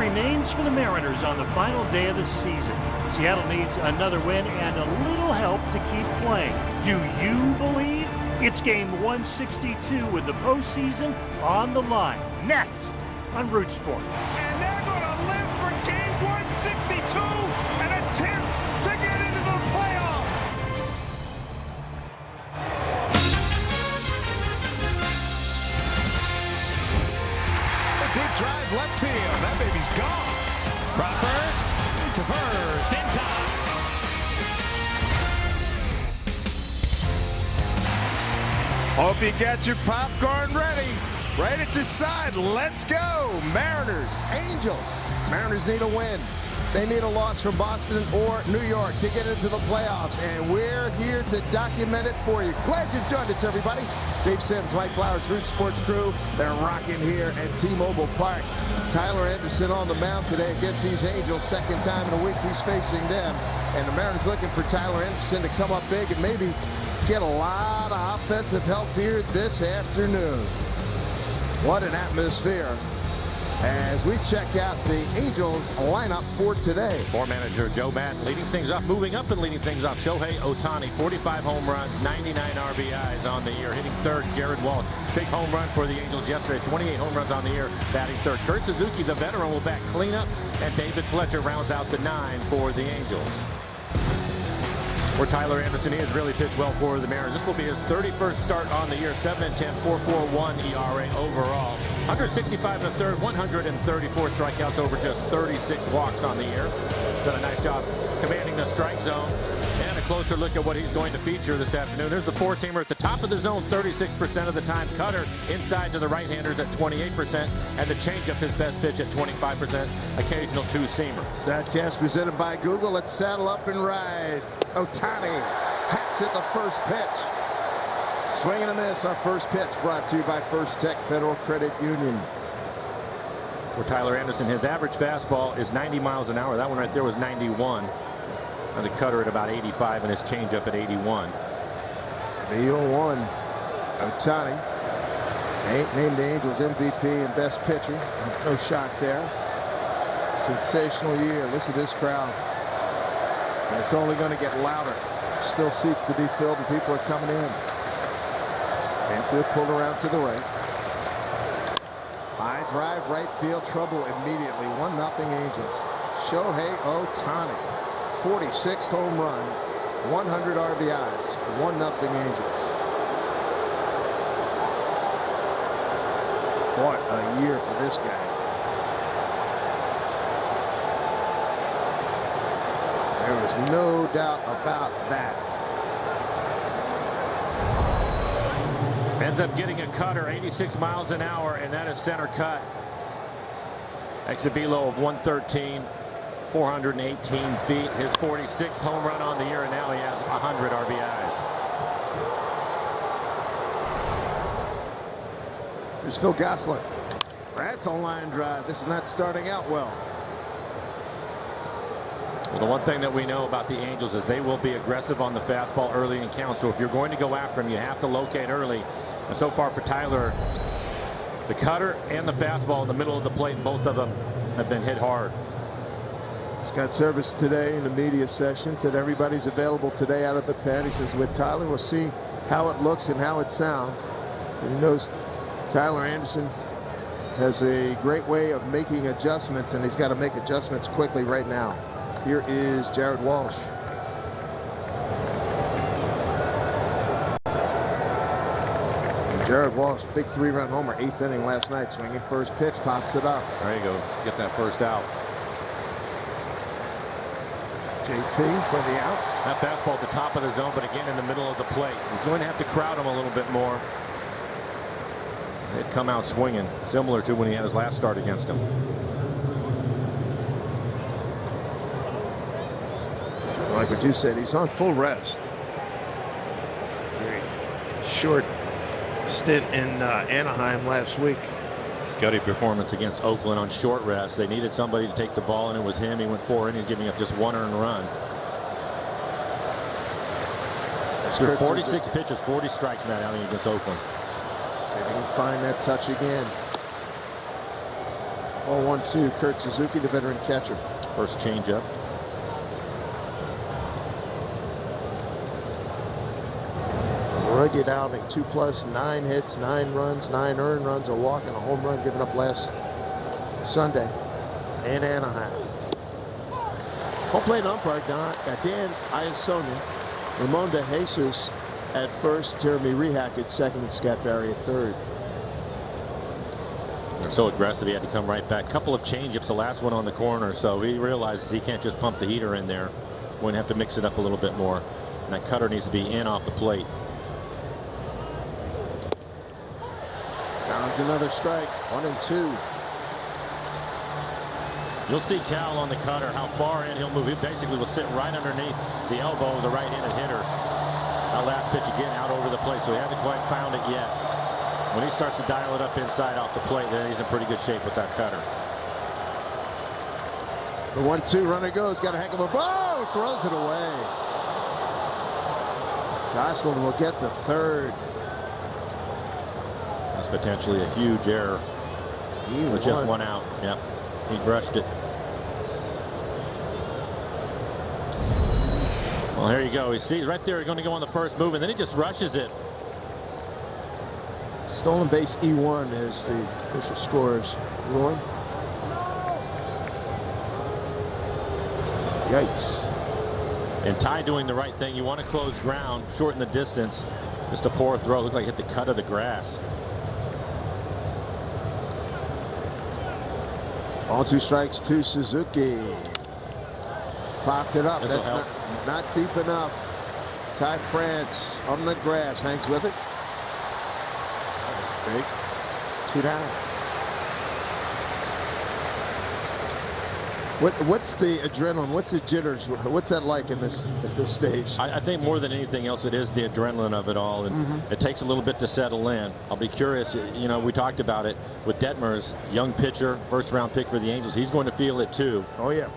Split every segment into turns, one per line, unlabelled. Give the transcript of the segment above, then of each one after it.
remains for the Mariners on the final day of the season. Seattle needs another win and a little help to keep playing. Do you believe? It's game 162 with the postseason on the line. Next on Root Sports.
And they're going to live for game 162 and attempt to get into the playoffs. A deep drive left field. That baby's gone. Crawford to first in time. Hope you got your popcorn ready. Right at your side. Let's go. Mariners, Angels. Mariners need a win. They need a loss from Boston or New York to get into the playoffs. And we're here to document it for you. Glad you joined us, everybody. Dave Sims, Mike Blowers, Root Sports crew. They're rocking here at T-Mobile Park. Tyler Anderson on the mound today against these Angels. Second time in a week he's facing them. And the Mariners looking for Tyler Anderson to come up big and maybe get a lot of offensive help here this afternoon. What an atmosphere as we check out the Angels lineup for today.
Floor manager Joe Maddon leading things up, moving up and leading things off. Shohei Ohtani, 45 home runs, 99 RBIs on the year. Hitting third, Jared Walsh. Big home run for the Angels yesterday, 28 home runs on the year, batting third. Kurt Suzuki, the veteran, will bat cleanup, and David Fletcher rounds out the 9 for the Angels. Where Tyler Anderson is really pitched well for the Mariners. This will be his 31st start on the year. 7-10, 4.41 ERA overall. 165 in the third, 134 strikeouts over just 36 walks on the year. He's done a nice job commanding the strike zone. And a closer look at what he's going to feature this afternoon. There's the four-seamer at the top of the zone, 36% of the time. Cutter inside to the right-handers at 28%. And the changeup his best pitch at 25%. Occasional two-seamer.
Statcast presented by Google. Let's saddle up and ride. Ohtani hacks at the first pitch. Swing and a miss. Our first pitch brought to you by First Tech Federal Credit Union.
For Tyler Anderson, his average fastball is 90 miles an hour. That one right there was 91. As a cutter at about 85 and his changeup at 81.
The 0-1. Ohtani named the Angels MVP and best pitcher. No shock there. Sensational year. Listen to this crowd. And it's only going to get louder. Still seats to be filled and people are coming in. Infield pulled around to the right. High drive right field, trouble immediately. 1-0 Angels. Shohei Ohtani. 46th home run, 100 RBIs, 1-0 Angels. What a year for this guy. There was no doubt about that.
Ends up getting a cutter, 86 miles an hour, and that is center cut. Exit velo of 113. 418 feet, his 46th home run on the year, and now he has 100 RBIs.
Here's Phil Gosselin. That's a line drive. This is not starting out well.
Well, the one thing that we know about the Angels is they will be aggressive on the fastball early in count. So if you're going to go after him, you have to locate early. And so far for Tyler, the cutter and the fastball in the middle of the plate, both of them have been hit hard.
He's got service today in the media session. Said everybody's available today out of the pen. He says with Tyler, we'll see how it looks and how it sounds. So he knows Tyler Anderson has a great way of making adjustments, and he's got to make adjustments quickly right now. Here is Jared Walsh. And Jared Walsh, big 3-run homer, 8th inning last night. Swinging first pitch, pops it up.
There you go. Get that first out.
JP for the out.
That fastball at the top of the zone, but again in the middle of the plate. He's going to have to crowd him a little bit more. They'd come out swinging, similar to when he had his last start against him.
Like what you said, he's on full rest.
Very short stint in Anaheim last week.
Gutty performance against Oakland on short rest. They needed somebody to take the ball, and it was him. He went 4 innings, giving up just 1 earned run. After 46 pitches, 40 strikes in that outing against Oakland.
See if he can find that touch again. 0-1-2, Kurt Suzuki, the veteran catcher.
First changeup.
Rugged outing, 2+, 9 hits, 9 runs, 9 earned runs, a walk, and a home run given up last Sunday in Anaheim. Home plate umpire Dan Iasonia, Ramon De Jesus at first, Jeremy Rehak at second, and Scott Barry at third.
They're so aggressive, he had to come right back. Couple of change-ups, the last one on the corner, so he realizes he can't just pump the heater in there. Going to have to mix it up a little bit more. And that cutter needs to be in off the plate.
Downs another strike, 1-2.
You'll see Cal on the cutter, how far in he'll move. He basically will sit right underneath the elbow of the right-handed hitter. That last pitch again out over the plate, so he hasn't quite found it yet. When he starts to dial it up inside off the plate, then he's in pretty good shape with that cutter.
The 1-2, runner goes, got a heck of a blow, throws it away. Gosselin will get the third.
That's potentially a huge error. With just one out. Yep, he brushed it. Well, here you go. He sees right there, he's going to go on the first move, and then he just rushes it.
Stolen base E1 is the official scores ruling. Yikes.
And Ty doing the right thing. You want to close ground, shorten the distance. Just a poor throw. Looked like it hit the cut of the grass.
All 2 strikes to Suzuki. Popped it up.
This'll
That's not deep enough. Ty France on the grass, hangs with it. Big. 2 down. What's the adrenaline? What's the jitters? What's that like in this at this stage?
I think more than anything else, it is the adrenaline of it all, and it takes a little bit to settle in. I'll be curious. You know, we talked about it with Detmers, young pitcher, first-round pick for the Angels. He's going to feel it too.
Oh yeah.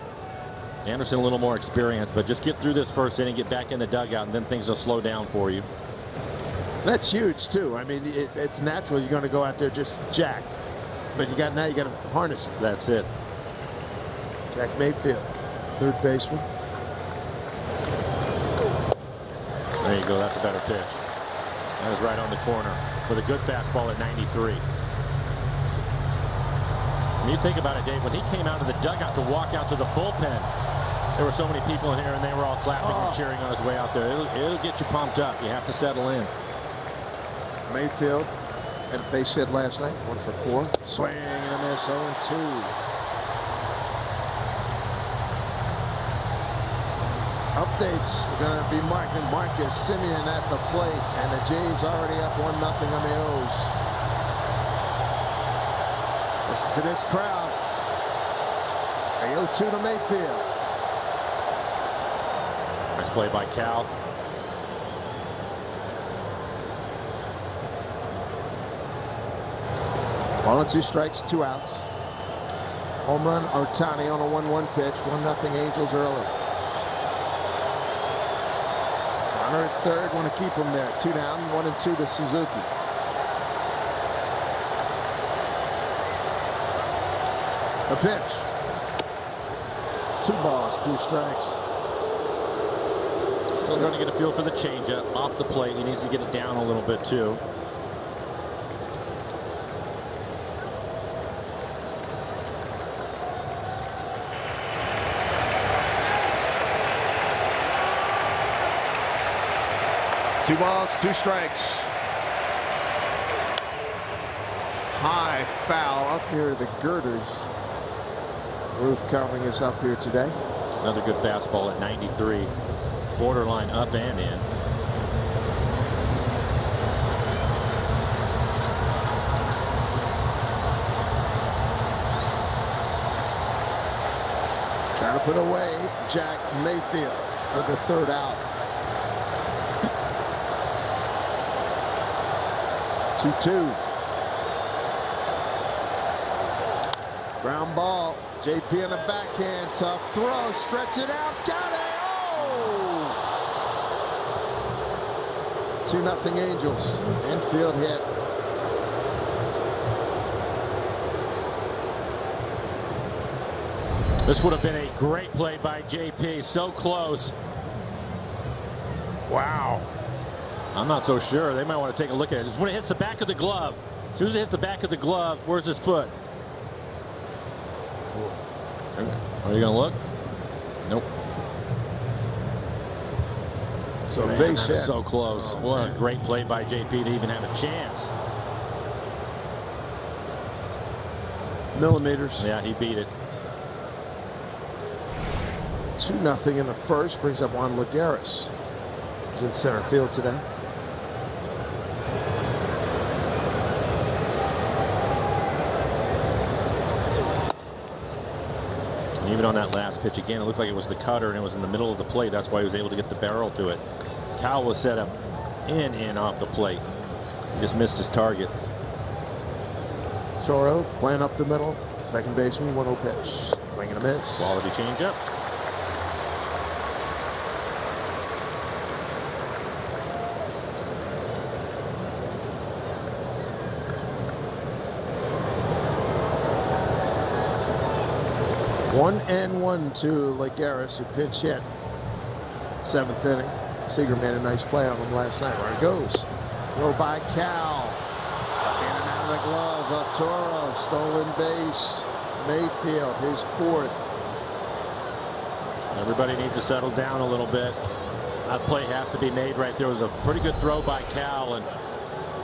Anderson a little more experience, but just get through this first inning, get back in the dugout, and then things will slow down for you.
That's huge too. I mean, it's natural you're going to go out there just jacked, but now you got to harness it.
That's it.
Jack Mayfield, third baseman.
There you go. That's a better pitch. That was right on the corner with a good fastball at 93. When you think about it, Dave, when he came out of the dugout to walk out to the bullpen, there were so many people in here, and they were all clapping and cheering on his way out there. It'll get you pumped up. You have to settle in.
Mayfield had a base hit last night, 1 for 4. Swing and a miss, 0-2. Updates are going to be marking Marcus Semien at the plate, and the Jays already up 1-0 on the O's. Listen to this crowd. A 0-2 to Mayfield.
Nice play by Cal.
Ball and 2 strikes, 2 outs. Home run, Ohtani on a 1-1 pitch. 1-0 Angels early. Connor at third, want to keep him there. 2 down, 1-2 to Suzuki. A pitch. 2 balls, 2 strikes.
Still trying to get a feel for the changeup off the plate. He needs to get it down a little bit too.
Two balls, 2 strikes. High foul up near the girders. Roof covering us up here today.
Another good fastball at 93. Borderline up and in.
Trying to put away Jack Mayfield for the 3rd out. 2-2. Ground ball. JP on the backhand. Tough throw. Stretch it out. Got it. Oh! 2-0 Angels. Infield hit.
This would have been a great play by JP. So close. Wow. I'm not so sure. They might want to take a look at it. Just when it hits the back of the glove. As soon as it hits the back of the glove, where's his foot? Are you going to look? Nope.
So
Man,
base hit.
So close.
Oh,
what
man.
a great play by JP to even have a chance.
Millimeters.
Yeah, he beat it.
2-0 in the first. Brings up Juan Lagares. He's in center field today.
And even on that last pitch again, it looked like it was the cutter and it was in the middle of the plate. That's why he was able to get the barrel to it. Cal was set up in off the plate. He just missed his target.
Toro playing up the middle. Second baseman, 1-0 pitch. Swing and a miss.
Quality changeup.
One and one to Lagares, who pinch hit. 7th inning. Seager made a nice play on him last night. Where it goes. Throw by Cal. In and out of the glove of Toro. Stolen base. Mayfield, his 4th.
Everybody needs to settle down a little bit. That play has to be made right there. It was a pretty good throw by Cal, and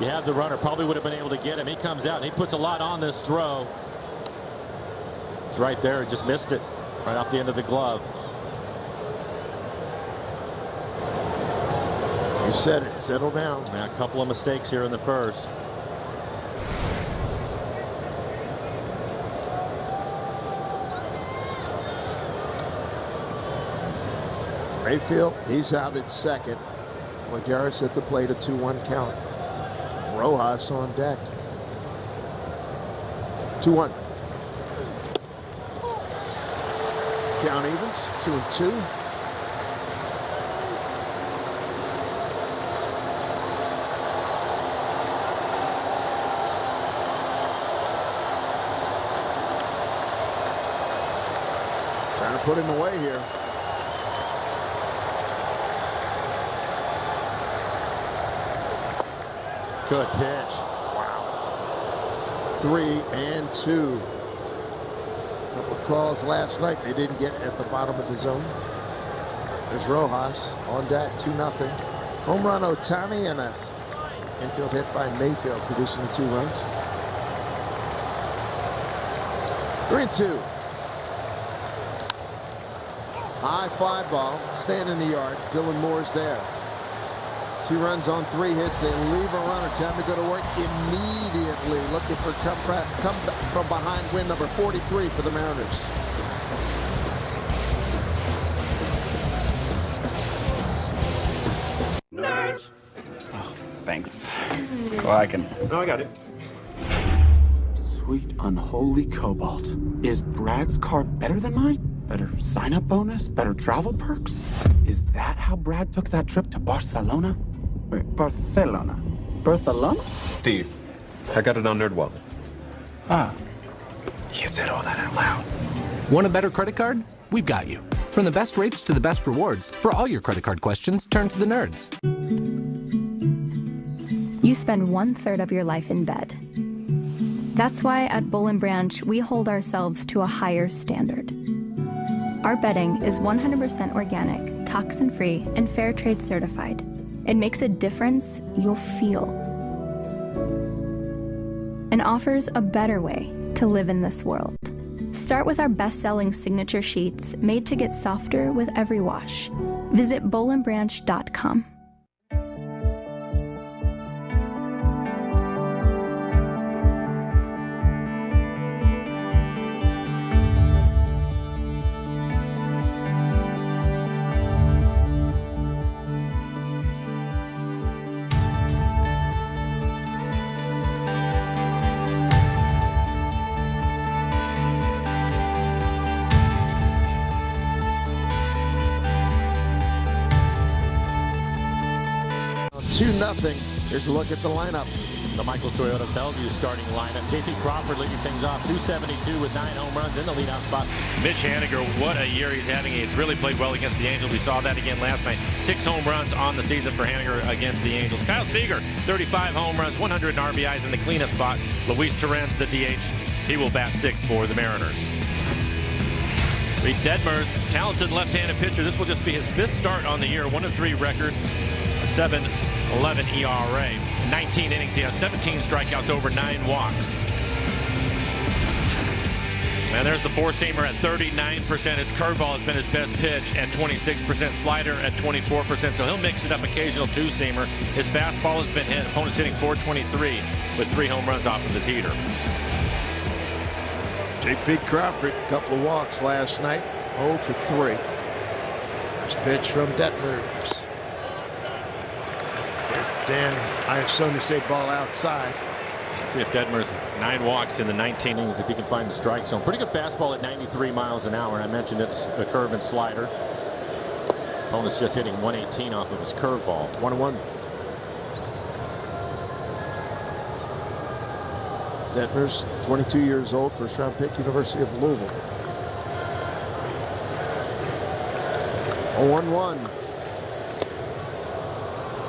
you have the runner. Probably would have been able to get him. He comes out and he puts a lot on this throw. It's right there. He just missed it right off the end of the glove.
You said it. Settle down.
Yeah, a couple of mistakes here in the first.
Mayfield, he's out at second. Lagares at the plate, a 2-1 count. Rojas on deck. 2-1. Count evens, 2-2. Trying to put him away here.
Good pitch.
Wow. 3-2. A couple of calls last night they didn't get at the bottom of the zone. There's Rojas on deck, 2-0. Home run Ohtani and a infield hit by Mayfield, producing the 2 runs. 3-2. High fly ball, staying in the yard. Dylan Moore's there. 2 runs on 3 hits. They leave a runner. Time to go to work immediately. Looking for come from behind win number 43 for the Mariners.
Nerds. Oh, thanks. So I can.
No, I got it.
Sweet unholy cobalt. Is Brad's card better than mine? Better sign-up bonus? Better travel perks? Is that how Brad took that trip to Barcelona? Wait, Barcelona? Barcelona?
Steve, I got it on NerdWallet.
Ah. You said all that out loud.
Want a better credit card? We've got you. From the best rates to the best rewards, for all your credit card questions, turn to the nerds.
You spend 1/3 of your life in bed. That's why at Bull & Branch, we hold ourselves to a higher standard. Our bedding is 100% organic, toxin-free, and fair trade certified. It makes a difference you'll feel and offers a better way to live in this world. Start with our best-selling signature sheets made to get softer with every wash. Visit bullandbranch.com.
Two 2-0. Here's a look at the lineup.
the Michael Toyota Bellevue starting lineup. J.P. Crawford leading things off, 272 with 9 home runs in the leadoff spot.
Mitch Haniger, what a year he's having. He's really played well against the Angels. We saw that again last night. 6 home runs on the season for Haniger against the Angels. Kyle Seager, 35 home runs, 100 RBIs in the cleanup spot. Luis Torrens, the DH, he will bat 6th for the Mariners. Reid Detmers, talented left-handed pitcher. This will just be his 5th start on the year. 1-3 record, a 7.11 ERA. 19 innings, he has 17 strikeouts, over 9 walks. And there's the four-seamer at 39%. His curveball has been his best pitch at 26%. Slider at 24%. So he'll mix it up, occasional two-seamer. His fastball has been hit. Opponents hitting .423 with 3 home runs off of his heater.
J.P. Crawford, a couple of walks last night, 0 for 3. First pitch from Detmers. Dan, I have shown to say ball outside.
See if Detmers, 9 walks in the 19 innings, if he can find the strike zone. Pretty good fastball at 93 miles an hour. And I mentioned it's the curve and slider. Opponent's just hitting 118 off of his curveball.
1-1. Detmers, 22 years old, first round pick, University of Louisville. 0-1-1.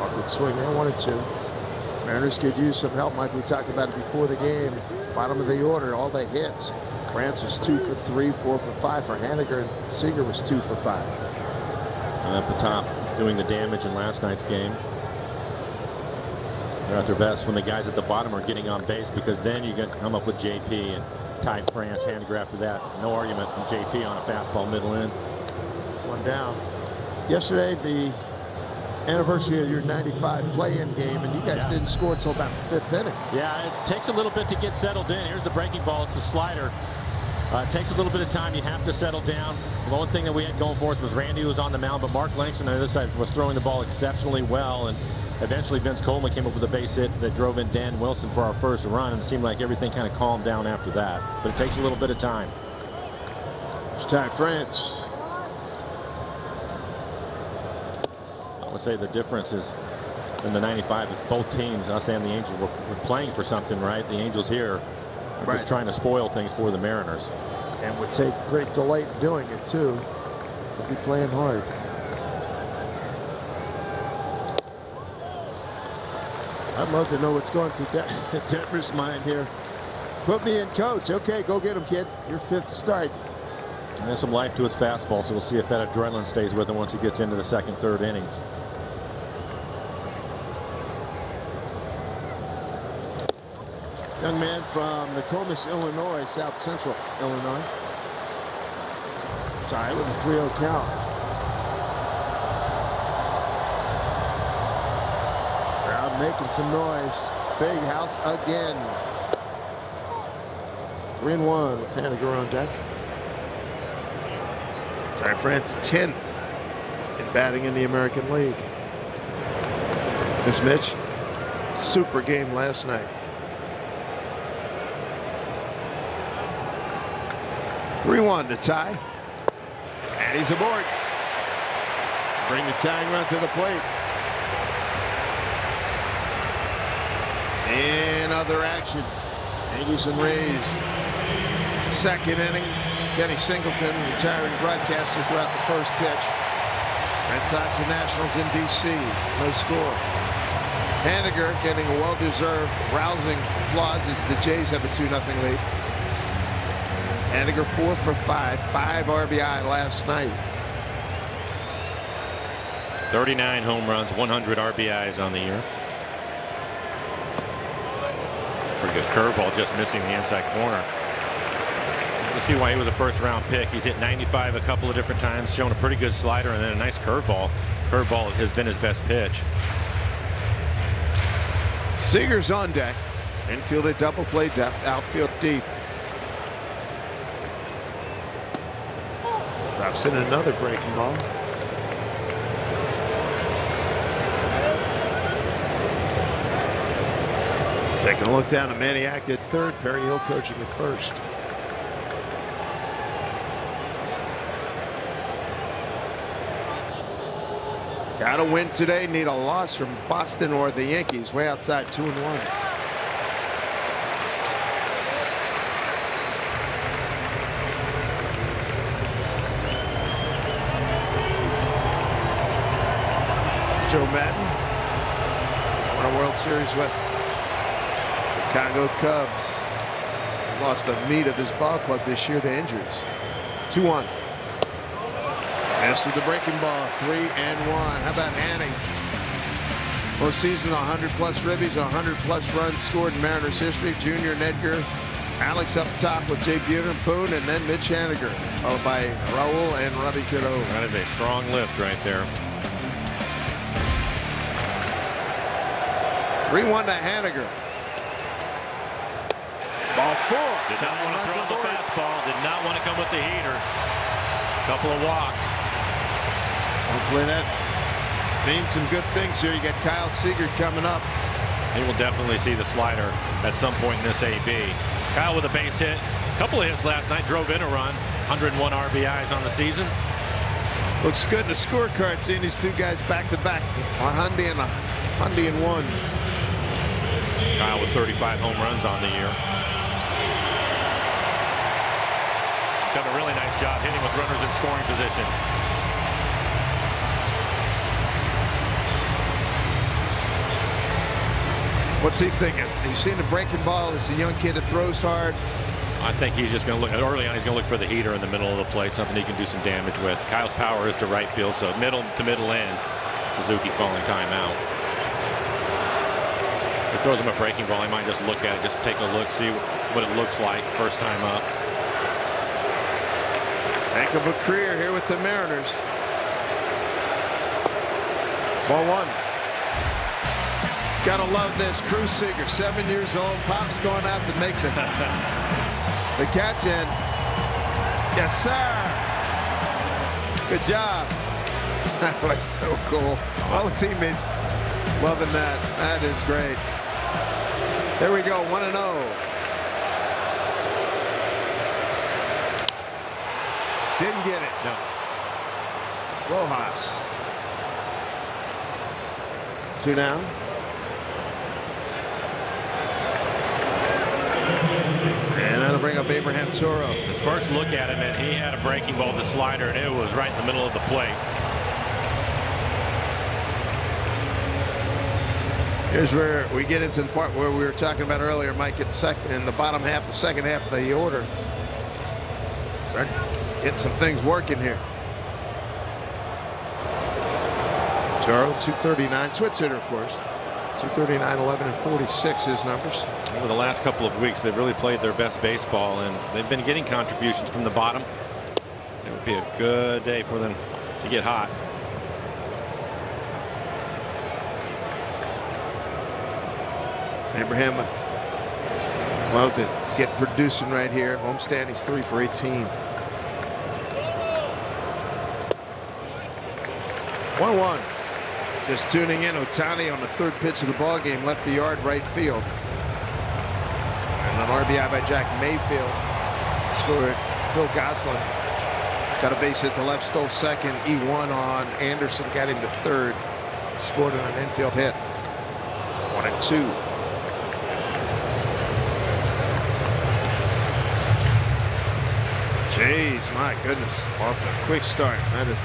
Awkward swing there, 1-2. Mariners could use some help, Mike. We talked about it before the game. Bottom of the order, all the hits. Krantz was 2 for 3, 4 for 5 for Haniger, and Seager was 2 for 5.
And at the top, doing the damage in last night's game. They're at their best when the guys at the bottom are getting on base, because then you can come up with JP and Ty France. Haniger after that. No argument from JP on a fastball middle in.
1 down. Yesterday, the anniversary of your '95 play-in game, and you guys didn't score until about the 5th inning.
Yeah, it takes a little bit to get settled in. Here's the breaking ball. It's the slider. It takes a little bit of time. You have to settle down. The one thing that we had going for us was Randy was on the mound, but Mark Langston on the other side was throwing the ball exceptionally well. And eventually Vince Coleman came up with a base hit that drove in Dan Wilson for our first run, and it seemed like everything kind of calmed down after that. But it takes a little bit of time.
It's Ty France.
I would say the difference is in the '95, it's both teams, us and the Angels, were playing for something, right? The Angels here are just trying to spoil things for the Mariners.
And would take great delight in doing it, too. They'll be playing hard. I'd love to know what's going through Detmers' mind here. Put me in, coach. Okay, go get him, kid. Your 5th start.
And there's some life to his fastball, so we'll see if that adrenaline stays with him once he gets into the 2nd, 3rd innings.
Young man from Nokomis, Illinois, South Central Illinois. Tied with a 3-0 count. Crowd making some noise. Big house again. 3-1 with Haniger on deck. Ty France 10th in batting in the American League. There's Mitch. Super game last night. 3-1 to Ty. And he's aboard. Bring the tying run to the plate. And other action. Yankees and Rays. 2nd inning. Kenny Singleton, retiring broadcaster throughout the 1st pitch. Red Sox and Nationals in D.C. No score. Haniger getting a well-deserved rousing applause as the Jays have a 2-0 lead. Haniger 4 for 5, 5 RBI last night.
39 home runs, 100 RBIs on the year. Pretty good curveball, just missing the inside corner. You'll see why he was a 1st-round pick. He's hit 95 a couple of different times, shown a pretty good slider, and then a nice curveball. Curveball has been his best pitch.
Seager's on deck. Infield at double play depth, outfield deep. Drops in another breaking ball. Taking a look down at Maniac at 3rd, Perry Hill coaching at 1st. Got to win today. Need a loss from Boston or the Yankees. Way outside 2-1. Joe Madden won a World Series with Chicago Cubs. Lost the meat of his ball club this year to injuries. 2-1. As with the breaking ball, 3-1. How about Hanning? Postseason, 100-plus ribbies, 100-plus runs scored in Mariners history. Junior and Edgar. Alex up top with Jay Buhner and Poon, and then Mitch Haniger, followed by Raul and Robbie Cano.
That is a strong list right there.
3-1 to Haniger. Ball 4.
Did not want to throw the fastball. Did not want to come with the heater. Couple of walks.
Hopefully that means some good things here. You got Kyle Seager coming up.
He will definitely see the slider at some point in this AB. Kyle with a base hit. A couple of hits last night. Drove in a run. 101 RBIs on the season.
Looks good in the scorecard seeing these two guys back to back. A Hundy and one.
Kyle with 35 home runs on the year. Done a really nice job hitting with runners in scoring position.
What's he thinking? He's seen the breaking ball. It's a young kid that throws hard.
I think he's just going to look early on. He's going to look for the heater in the middle of the plate, something he can do some damage with. Kyle's power is to right field, so middle to middle end. Suzuki calling timeout. If he throws him a breaking ball, he might just look at it, just take a look, see what it looks like first time up.
Heck of a career here with the Mariners. Ball 1. Gotta love this. Cruz Seager, 7 years old. Pop's going out to make the catch in. Yes, sir. Good job. That was so cool. All the teammates loving that. That is great. There we go. 1-0. Didn't get it.
No.
Rojas. 2 down. And that'll bring up Abraham Toro.
His first look at him, and he had a breaking ball, the slider, and it was right in the middle of the plate.
Here's where we get into the part where we were talking about earlier, Mike, in the bottom half, the second half of the order. Start getting some things working here. Toro, 239, Twitz hitter, of course. 239, 11, and 46, his numbers.
Over the last couple of weeks, they've really played their best baseball, and they've been getting contributions from the bottom. It would be a good day for them to get hot.
Abraham love to get producing right here. Homestand, he's 3 for 18. 1-1. Just tuning in, Ohtani on the 3rd pitch of the ball game left the yard right field. And an RBI by Jack Mayfield. Scored Phil Gosselin. Got a base hit to left, stole second. E1 on Anderson, got him to 3rd. Scored on an infield hit. 1-2. Jeez, my goodness. Off to a quick start. That is.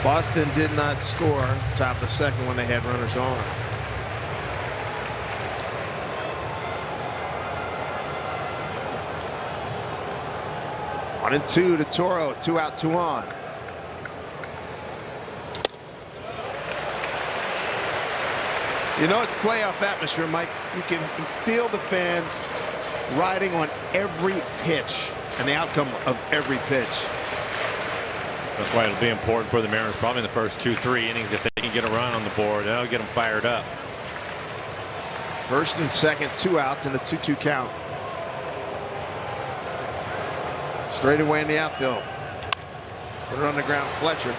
Boston did not score top of the second when they had runners on. One and 2 to Toro. 2 out, 2 on. You know, it's playoff atmosphere, Mike. You can feel the fans riding on every pitch and the outcome of every pitch.
That's why it'll be important for the Mariners probably in the first 2-3 innings. If they can get a run on the board, that'll get them fired up.
First and second, 2 outs and a 2-2 count. Straight away in the outfield. Put it on the ground, Fletcher.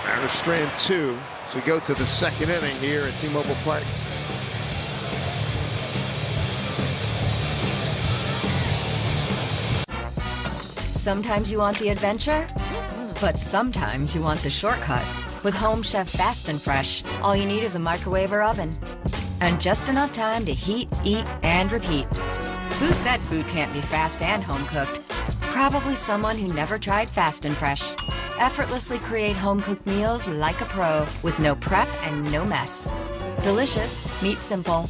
Mariners strand 2. So we go to the 2nd inning here at T-Mobile Park.
Sometimes you want the adventure, but sometimes you want the shortcut. With Home Chef Fast and Fresh, all you need is a microwave or oven. And just enough time to heat, eat, and repeat. Who said food can't be fast and home cooked? Probably someone who never tried Fast and Fresh. Effortlessly create home-cooked meals like a pro with no prep and no mess. Delicious meets simple.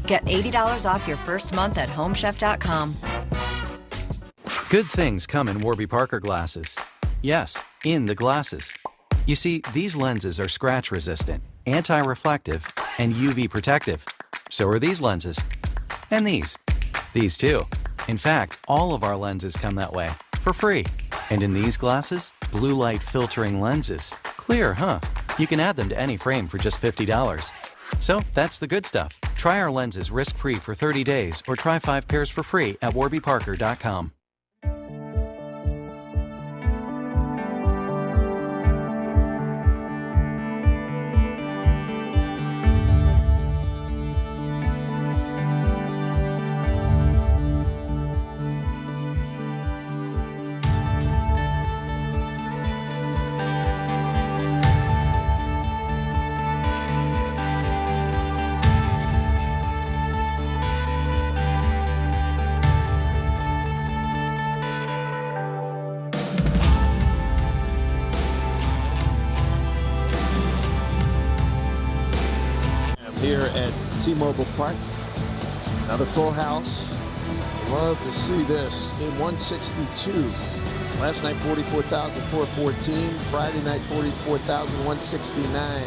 Get $80 off your first month at homechef.com.
Good things come in Warby Parker glasses. Yes, in the glasses. You see, these lenses are scratch-resistant, anti-reflective, and UV protective. So are these lenses. And these. These too. In fact, all of our lenses come that way, for free. And in these glasses, blue light filtering lenses. Clear, huh? You can add them to any frame for just $50. So that's the good stuff. Try our lenses risk-free for 30 days or try 5 pairs for free at warbyparker.com.
Here at T-Mobile Park, another full house. Love to see this. Game 162. Last night 44,414. Friday night 44,169.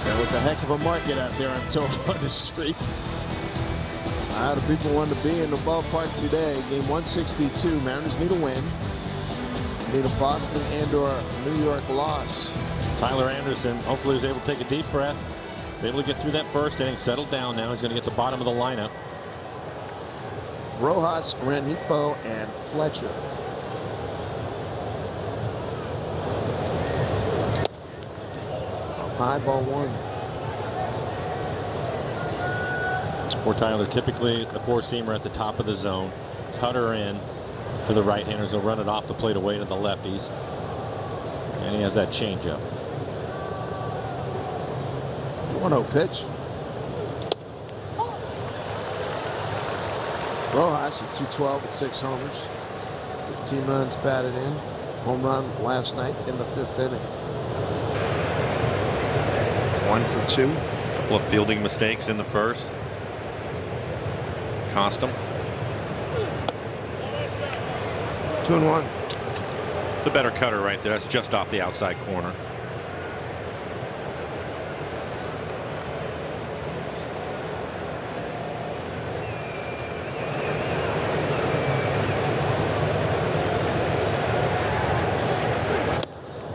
There was a heck of a market out there, I'm told, on the street. A lot of people want to be in the ballpark today. Game 162. Mariners need a win. Need a Boston and/or New York loss.
Tyler Anderson hopefully was able to take a deep breath. Was able to get through that first inning, settled down. Now he's going to get the bottom of the lineup.
Rojas, Rengifo, and Fletcher. High ball one.
For Tyler, typically the four-seamer at the top of the zone. Cutter in to the right-handers. He'll run it off the plate away to the lefties. And he has that changeup.
1-0 pitch. Rojas at 212 with 6 homers. 15 runs batted in. Home run last night in the 5th inning.
1 for 2. A couple of fielding mistakes in the first. Cost him.
2-1.
It's a better cutter right there. That's just off the outside corner.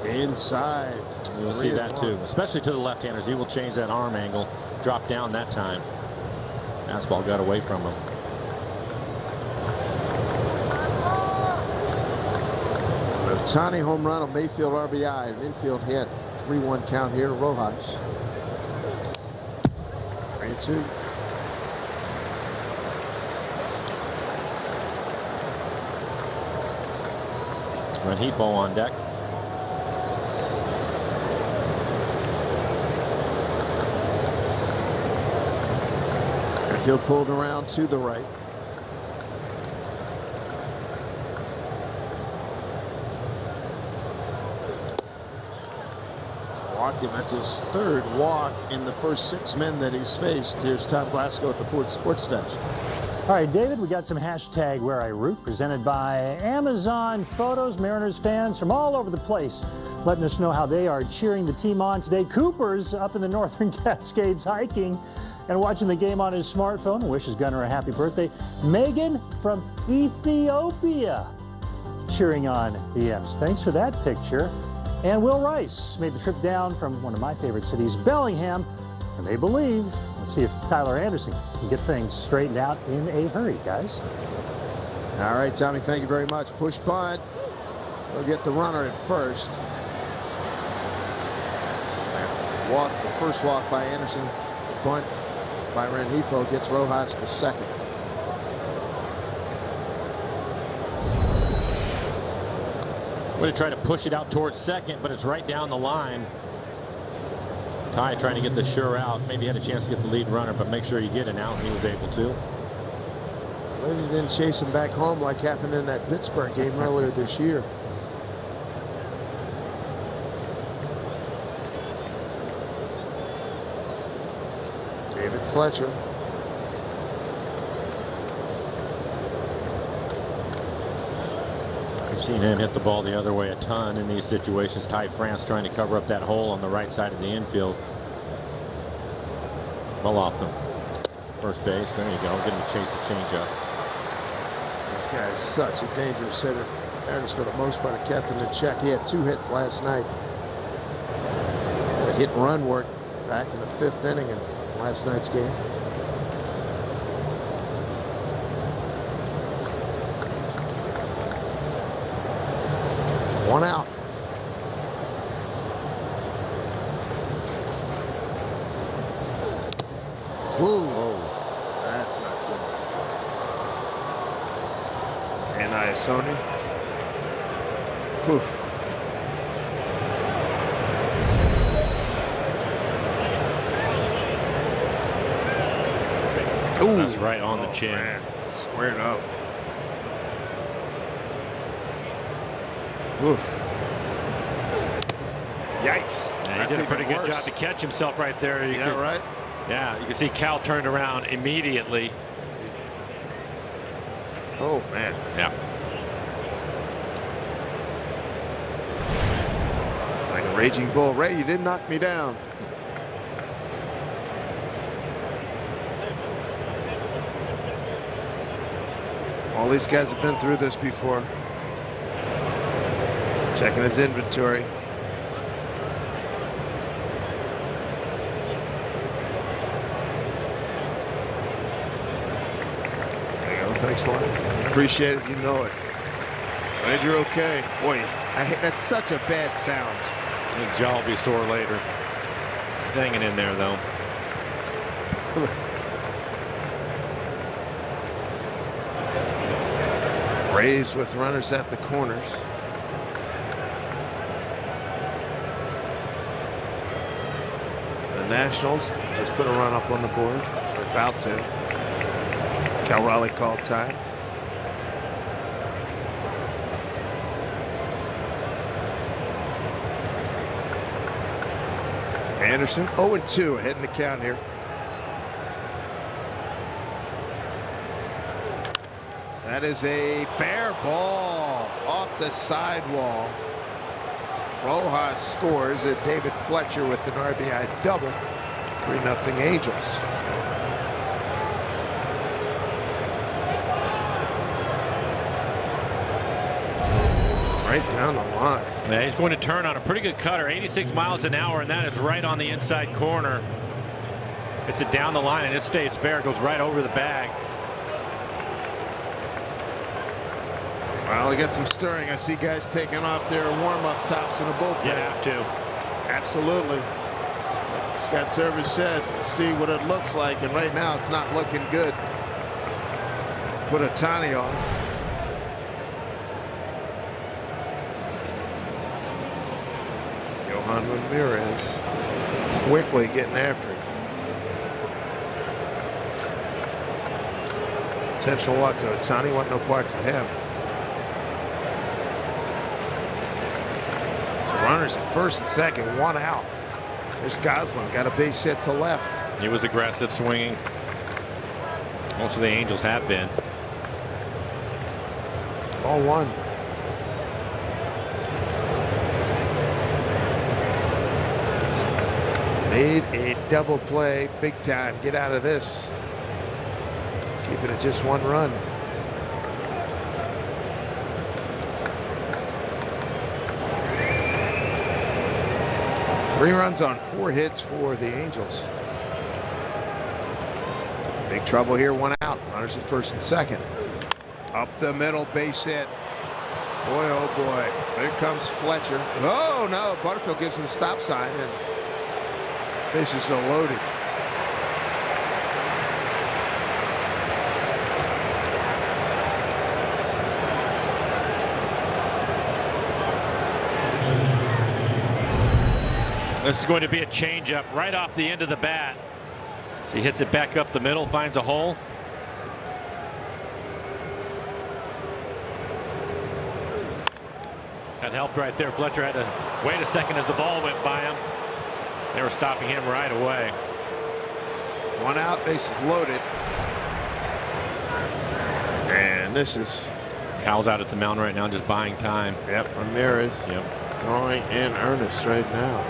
Inside.
You'll see that too, especially to the left-handers. He will change that arm angle, drop down that time. Fastball got away from him.
Ohtani home run, a Mayfield RBI, an infield hit. 3-1 count here to Rojas. 3-2.
Rengifo on deck.
Field pulled around to the right. Walking, that's his 3rd walk in the first 6 men that he's faced. Here's Tom Glasgow at the Ford Sports Desk.
All right, David, we got some hashtag Where I Root presented by Amazon Photos. Mariners fans from all over the place letting us know how they are cheering the team on today. Cooper's up in the Northern Cascades hiking and watching the game on his smartphone. Wishes Gunnar a happy birthday. Megan from Ethiopia cheering on the M's. Thanks for that picture. And Will Rice made the trip down from one of my favorite cities, Bellingham, and they believe. Let's see if Tyler Anderson can get things straightened out in a hurry, guys.
All right, Tommy, thank you very much. Push punt. They'll get the runner at first. Walk, the first walk by Anderson. The bunt by Rengifo gets Rojas to second.
Going to try to push it out towards second, but it's right down the line. Ty trying to get the sure out. Maybe had a chance to get the lead runner, but make sure you get an out. He was able to.
Glad he didn't chase him back home like happened in that Pittsburgh game earlier this year. David Fletcher.
We've seen him hit the ball the other way a ton in these situations. Ty France trying to cover up that hole on the right side of the infield. Well off the first base. There you go. Getting to chase the changeup.
This guy is such a dangerous hitter. Mariners, for the most part, have kept him in check. He had 2 hits last night. Had a hit and run work back in the 5th inning in last night's game. One out. Whoa. That's not good. And Iasoni. Oof.
Ooh. That's right on the chin.
Man. Squared up. Oof. Yikes.
Yeah, he did a pretty good job to catch himself right there.
Right?
Yeah, you can see Cal turned around immediately.
Oh, man.
Yeah.
Like a raging bull. Ray, you didn't knock me down. All these guys have been through this before. Checking his inventory. There you go. Thanks a lot. Appreciate it. You know it. Glad you're okay. Boy, that's such a bad sound.
His jaw will be sore later. He's hanging in there, though.
Rays with runners at the corners. The Nationals just put a run up on the board. They're about to. Cal Raleigh called time. Anderson 0-2 ahead in the count here. That is a fair ball off the sidewall. Rojas scores at David Fletcher with an RBI double. 3-0 Angels. Right down the line.
Yeah, he's going to turn on a pretty good cutter, 86 miles an hour, and that is right on the inside corner. It's a down the line, and it stays fair. It goes right over the bag.
Well, he got some stirring. I see guys taking off their warm-up tops in the bullpen.
You have to.
Absolutely. Scott Servers said, see what it looks like, and right now it's not looking good. Put a Ohtani on. Johan Ramirez quickly getting after it. Potential walk to Ohtani, want no parts of him. Runners at first and second, 1 out. There's Goslin, got a base hit to left.
He was aggressive swinging. Most of the Angels have been.
Ball 1. Made a double play, big time. Get out of this. Keep it at just 1 run. Three runs on 4 hits for the Angels. Big trouble here, 1 out. Runners at first and second. Up the middle, base hit. Boy, oh boy. There comes Fletcher. Oh no, Butterfield gives him a stop sign, and bases are loaded.
This is going to be a changeup right off the end of the bat. So he hits it back up the middle, finds a hole. That helped right there. Fletcher had to wait a second as the ball went by him. They were stopping him right away.
1 out, bases loaded. And this is...
Kyle's out at the mound right now, just buying time.
Yep, Ramirez throwing in earnest right now.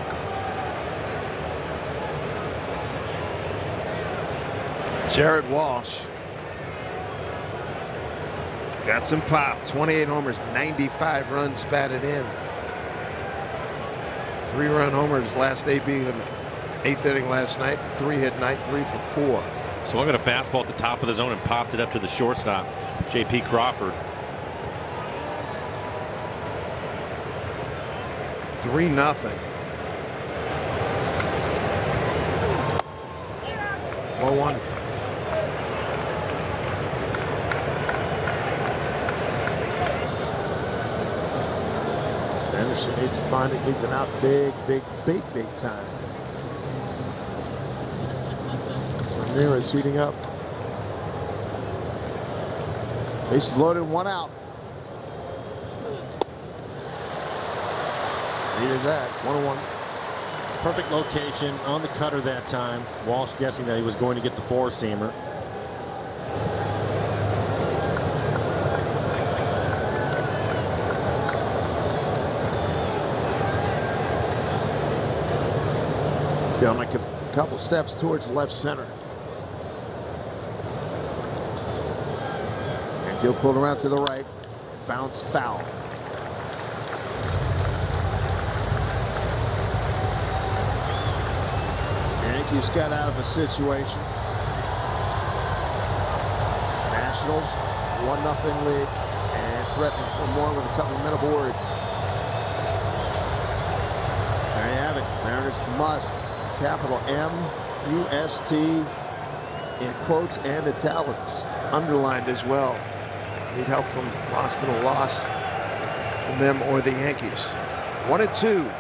Jared Walsh got some pop. 28 homers, 95 runs batted in. 3-run homer his last AB in the 8th inning last night. 3-hit night, 3 for 4.
Swung at a fastball at the top of the zone and popped it up to the shortstop, J.P. Crawford.
3-0. 1-1. Anderson needs to find it, needs an out big time. So Ramirez heating up. Bases loaded, 1 out. Needed that. 1-1.
Perfect location on the cutter that time. Walsh guessing that he was going to get the four-seamer.
Going like a couple steps towards left center. And he'll pull around to the right. Bounce foul. Yankees got out of a situation. Nationals 1-0 lead and threatening for more with a couple men aboard. There you have it. Mariners must. Capital M-U-S-T in quotes and italics, underlined as well. Need help from Boston, a loss from them or the Yankees. 1-2.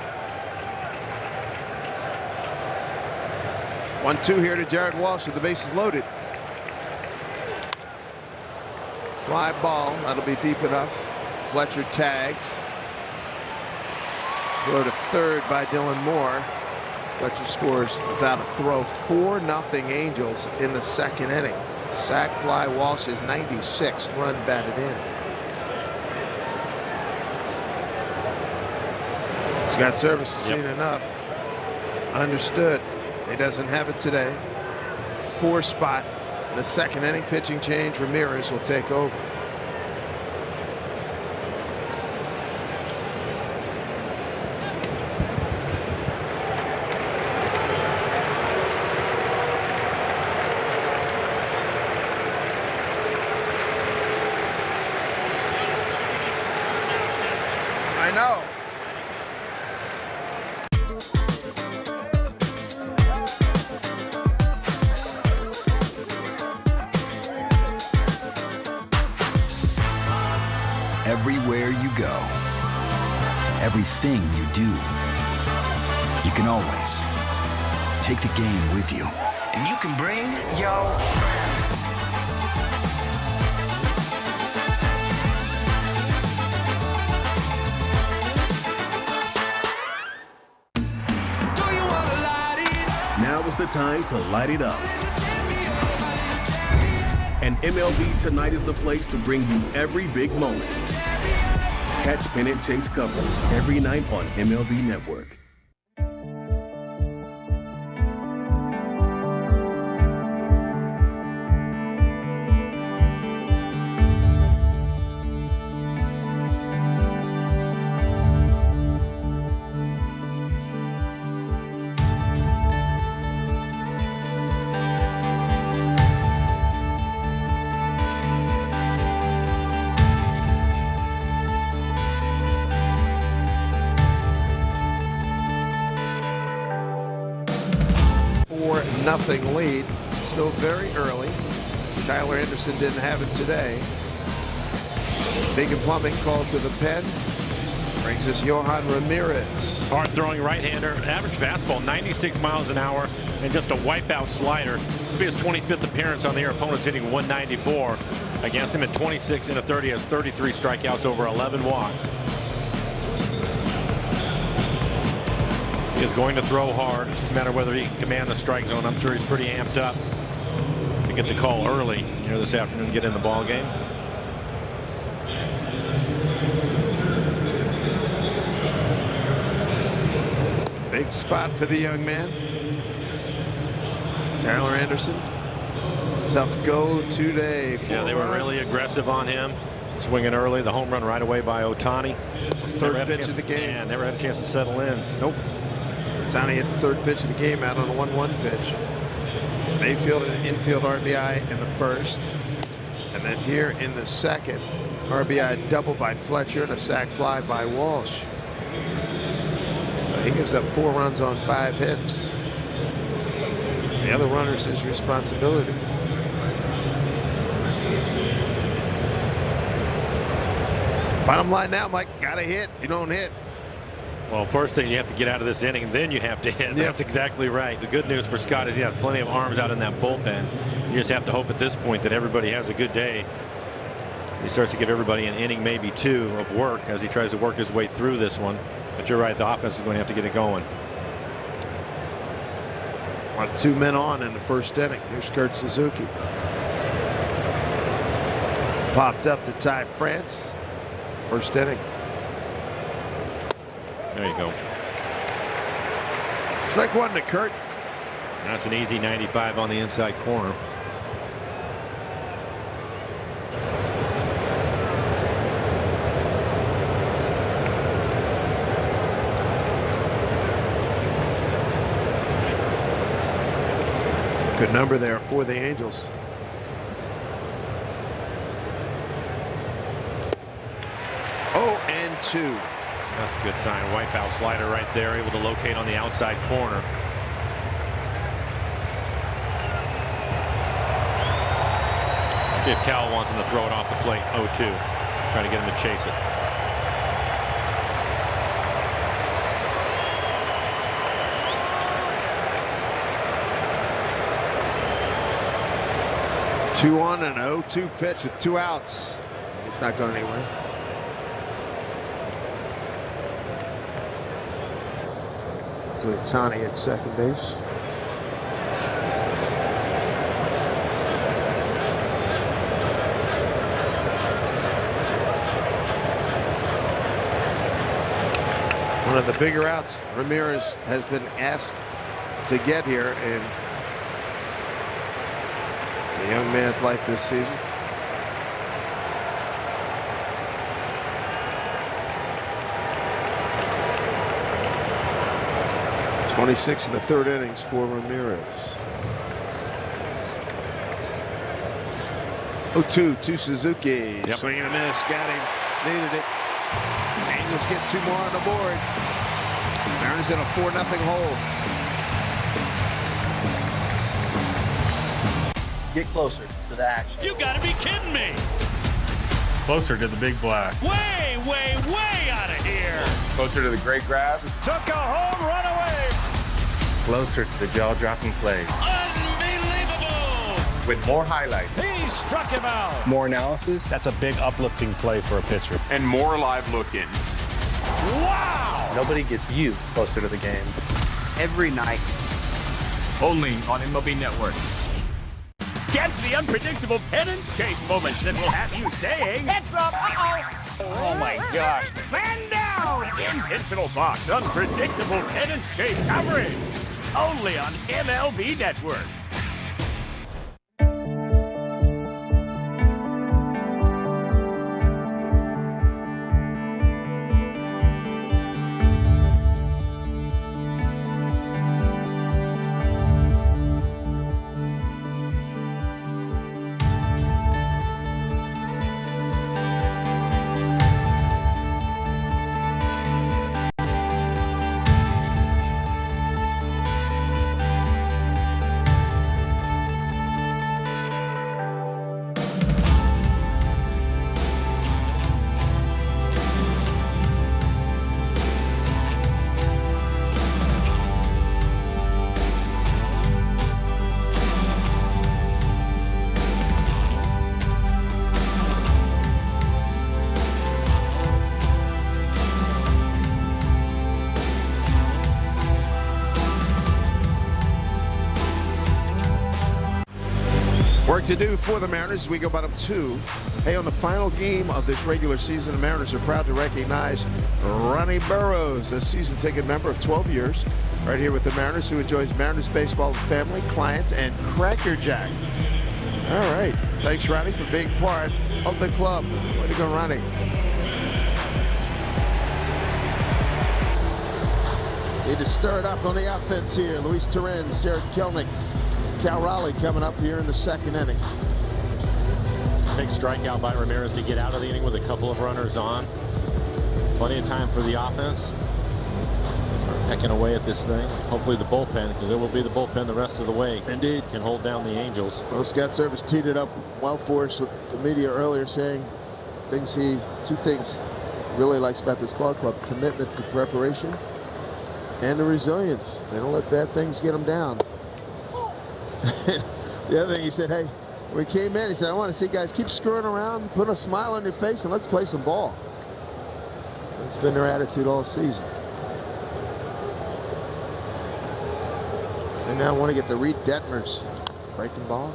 1-2 here to Jared Walsh with the bases loaded. Fly ball, that'll be deep enough. Fletcher tags. Throw to third by Dylan Moore. Fletcher scores without a throw. 4-0 Angels in the 2nd inning. Sac fly, Walsh's 96 run batted in. He's got services seen enough. Understood. He doesn't have it today. 4 spot in the 2nd inning. Pitching change. Ramirez will take over. I know.
Everywhere you go, everything you do, you can always take the game with you. And you can bring your friends.
Now is the time to light it up. And MLB Tonight is the place to bring you every big moment. Catch Pennant Chase coverage every night on MLB Network.
Nothing lead, still very early. Tyler Anderson didn't have it today. Big and Plumbing calls to the pen. Brings us Johan Ramirez.
Hard throwing right-hander, average fastball 96 miles an hour, and just a wipeout slider. This will be his 25th appearance on the year. Opponents hitting 194 against him at 26 1/3. Has 33 strikeouts over 11 walks. He is going to throw hard. It's just a matter of whether he can command the strike zone. I'm sure he's pretty amped up to get the call early here this afternoon, get in the ball game.
Big spot for the young man. Tyler Anderson. Tough go today.
Yeah, they were really aggressive on him. Swinging early, the home run right away by Ohtani.
Third pitch of the game.
Yeah, never had a chance to settle in.
Nope. Ohtani hit the third pitch of the game out on a 1-1 pitch. Mayfield an infield RBI in the first. And then here in the second, RBI double by Fletcher and a sac fly by Walsh. So he gives up 4 runs on 5 hits. The other runner's his responsibility. Bottom line now, Mike, gotta hit. If you don't hit.
Well, first thing, you have to get out of this inning, then you have to hit. Yep. That's exactly right. The good news for Scott is he has plenty of arms out in that bullpen. You just have to hope at this point that everybody has a good day. He starts to give everybody an inning, maybe 2 of work as he tries to work his way through this one. But you're right, the offense is going to have to get it going.
We'll have 2 men on in the first inning. Here's Kurt Suzuki. Popped up to Ty France. First inning.
There you go.
Strike 1 to Kurt.
That's an easy 95 on the inside corner.
Good number there for the Angels. Oh, and 2.
That's a good sign. Wipeout slider right there, able to locate on the outside corner. See if Cal wants him to throw it off the plate. 0-2. Trying to get him to chase it.
Two on and 0-2 pitch with 2 outs. He's not going anywhere. So Ohtani at second base. One of the bigger outs Ramirez has been asked to get here in the young man's life this season. .26 in the 3rd innings for Ramirez. 0-2 to Suzuki.
Yep.
Swing and a miss. Got him. Needed it. Angels get 2 more on the board. Mariners in a 4-0 hole.
Get closer to the action.
You gotta be kidding me.
Closer to the big blast.
Way, way, way out of here.
Closer to the great grabs.
Took a home run away.
Closer to the jaw-dropping plays.
Unbelievable.
With more highlights.
He struck him out.
More analysis.
That's a big uplifting play for a pitcher.
And more live look-ins.
Wow.
Nobody gets you closer to the game.
Every night.
Only on MLB Network.
Get the unpredictable pennant chase moments that will have you saying, "Heads up, oh my gosh, man down!" Intentional Fox, unpredictable pennant chase coverage. Only on MLB Network.
Work to do for the Mariners as we go bottom 2. Hey, on the final game of this regular season, the Mariners are proud to recognize Ronnie Burroughs, a season ticket member of 12 years, right here with the Mariners, who enjoys Mariners baseball with family, clients, and Cracker Jack. All right. Thanks, Ronnie, for being part of the club. Way to go, Ronnie. Need to stir it up on the offense here. Luis Torrens, Jared Kelnick, Cal Raleigh coming up here in the second inning.
Big strikeout by Ramirez to get out of the inning with a couple of runners on. Plenty of time for the offense. Start pecking away at this thing. Hopefully the bullpen, because it will be the bullpen the rest of the way.
Indeed.
Can hold down the Angels.
Well, Scott Service teed it up well for us with the media earlier, saying two things really likes about this ball club: commitment to preparation and the resilience. They don't let bad things get them down. The other thing he said, hey, when he came in, he said, I want to see guys keep screwing around, put a smile on your face, and let's play some ball. That's been their attitude all season. And now I want to get the Reid Detmers breaking ball.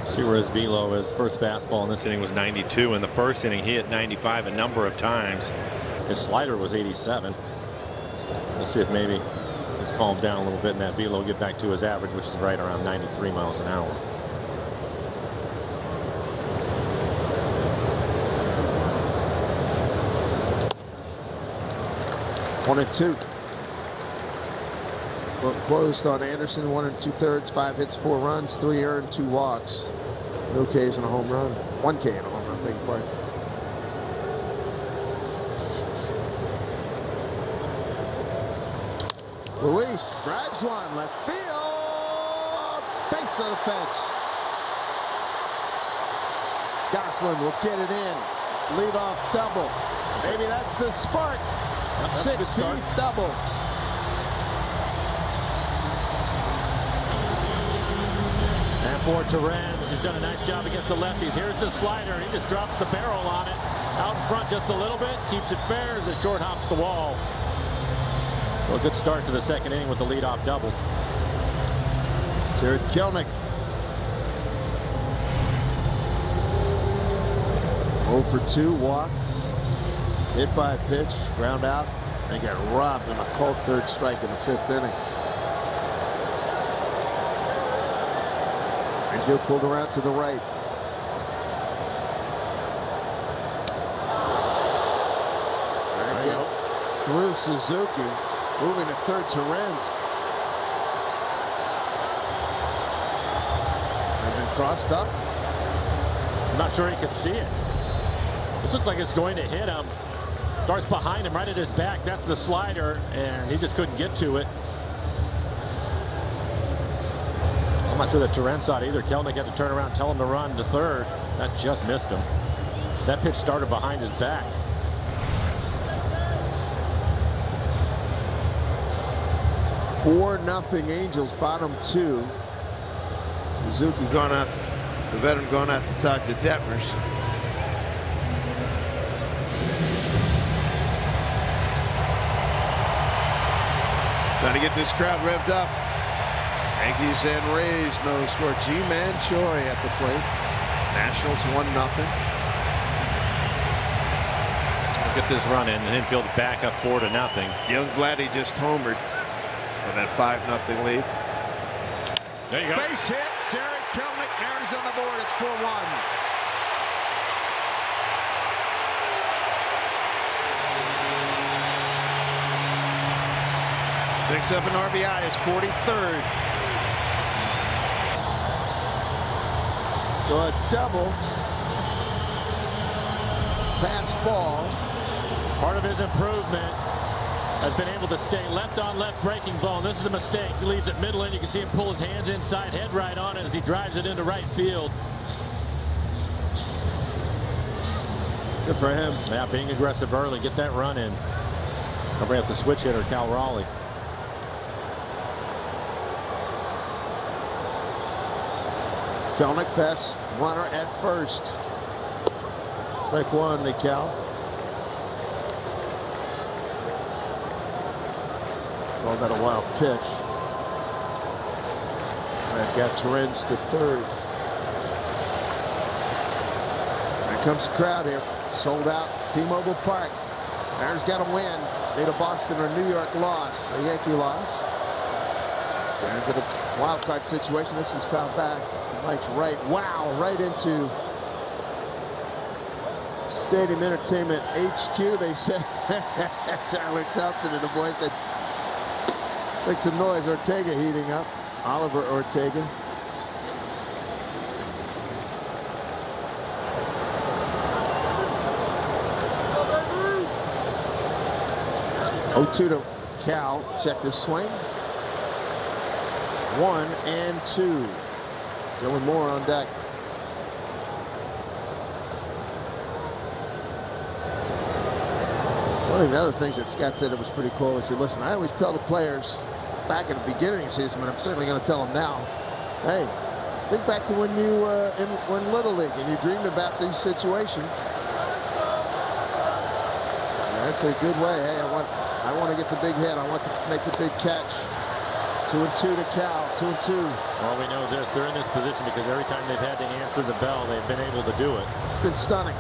See where his velo is. First fastball in this inning was 92. In the first inning, he hit 95 a number of times. His slider was 87. So we'll see if maybe he's calmed down a little bit in that velo, get back to his average, which is right around 93 miles an hour.
One and two. Well, closed on Anderson, 1 2/3, 5 hits, 4 runs, 3 earned, 2 walks. No Ks and a home run. 1 K and a home run, beg your pardon. Luis drives one, left field, base of the fence. Gosselin will get it in. Leadoff double. Maybe that's the spark. 16th double.
And for Torrens, he's done a nice job against the lefties. Here's the slider. He just drops the barrel on it. Out in front just a little bit. Keeps it fair as the short hops the wall. Well, a good start to the second inning with the leadoff double.
Jared Kelnick. 0 for 2, walk. Hit by a pitch, ground out, and got robbed on a called third strike in the 5th inning. Infield pulled around to the right. And gets through Suzuki. Moving to third, Torrens. Has been crossed up.
I'm not sure he could see it. This looks like it's going to hit him. Starts behind him, right at his back. That's the slider, and he just couldn't get to it. I'm not sure that Torrens saw it either. Kelnick had to turn around, tell him to run to third. That just missed him. That pitch started behind his back.
Four nothing Angels, bottom 2. Suzuki going out, the veteran going out to talk to Detmers. Trying to get this crowd revved up. Yankees and Rays, no score. G-Man Choi at the plate. Nationals 1-0.
Look at this run in. The infield's back up 4-0.
Young Vladdy just homered for that 5-0 lead.
There you go.
Base hit. Jared Kelnick. Mariners on the board. It's 4-1. Picks up an RBI, his 43rd. So a double. Pass ball.
Part of his improvement has been able to stay left on left breaking ball. This is a mistake. He leaves it middle in. You can see him pull his hands inside, head right on it as he drives it into right field.
Good for him.
Yeah, being aggressive early. Get that run in. I'll bring up the switch hitter, Cal Raleigh.
Kelnick, fast runner at first. Strike one to Cal. Called that a wild pitch. They've got Torrens to third. Here comes the crowd here. Sold out T-Mobile Park. Mariners got to win. Need a Boston or New York loss. A Yankee loss. They're in a wild card situation. This is fouled back to Mike's right. Wow, right into Stadium Entertainment HQ. They said Tyler Thompson and the boys said, make some noise. Ortega heating up. Oliver Ortega. Oh-2 to Cal. Check this swing. 1 and 2. Dylan Moore on deck. One of the other things that Scott said that was pretty cool. He said, listen, I always tell the players back at the beginning of the season, but I'm certainly going to tell them now, hey, think back to when you were in Little League and you dreamed about these situations. That's a good way. Hey, I want to get the big hit. I want to make the big catch. 2 and 2 to Cal. 2 and 2.
Well, we know this. They're in this position because every time they've had to answer the bell, they've been able to do it.
It's been stunning.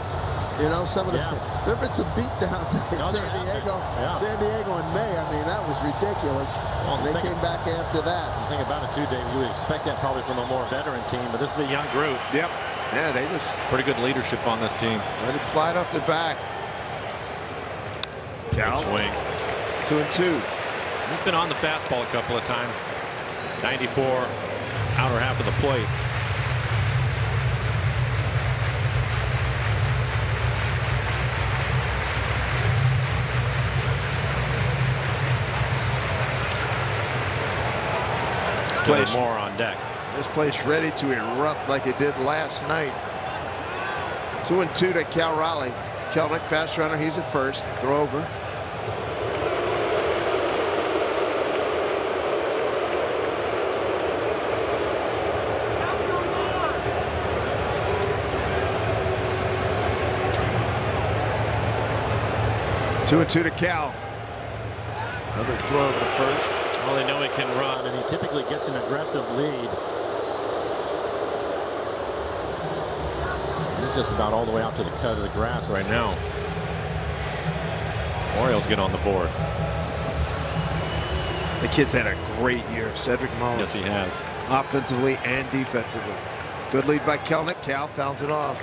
You know, some of the there have been some beatdowns in San Diego. San Diego in May. I mean, that was ridiculous. Well, they came back after that.
The thing about it too, Dave, you would expect that probably from a more veteran team, but this is a young group.
Yep. Yeah, they just
pretty good leadership on this team.
Let it slide off their back.
Cal. Swing.
2 and 2.
He's been on the fastball a couple of times. 94 outer half of the plate.
Place
more on deck.
This place ready to erupt like it did last night. 2 and 2 to Cal Raleigh. Kelnick, fast runner. He's at first. Throw over. Two and 2 to Cal. Another throw over to first.
Well, they know he can run, and he typically gets an aggressive lead. He's just about all the way out to the cut of the grass right now.
Orioles get on the board.
The kid's had a great year. Cedric Mullins.
Yes, he has.
Offensively and defensively. Good lead by Kelnick. Cal fouls it off.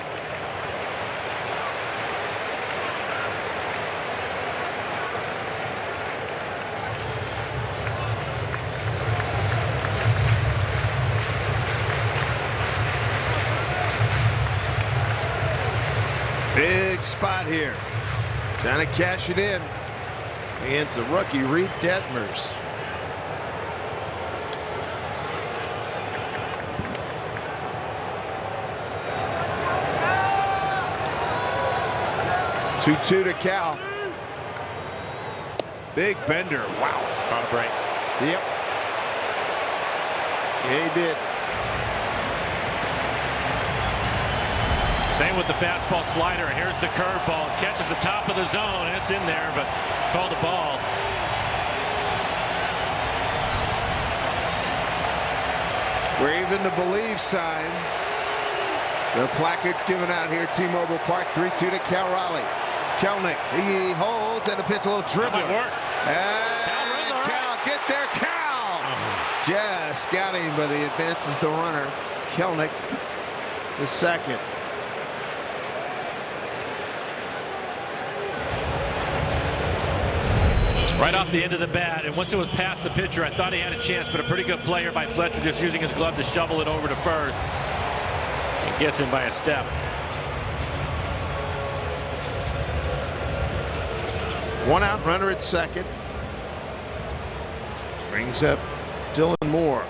Big spot here. Trying to cash it in against the rookie Reid Detmers. Two to Cal. Big bender. Wow.
Caught a break.
Yep. Yeah, he did.
Same with the fastball slider. Here's the curveball. Catches the top of the zone, and it's in there, but called a ball.
Raven to believe sign. The placards given out here. T-Mobile Park. 3-2 to Cal Raleigh. Kelnick. He holds and a pitch, a little dribble.
That might work.
And Cal, get there, Cal! Just got him, but he advances the runner. Kelnick to second.
Right off the end of the bat, and once it was past the pitcher, I thought he had a chance, but a pretty good player by Fletcher just using his glove to shovel it over to first. It gets him by a step.
One out, runner at second. Brings up Dylan Moore.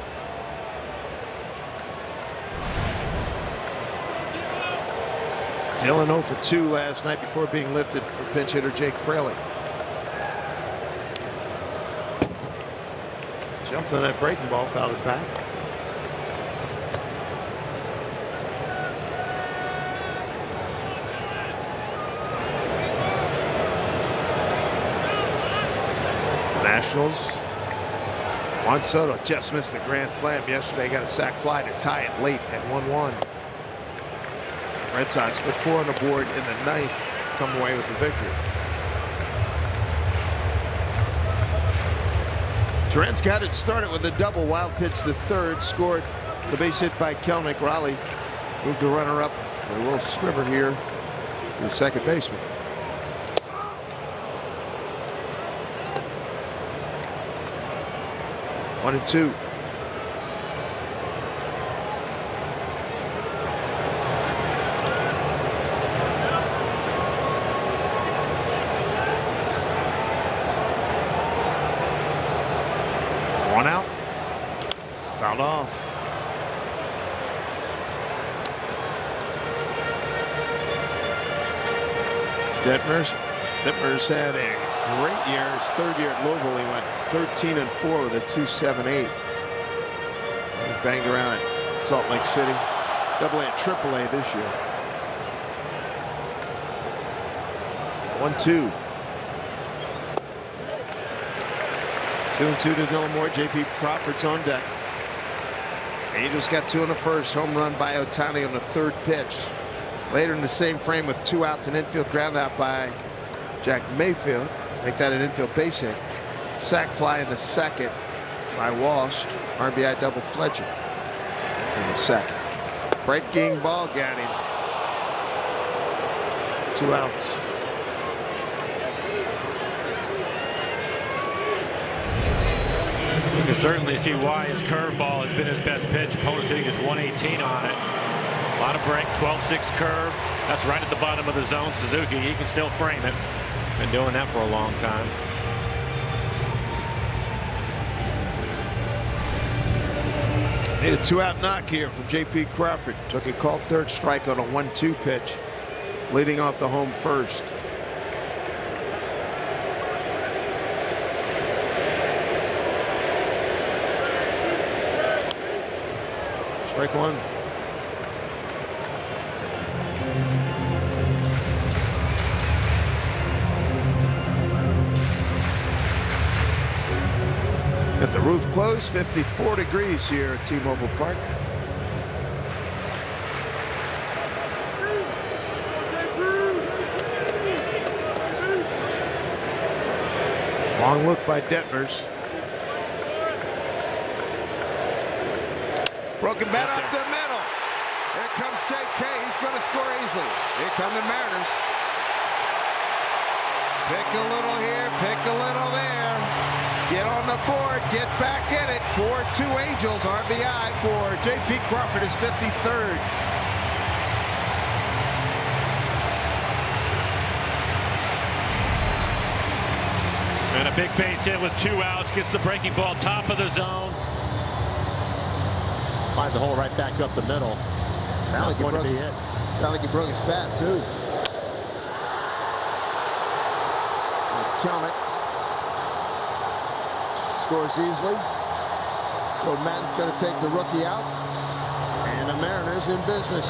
Dylan 0 for 2 last night before being lifted for pinch hitter Jake Fraley. Jumped on that breaking ball, fouled it back. Nationals Juan Soto just missed a grand slam yesterday. Got a sac fly to tie it late at 1-1. Red Sox put 4 on the board in the 9th. Come away with the victory. Trent's got it started with a double. Wild pitch the third. Scored the base hit by Kelnick. Raleigh moved the runner up with a little swimmer here to the second baseman. One and two. One out. Fouled off. Detmers had a great year. His third year at Louisville, he went 13-4 with a 2.78. He banged around at Salt Lake City. AA and AAA this year. 1-2. 2-2 to Millimore. J.P. Crawford's on deck. Angels got 2 in the first. Home run by Ohtani on the third pitch. Later in the same frame with 2 outs, an infield ground out by Jack Mayfield. Make that an infield base hit. Sac fly in the second by Walsh. RBI double Fletcher in the second. Breaking ball got him. 2 outs.
You can certainly see why his curveball has been his best pitch. Opponent's hitting just 118 on it. A lot of break, 12-6 curve. That's right at the bottom of the zone. Suzuki, he can still frame it. Been doing that for a long time.
Need a 2-out knock here from J.P. Crawford. Took a called third strike on a 1-2 pitch, leading off the home first. Strike one. Got the roof closed. 54 degrees here at T-Mobile Park. Long look by Detmers. Broken bat up the middle. Here comes J.K. He's going to score easily. Here come the Mariners. Pick a little here, pick a little there. Get on the board, get back in it. 4-2 Angels. RBI for J.P. Crawford, his 53rd.
And a big base hit with 2 outs. Gets the breaking ball top of the zone.
Finds a hole right back up the middle. Now it's going to be hit.
Sound like he broke his bat, too. Kelnick scores easily. So Madden's going to take the rookie out. And the Mariners in business.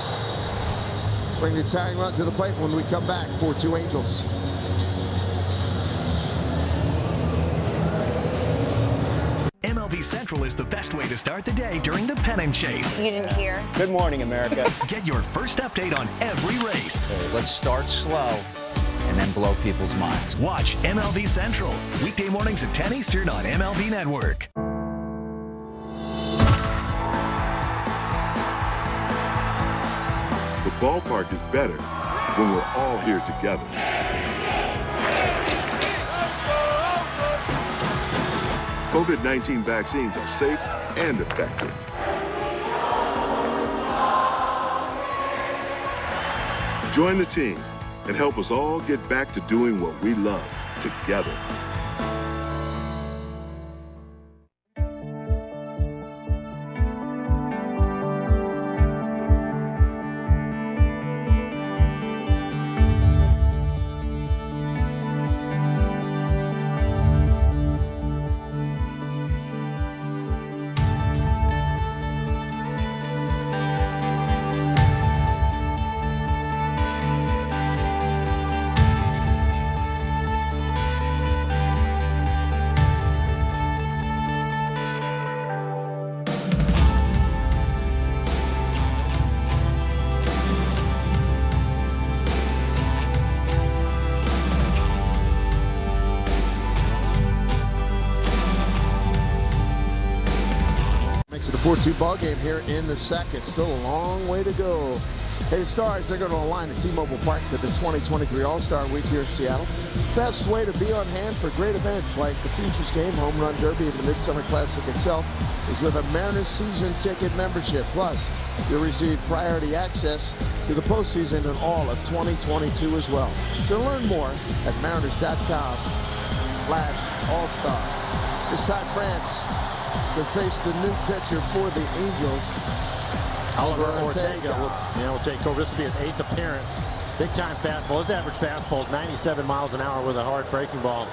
Bring the tying run to the plate when we come back. 4-2 Angels.
MLB Central is the best way to start the day during the pennant chase.
You didn't hear?
Good morning, America.
Get your first update on every race.
Okay, let's start slow and then blow people's minds.
Watch MLB Central, weekday mornings at 10 Eastern on MLB Network.
The ballpark is better when we're all here together. COVID-19 vaccines are safe and effective. Join the team and help us all get back to doing what we love together.
minutes of the 4-2 ball game here in the second. Still a long way to go. Hey, Stars, they're going to align at T-Mobile Park for the 2023 All-Star Week here in Seattle. Best way to be on hand for great events like the Futures Game, Home Run Derby, and the Midsummer Classic itself is with a Mariners season ticket membership. Plus, you'll receive priority access to the postseason in all of 2022 as well. So learn more at mariners.com/all-star. It's Ty France to face the new pitcher for the Angels,
Oliver Ortega will take over. This will be his 8th appearance. Big-time fastball. His average fastball is 97 miles an hour with a hard breaking ball,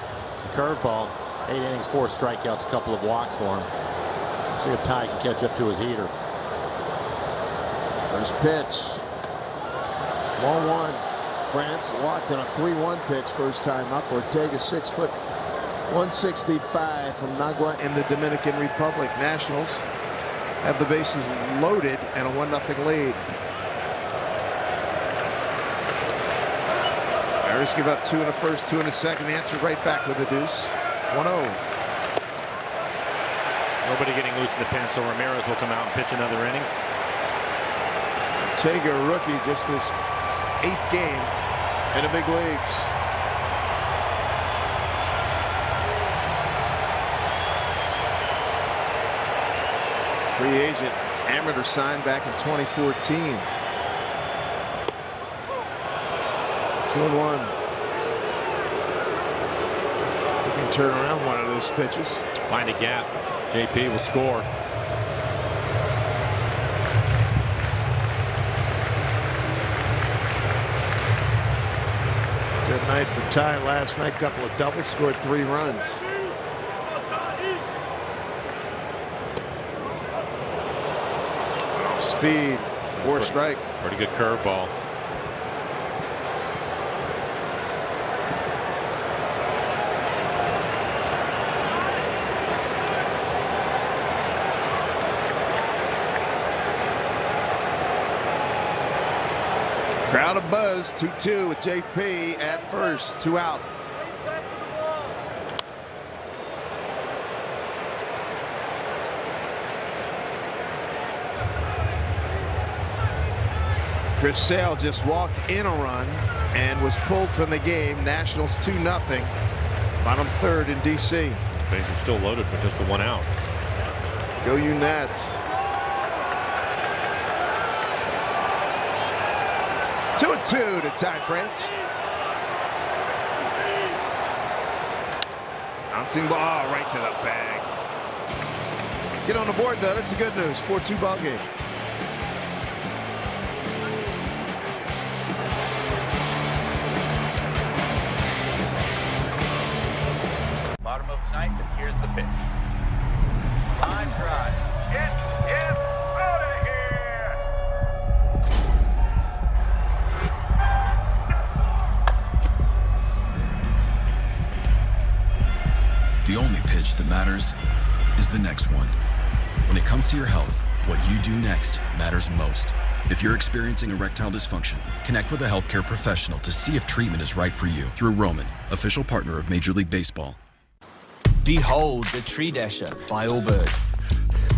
curveball. 8 innings, 4 strikeouts, a couple of walks for him. See if Ty can catch up to his heater.
First pitch. Ball 1. France walked on a 3-1 pitch first time up. Ortega 6 foot 165 from Nagua in the Dominican Republic. Nationals have the bases loaded and a 1-0 lead. Mariners give up 2 in the first, 2 in the second. The answer right back with a deuce. 1-0.
Nobody getting loose in the pen, so Ramirez will come out and pitch another inning.
Ortega, rookie, just his 8th game in the big leagues. Free agent, amateur signed back in 2014. 2-1. He can turn around one of those pitches.
Find a gap. JP will score.
Good night for Ty last night. Couple of doubles, scored 3 runs. Off speed, 4 strike.
Pretty good curveball.
Crowd of buzz. 2-2 with JP at first. 2 out. Chris Sale just walked in a run and was pulled from the game. Nationals 2-0. Bottom 3rd in DC.
Bases still loaded with just the 1 out.
Go you Nats. 2-2 to Ty France. Bouncing ball right to the bag. Get on the board though. That's the good news. 4-2 ball game.
Bottom of the 9th, and here's the pitch. Line drive. It is out of here.
The only pitch that matters is the next one. When it comes to your health, what you do next matters most. If you're experiencing erectile dysfunction, connect with a healthcare professional to see if treatment is right for you through Roman, official partner of Major League Baseball.
Behold the Tree Dasher by Allbirds,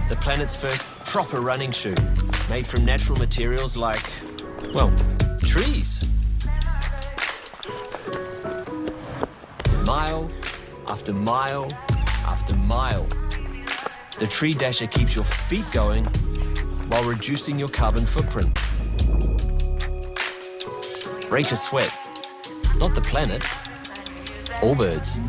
the planet's first proper running shoe, made from natural materials like, well, trees. Mile after mile after mile, the Tree Dasher keeps your feet going while reducing your carbon footprint. Break a sweat, not the planet. Allbirds.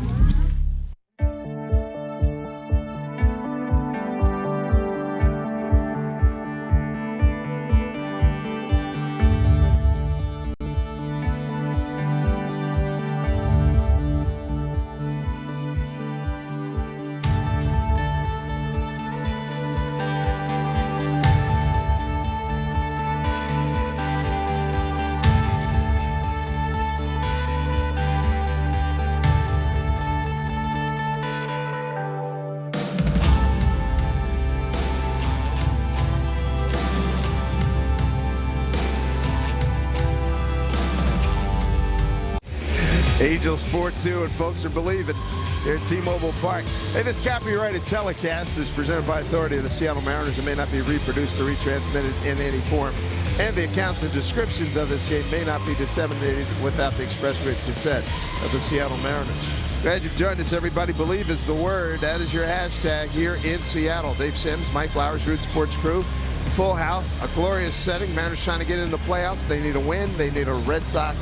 Angels 4-2, and folks are believing here at T-Mobile Park. Hey, this copyrighted telecast is presented by authority of the Seattle Mariners and may not be reproduced or retransmitted in any form. And the accounts and descriptions of this game may not be disseminated without the express written consent of the Seattle Mariners. Glad you've joined us, everybody. Believe is the word. That is your hashtag here in Seattle. Dave Sims, Mike Flowers, Root Sports Crew. Full house, a glorious setting. Mariners trying to get into the playoffs. They need a win. They need a Red Sox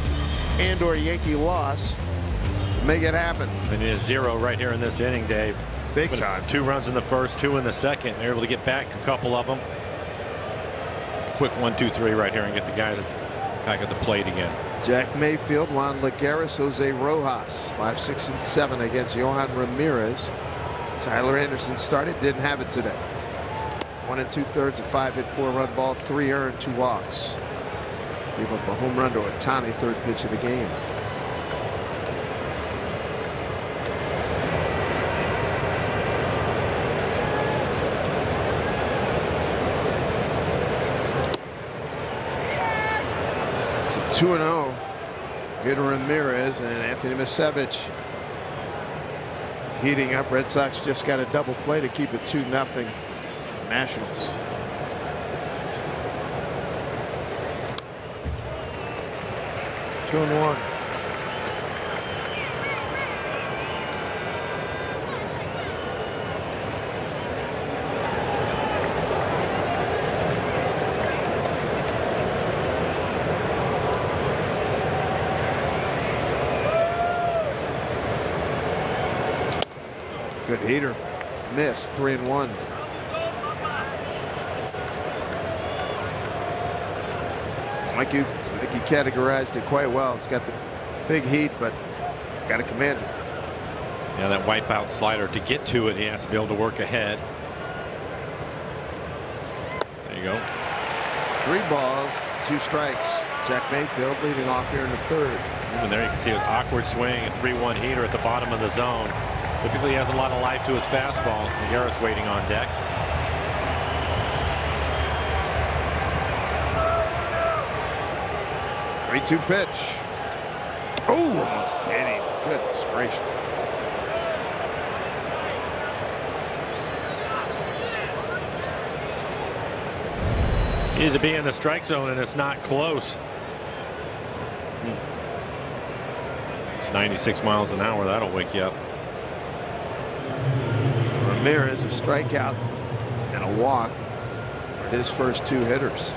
and or Yankee loss to make it happen.
And it is 0 right here in this inning, Dave.
Big time.
2 runs in the first, 2 in the second. They're able to get back a couple of them. Quick 1-2-3 right here and get the guys back at the plate again.
Jack Mayfield, Juan Lagares, Jose Rojas, 5, 6, and 7 against Yohan Ramirez. Tyler Anderson started, didn't have it today. 1 2/3, a 5-hit, 4-run ball, 3 earned, 2 walks. Gave up a home run to Ohtani, 3rd pitch of the game. It's a 2-0. Good Ramirez and Anthony Misevich heating up. Red Sox just got a double play to keep it 2-0. Nationals. Two and one. Good heater. Missed. 3-1. I think you categorized it quite well. It's got the big heat, but got to command it.
Yeah, that wipeout slider, to get to it, he has to be able to work ahead. There you go.
3 balls, 2 strikes. Jack Mayfield leading off here in the 3rd.
Even there you can see an awkward swing, a 3-1 heater at the bottom of the zone. Typically he has a lot of life to his fastball. Garris waiting on deck.
3-2 pitch. Oh, almost hit him. Goodness gracious.
He needs to be in the strike zone, and it's not close. It's 96 miles an hour. That'll wake you up.
Ramirez, a strikeout and a walk for his first 2 hitters.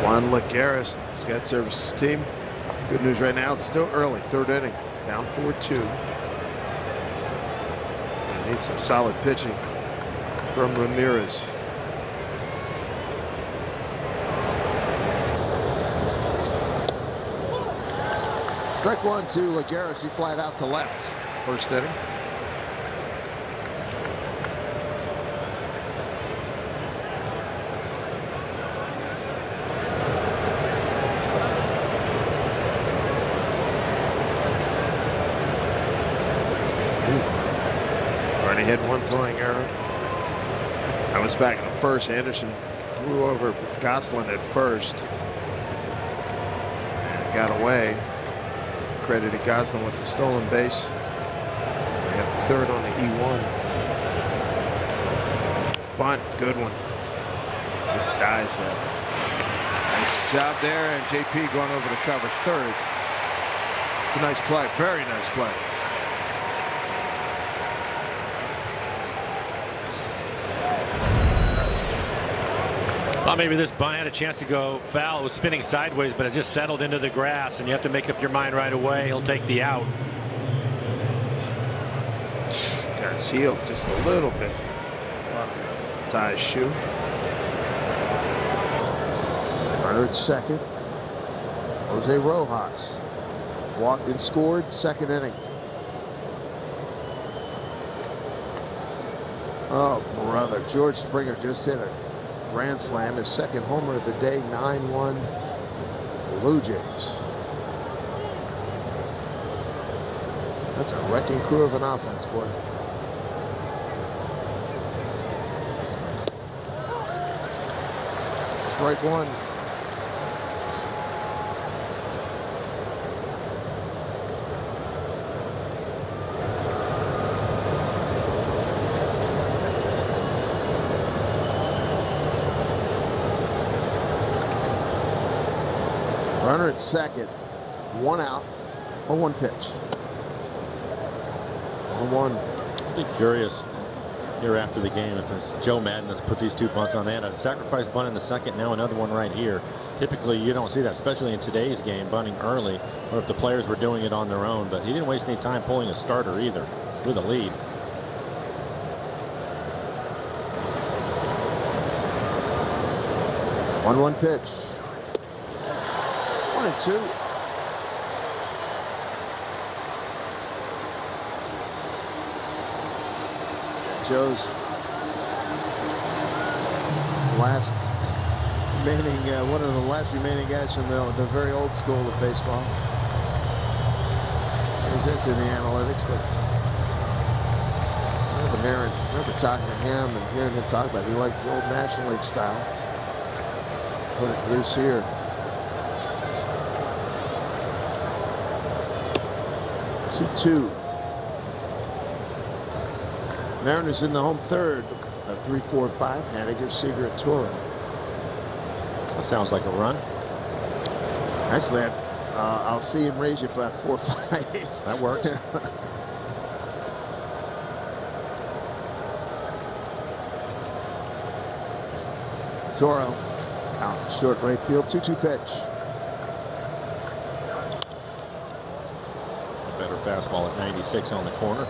Juan Lagares, Scott Services team. Good news right now, it's still early, 3rd inning, down 4-2. Need some solid pitching from Ramirez. Strike 1 to Lagares. He flied out to left. 1st inning. Already had 1 throwing error. That was back in the 1st. Anderson threw over with Goslin at 1st. And got away. Credited Goslin with a stolen base. Got the 3rd on the E1. Bunt, good one. Just dies there. Nice job there, and JP going over to cover 3rd. It's a nice play, very nice play.
Thought maybe this bunt had a chance to go foul. It was spinning sideways, but it just settled into the grass, and you have to make up your mind right away. He'll take the out.
Got his heel just a little bit on Ty's shoe. Runner at 2nd. Jose Rojas walked and scored, 2nd inning. Oh, brother. George Springer just hit a grand slam, his 2nd homer of the day, 9-1 Blue Jays. That's a wrecking crew of an offense, boy. Strike one. Runner at second. One out. 0-1 pitch. 0-1.
I'll be curious here after the game if it's Joe Madden that's put these two bunts on. They had a sacrifice bunt in the second, now another one right here. Typically you don't see that, especially in today's game, bunting early, or if the players were doing it on their own. But he didn't waste any time pulling a starter either with a lead.
One pitch. 1-2. Joe's last remaining, one of the last remaining guys from the very old school of baseball. He's into the analytics, but I remember talking to him and hearing him talk about it. He likes the old National League style. Put it loose here. Two. Mariners in the home third. 3-4-5. Haniger, Seager, and Toro.
That sounds like a run.
Actually, I'll see him raise you for that 4-5.
That works.
Toro out short right field. 2-2 pitch.
Better fastball at 96 on the corner.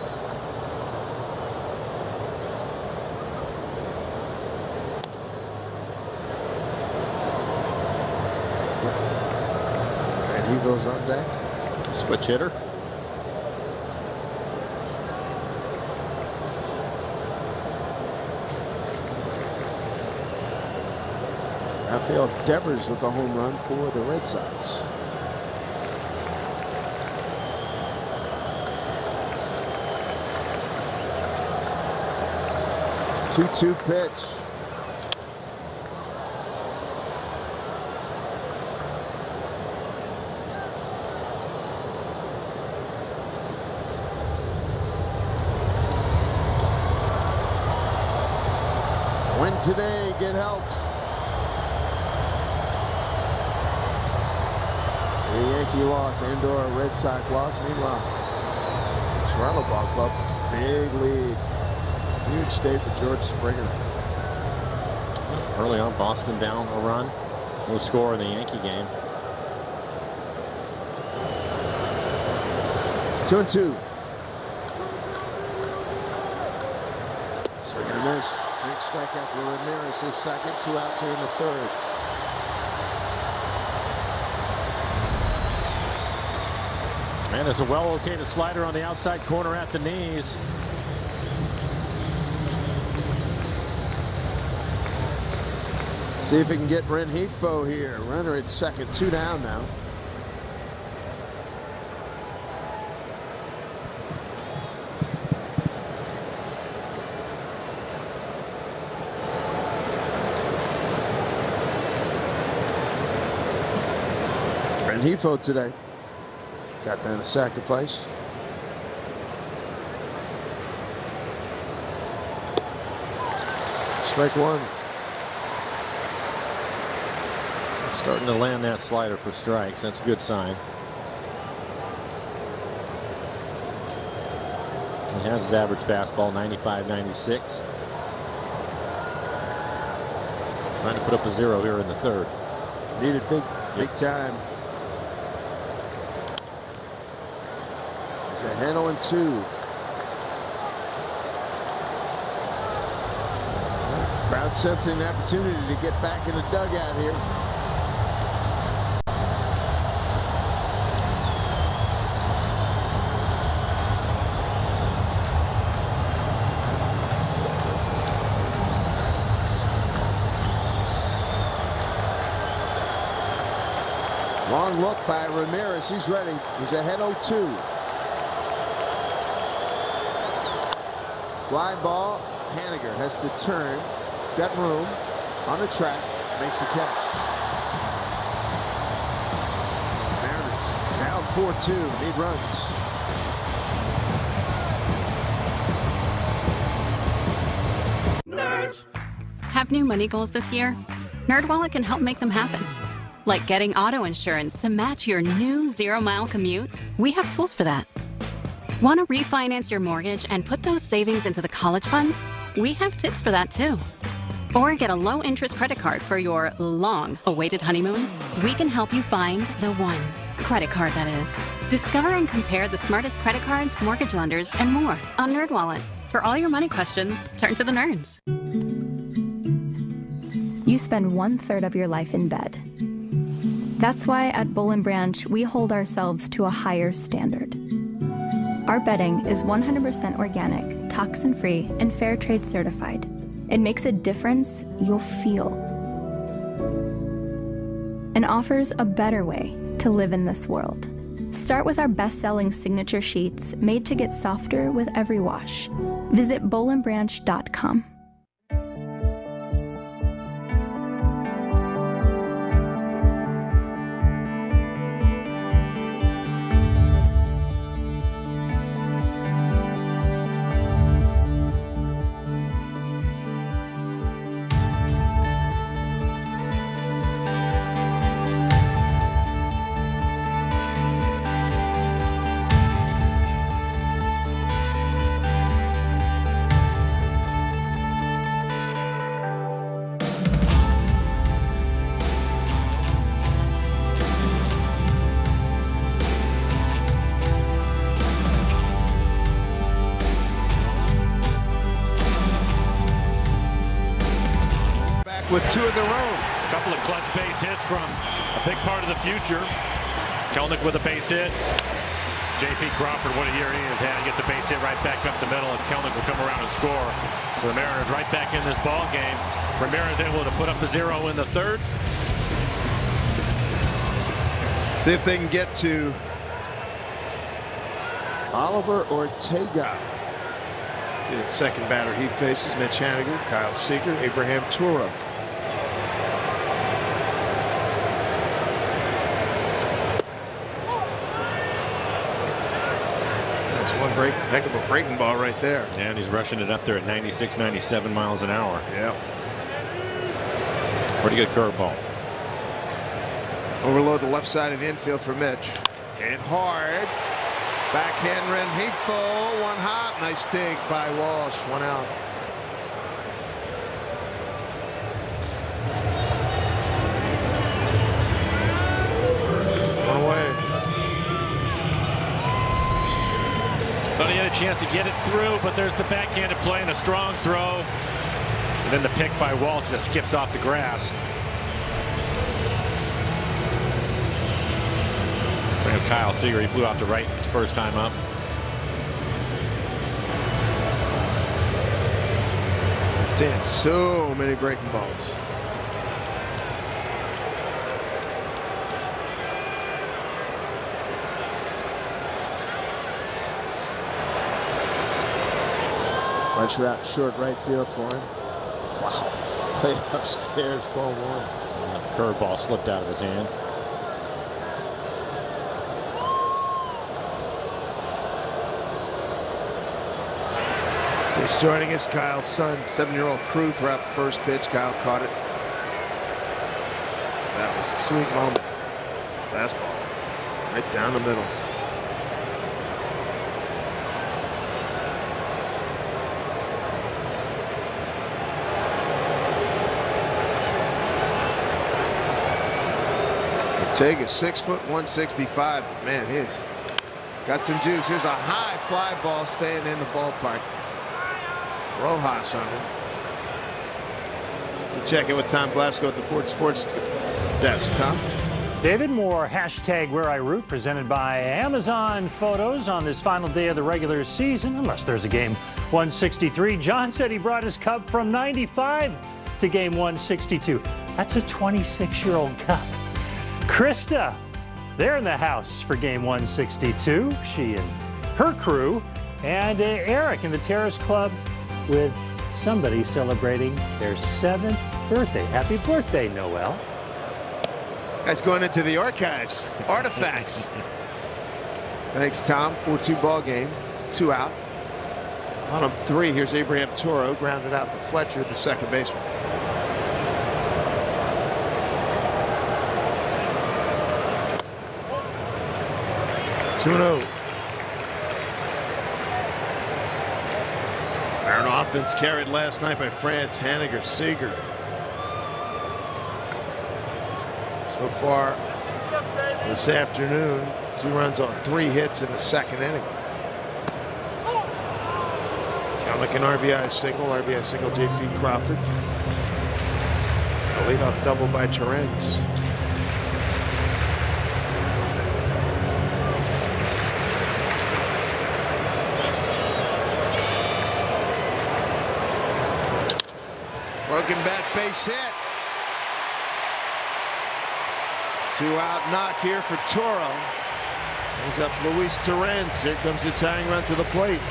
Evo's on deck.
Switch hitter.
Rafael Detmers with a home run for the Red Sox. Two pitch. Win today, get help. The Yankee loss and/or Red Sox loss. Meanwhile, Toronto Ball Club, big lead. Huge day for George Springer.
Early on, Boston down a run. No score in the Yankee game.
2-2. Swing and a miss. Big strikeout for Ramirez. His second. 2 outs here in the third.
And there's a well-located slider on the outside corner at the knees.
See if he can get Rengifo here. Runner at second. 2 down now. Rengifo today. Got down a sacrifice. Strike one.
Starting to land that slider for strikes. That's a good sign. He has his average fastball, 95, 96. Trying to put up a 0 here in the third.
Needed big time. He's ahead 0-2. Crowd sensing an opportunity to get back in the dugout here. Long look by Ramirez. He's ready. He's ahead 0-2. Fly ball. Haniger has to turn. He's got room on the track. Makes a catch. 4-2. Need runs.
Have new money goals this year? NerdWallet can help make them happen. Like getting auto insurance to match your new 0-mile commute? We have tools for that. Want to refinance your mortgage and put those savings into the college fund? We have tips for that too. Or get a low-interest credit card for your long-awaited honeymoon? We can help you find the one. Credit card, that is. Discover and compare the smartest credit cards, mortgage lenders, and more on NerdWallet. For all your money questions, turn to the nerds.
You spend 1/3 of your life in bed. That's why at Bull & Branch, we hold ourselves to a higher standard. Our bedding is 100% organic, toxin-free, and fair trade certified. It makes a difference you'll feel and offers a better way to live in this world. Start with our best-selling signature sheets made to get softer with every wash. Visit bullandbranch.com.
With two of their own.
A couple of clutch base hits from a big part of the future. Kelnick with a base hit. J.P. Crawford, what a year he has had. Gets a base hit right back up the middle as Kelnick will come around and score. So the Mariners right back in this ball game. Ramirez able to put up a 0 in the third.
See if they can get to Oliver Ortega. The second batter he faces, Mitch Haniger, Kyle Seager, Abraham Turo. One heck of a breaking ball right there.
And he's rushing it up there at 96, 97 miles an hour.
Yeah.
Pretty good curveball.
Overload the left side of the infield for Mitch. Hit hard. Backhand Renhefo, one hop. Nice dig by Walsh. One out. One away.
Thought he had a chance to get it through, but there's the backhanded play and a strong throw. And then the pick by Walsh that skips off the grass. And Kyle Seager, he flew out to right his first time up.
Seeing so many breaking balls. Fletcher out short right field for him. Wow. Way upstairs, ball one.
Curveball slipped out of his hand.
Just joining us, Kyle's son, 7-year-old Crew, throughout the first pitch. Kyle caught it. That was a sweet moment. Fastball right down the middle. Ortega, 6 foot 165. Man, he's got some juice. Here's a high fly ball staying in the ballpark. Rojas on him. We'll check in with Tom Glasgow at the Ford Sports Desk. Tom?
David, more hashtag Where I Root presented by Amazon Photos on this final day of the regular season, unless there's a game 163. John said he brought his cup from 95 to game 162. That's a 26-year-old cup. Krista, they're in the house for game 162. She and her crew. And Eric in the Terrace Club with somebody celebrating their 7th birthday. Happy birthday, Noel.
That's going into the archives. Artifacts. Thanks, Tom. 4-2 ball game. 2 out. Bottom 3. Here's Abraham Toro, grounded out to Fletcher, the second baseman. Two and 0. An offense carried last night by France, Haniger, Seager. So far this afternoon, 2 runs on 3 hits in the second inning. Kelnick an RBI single J.P. Crawford. A leadoff double by Torrens. Broken bat, base hit. 2 out knock here for Toro. Brings up Luis Torrens. Here comes the tying run to the plate.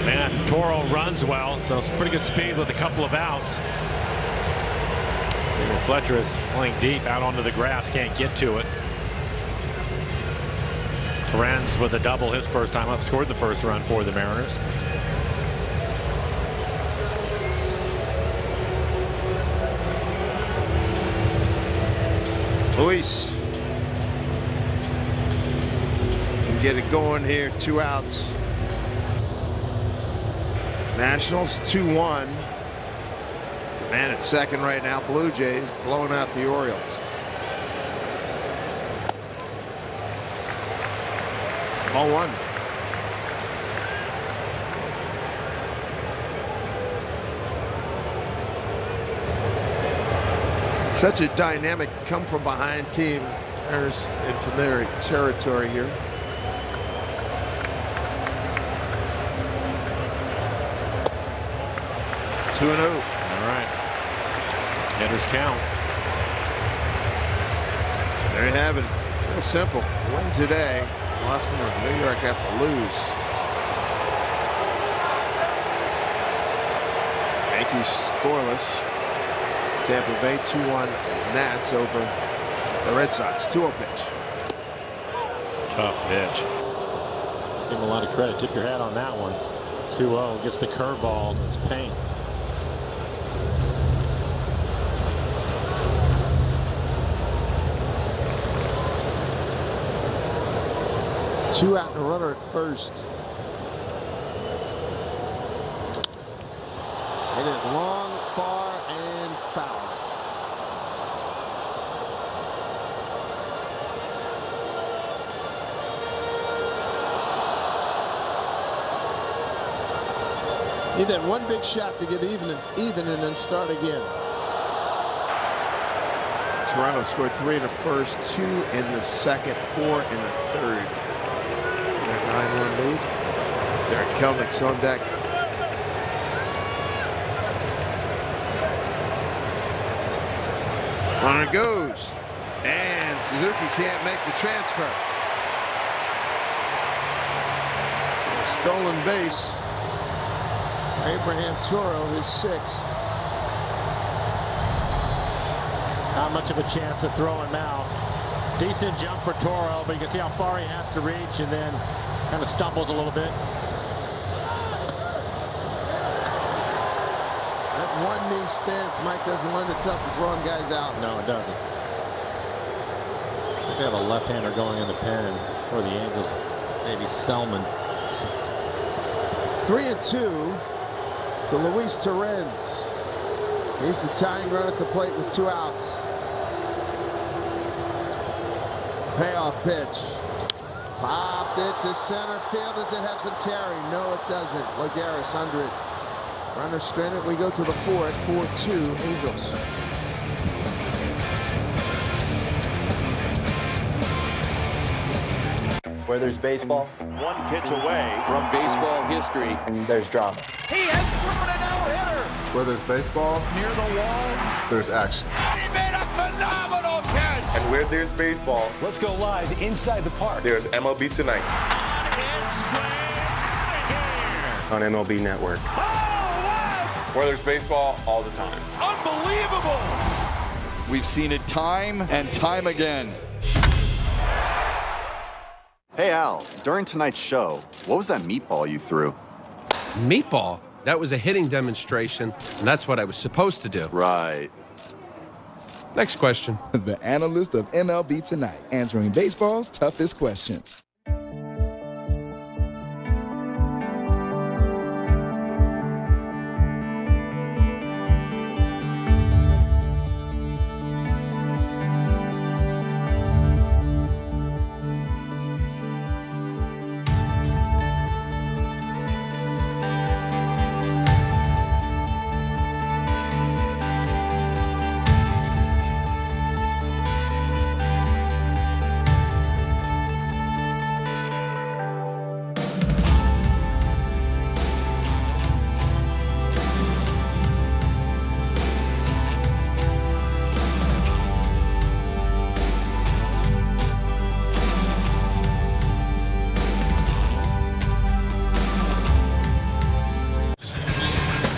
And Toro runs well, so it's pretty good speed with a couple of outs. See, Fletcher is playing deep out onto the grass, can't get to it. Torrens with a double his first time up, scored the first run for the Mariners.
Luis can get it going here. 2 outs. Nationals 2-1. The man at second right now, Blue Jays, blowing out the Orioles. Ball 1. Such a dynamic come from behind team. Mariners in familiar territory here. Two and 0.
All right. Hitters count.
There you have it. It's real simple. Win today. Boston and New York have to lose. Yankees scoreless. Tampa Bay 2-1 Nats over the Red Sox. 2-0 pitch.
Tough pitch. Give him a lot of credit. Tip your hat on that one. 2-0 gets the curveball. It's paint.
Two out and a runner at first. Hit it long, far, and foul. Need that one big shot to get even and then start again. Toronto scored 3 in the first, 2 in the second, 4 in the third. 9-1 lead. Derek Kelnick's on deck. Runner goes, and Suzuki can't make the transfer. So a stolen base. Abraham Toro, his 6th.
Not much of a chance to throw him out. Decent jump for Toro, but you can see how far he has to reach, and then kind of stumbles a little bit.
That one knee stance, Mike, doesn't lend itself to throwing guys out.
No, it doesn't. I think they have a left-hander going in the pen for the Angels. Maybe Selman.
3-2 to Luis Torrens. He's the tying run at the plate with 2 outs. Payoff pitch. Popped it to center field. Does it have some carry? No, it doesn't. Lagares under it. Runner stranded. We go to the 4th. 4-2 Angels.
Where there's baseball,
one pitch away
from baseball history, there's drama.
He has thrown a no-hitter.
Where there's baseball,
Near the wall,
there's action.
he made a phenomenal catch.
And where there's baseball,
let's go live inside the park.
There's MLB Tonight.
On MLB Network.
Where there's baseball all the time.
Unbelievable.
We've seen it time and time again.
Hey, Al, during tonight's show, what was that meatball you threw?
Meatball? That was a hitting demonstration, and that's what I was supposed to do.
Right.
Next question.
The analyst of MLB Tonight, answering baseball's toughest questions.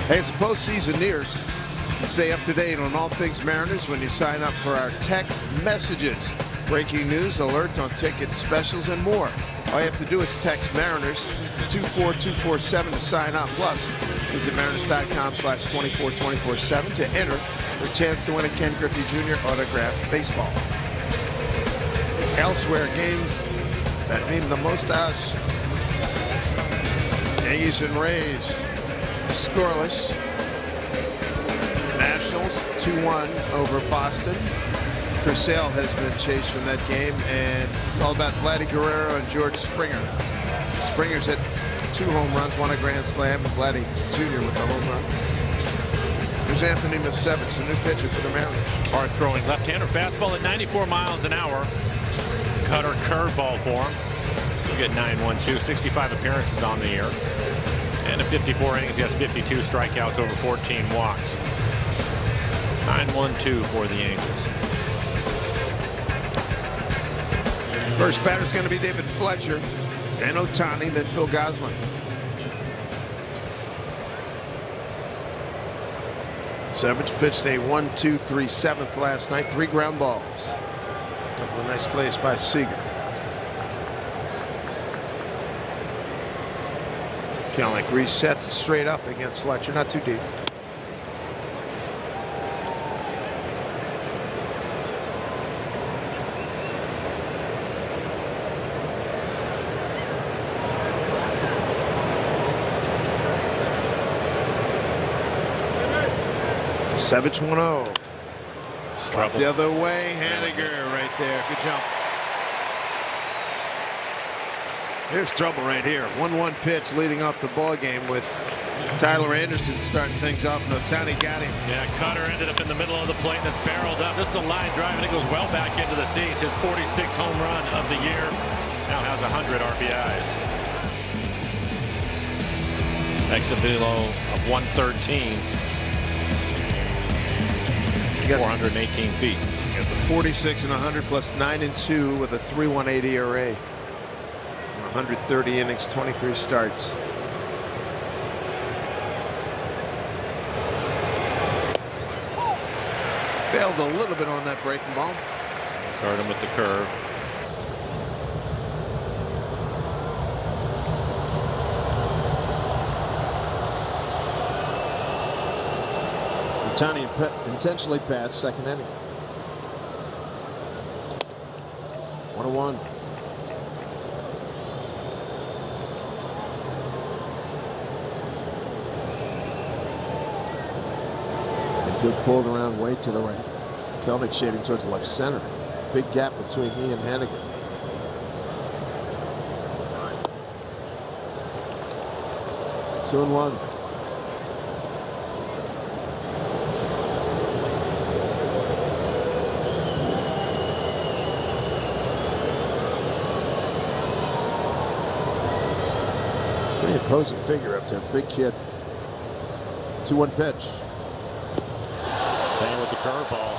As the postseason nears, you stay up to date on all things Mariners when you sign up for our text messages. Breaking news, alerts on tickets, specials, and more. All you have to do is text Mariners to 24247 to sign up. Plus, visit mariners.com/24247 to enter for a chance to win a Ken Griffey Jr. autographed baseball. Elsewhere, games that mean the most to us. Yankees and Rays. Scoreless. Nationals 2-1 over Boston. Chris Sale has been chased from that game, and it's all about Vladdy Guerrero and George Springer. Springer's hit 2 home runs, 1 a grand slam, and Vladdy Jr. with a home run. Here's Anthony Misevich, the new pitcher for the Mariners.
Hard throwing left-hander fastball at 94 miles an hour. Cutter curveball for him. You get 9-1-2, 65 appearances on the year. And in 54 innings, he has 52 strikeouts over 14 walks. 9-1-2 for the Angels.
First batter's going to be David Fletcher, then Ohtani, then Phil Gosselin. Savage pitched a 1-2-3 seventh last night, 3 ground balls. A couple of nice plays by Seager. Kelenic resets it straight up against Fletcher, not too deep. Savage 1-0. The other way, Haniger right there. Good jump. Here's trouble right here. 1-1 pitch leading off the ball game with Tyler Anderson starting things off, and Ohtani got him.
Yeah, Cutter ended up in the middle of the plate and it's barreled up. This is a line drive and it goes well back into the seats. His 46th home run of the year. Now has 100 RBIs. Exit velo of 113. 418 feet.
You got the 46 and 100 plus 9-2 with a 3.18 ERA. 130 innings, 23 starts. Failed a little bit on that breaking ball.
Start him with the curve.
Ohtani intentionally passed second inning. 1-1. Infield pulled around way to the right. Kelenic shading towards left center. Big gap between he and Haniger. Two and one. Pretty imposing figure up there. Big kid. 2-1 pitch.
Staying with the curveball.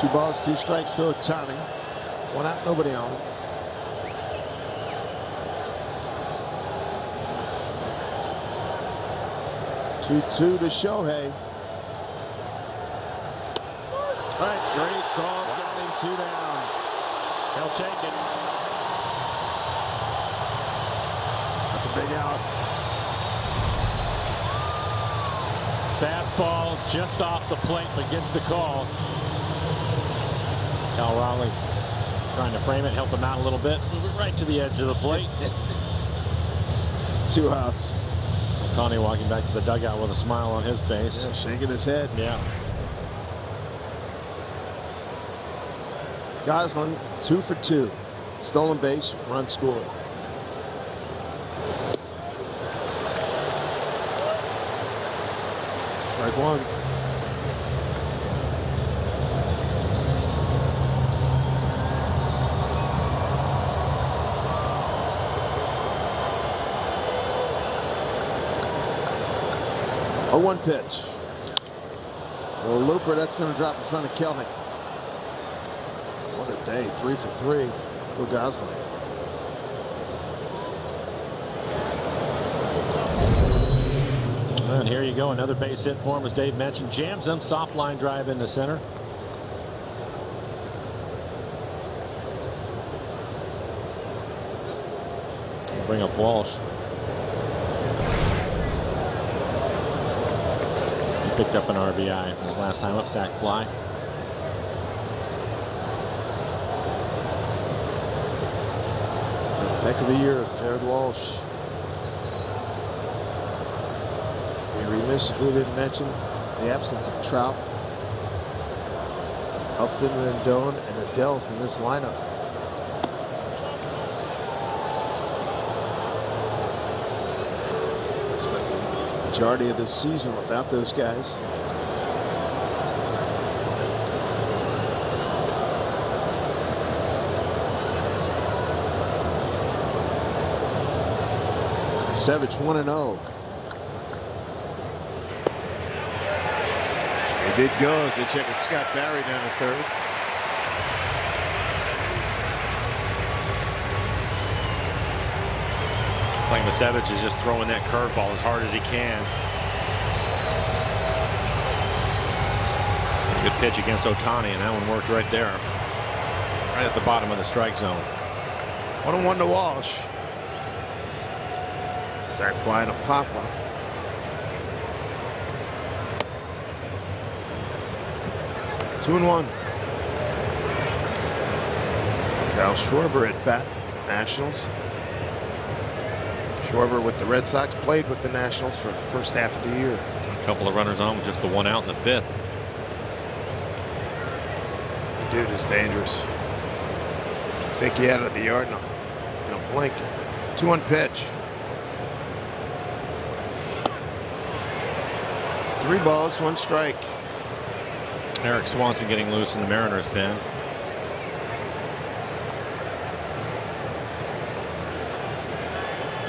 2 balls, 2 strikes to Ohtani. 1 out, nobody on. Two to Shohei. All right, great call. Got him 2 down.
He'll take it.
That's a big out.
Fastball just off the plate, but gets the call. Cal Raleigh trying to frame it, help him out a little bit. Move it right to the edge of the plate.
2 outs.
Ohtani walking back to the dugout with a smile on his face.
Yeah, shaking his head.
Yeah.
Gosselin 2 for 2. Stolen base, run scored. Strike 1. A 1 pitch. Well, looper, that's going to drop in front of Kelnick. What a day, 3 for 3 for Gosselin.
And here you go, another base hit for him, as Dave mentioned. Jams him, soft line drive into center. Bring up Walsh. He picked up an RBI his last time up, sac fly.
Heck of a year, Jared Walsh. Be remiss if we didn't mention the absence of Trout, Upton, Rendon, and Adele from this lineup. Spent the majority of the season without those guys. Savage 1-0. They did go as they check with Scott Barry down to third.
It's like Savage is just throwing that curveball as hard as he can. Good pitch against Ohtani, and that one worked right there. Right at the bottom of the strike zone.
1-1 to Walsh. Sack fly to Papa. Two and 1. Kyle Schwarber at bat, Nationals. Schwarber with the Red Sox, played with the Nationals for the first half of the year.
A couple of runners on with just the 1 out in the 5th.
The dude is dangerous. Take you out of the yard in a blink. 2-1 pitch. 3 balls, 1 strike.
Eric Swanson getting loose in the Mariners pen.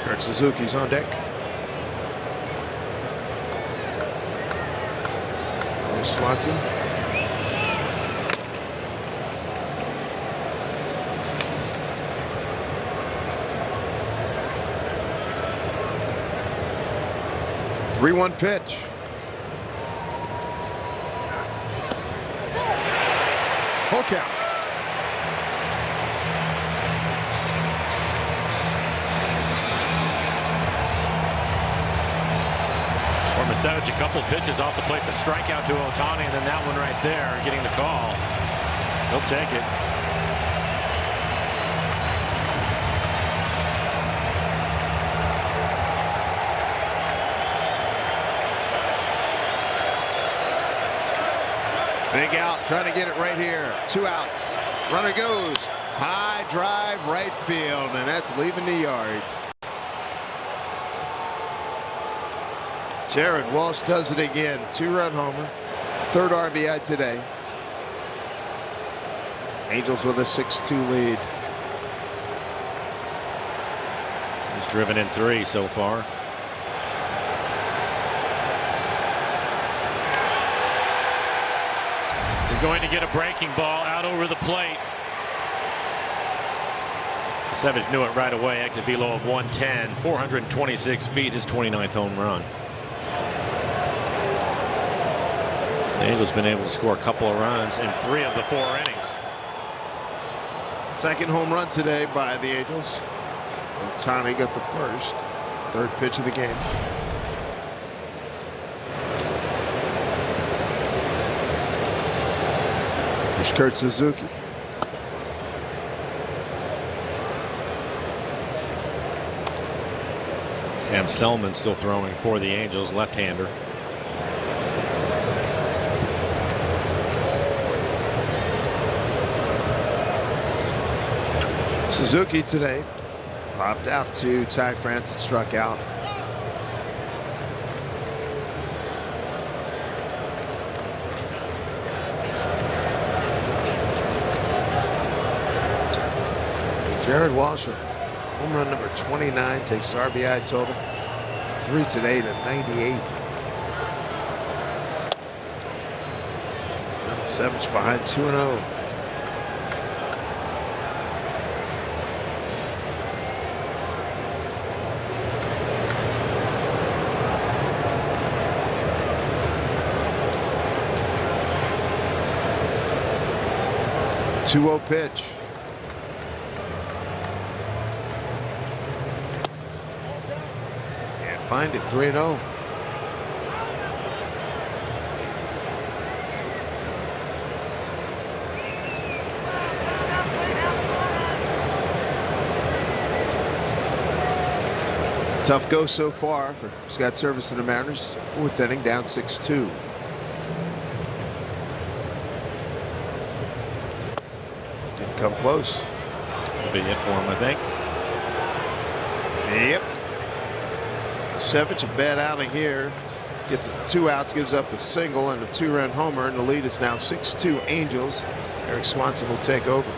Kurt Suzuki's on deck. There's Swanson. Three-1 pitch. Full count.
Savage a couple pitches off the plate, the strikeout to Ohtani, and then that one right there getting the call. He'll take it.
Big out, trying to get it right here. 2 outs. Runner goes. High drive right field, and that's leaving the yard. Jared Walsh does it again. 2-run homer. 3rd RBI today. Angels with a 6-2 lead.
He's driven in 3 so far. going to get a breaking ball out over the plate. Savage knew it right away. Exit velo of 110, 426 feet, his 29th home run. The Angels been able to score a couple of runs in 3 of the 4 innings.
Second home run today by the Angels. Ohtani got the first. Third pitch of the game. Here's Kurt Suzuki.
Sam Selman still throwing for the Angels, left-hander.
Suzuki today popped out to Ty France and struck out. Jared Walsh, home run number 29, takes his RBI total 3 today to 98. Savage behind 2-0. Two-0 pitch. Can't find it. 3-0. Tough go so far for Scott Service and the Mariners. 4th inning, down 6-2. Didn't come close.
That'll be it for him, I think.
Yep. Savage, a bad outing here. Gets 2 outs, gives up a single and a 2-run homer, and the lead is now 6-2 Angels. Eric Swanson will take over.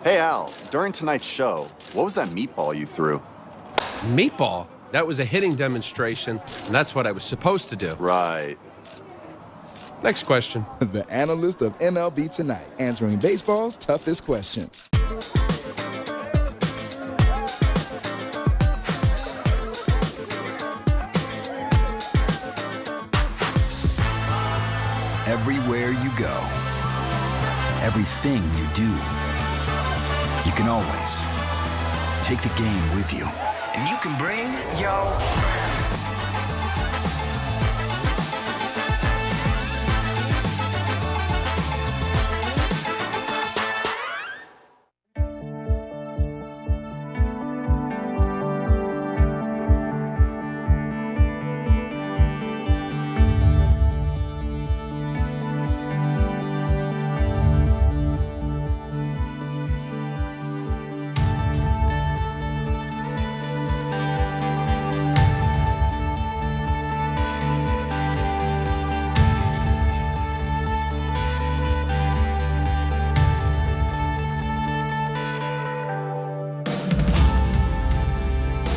Hey, Al, during tonight's show, what was that meatball you threw?
Meatball? That was a hitting demonstration, and that's what I was supposed to do.
Right.
Next question.
The analyst of MLB Tonight, answering baseball's toughest questions.
Everywhere you go, everything you do, you can always take the game with you. And you can bring your friends.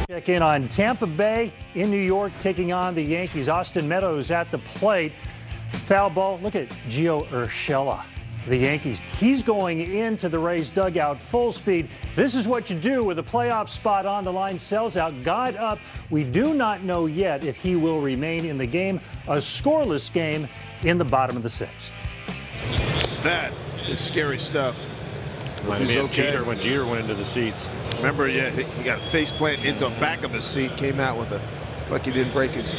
Check in on Tampa Bay in New York, taking on the Yankees. Austin Meadows at the plate. Foul ball. Look at Gio Urshela, the Yankees. He's going into the Rays dugout full speed. This is what you do with a playoff spot on the line. Sells out. Guide up. We do not know yet if he will remain in the game. A scoreless game in the bottom of the 6th.
That is scary stuff.
Reminded me of Jeter when Jeter went into the seats.
Remember, yeah, he got a face plant into the back of the seat, came out with a, like he didn't break his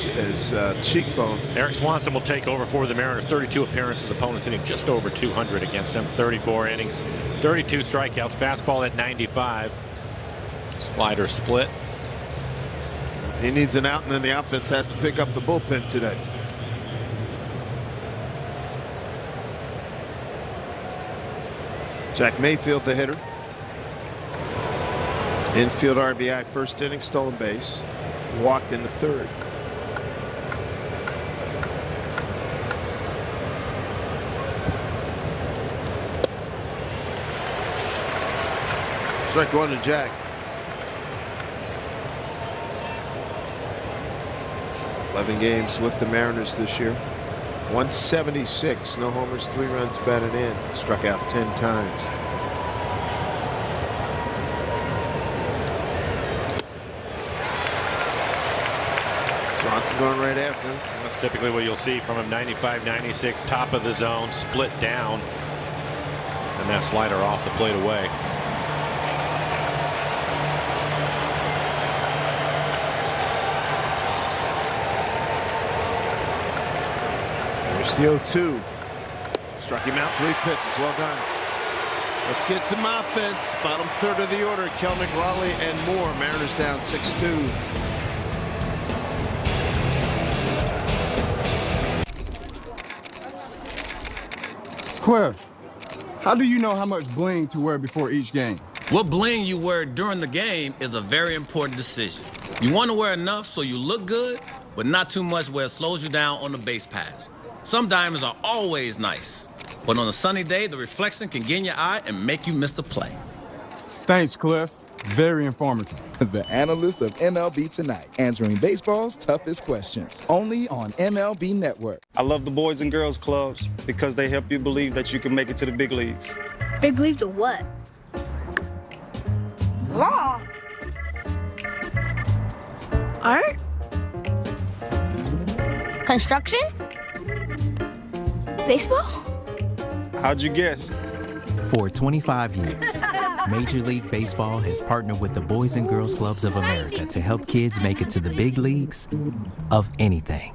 cheekbone.
Eric Swanson will take over for the Mariners. 32 appearances, opponents hitting just over 200 against him. 34 innings, 32 strikeouts, fastball at 95. Slider split.
He needs an out, and then the offense has to pick up the bullpen today. Jack Mayfield, the hitter. Infield RBI, first inning, stolen base. Walked in the 3rd. Strike one to Jack. 11 games with the Mariners this year. 176, no homers, 3 runs batted in. Struck out 10 times. Johnson going right after him.
That's typically what you'll see from him. 95, 96, top of the zone, split down. And that slider off the plate away.
There's the 0-2. Struck him out 3 pitches. Well done. Let's get some offense. Bottom third of the order. Kelnick, Raleigh, and Moore. Mariners down 6-2.
Cliff, how do you know how much bling to wear before each game?
What bling you wear during the game is a very important decision. You want to wear enough so you look good, but not too much where it slows you down on the base pass. Some diamonds are always nice, but on a sunny day, the reflection can get in your eye and make you miss a play.
Thanks, Cliff. Very informative.
The analyst of MLB Tonight, answering baseball's toughest questions. Only on MLB Network.
I love the Boys and Girls Clubs because they help you believe that you can make it to the big leagues.
Big leagues of what? Law. Art. Construction. Baseball.
How'd you guess?
For 25 years, Major League Baseball has partnered with the Boys and Girls Clubs of America to help kids make it to the big leagues of anything.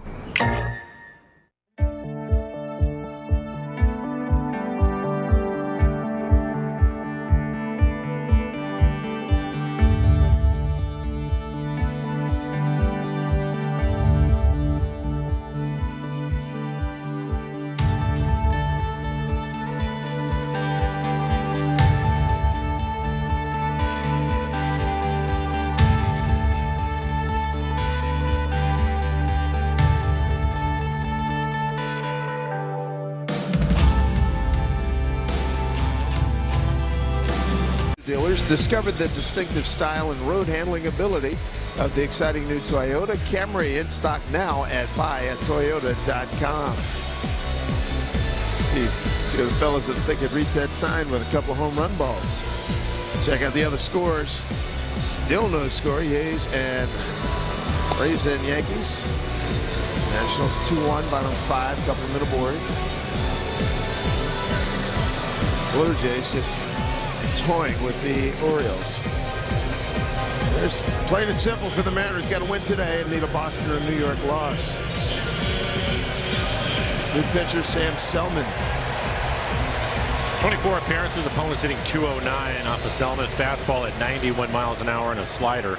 Dealers discovered the distinctive style and road handling ability of the exciting new Toyota Camry, in stock now at buyatoyota.com. See a few of the fellas that think it reads that sign with a couple of home run balls. Check out the other scores. Still no score. Yays and Rays and Yankees. Nationals 2-1, bottom 5, couple of middle board. Blue Jays just toying with the Orioles. There's plain and simple for the Mariners. Got to win today and need a Boston or New York loss. New pitcher Sam Selman.
24 appearances, opponents hitting .209 off of Selman's fastball at 91 miles an hour and a slider.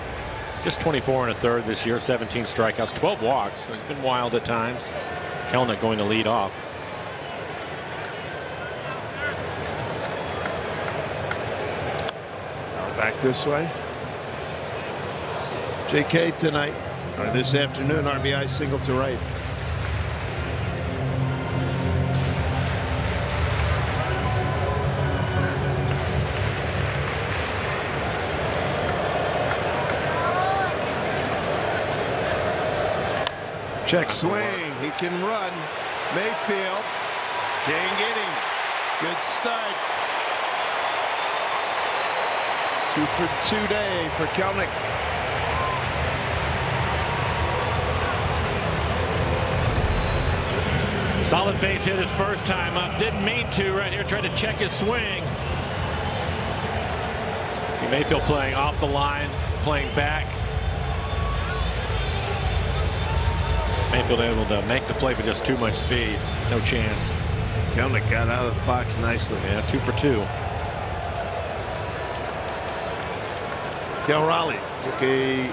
Just 24 and a third this year, 17 strikeouts, 12 walks. So he's been wild at times. Kelnick going to lead off.
Back this way. JK tonight, or this afternoon, RBI single to right. Check swing. He can run. Mayfield can't get him. Good start. 2 for 2 day for Kelnick.
Solid base hit his first time up. Didn't mean to right here. Tried to check his swing. See Mayfield playing off the line, playing back. Mayfield able to make the play with just too much speed. No chance.
Kelnick got out of the box nicely.
Yeah, 2 for 2.
Kel Raleigh took a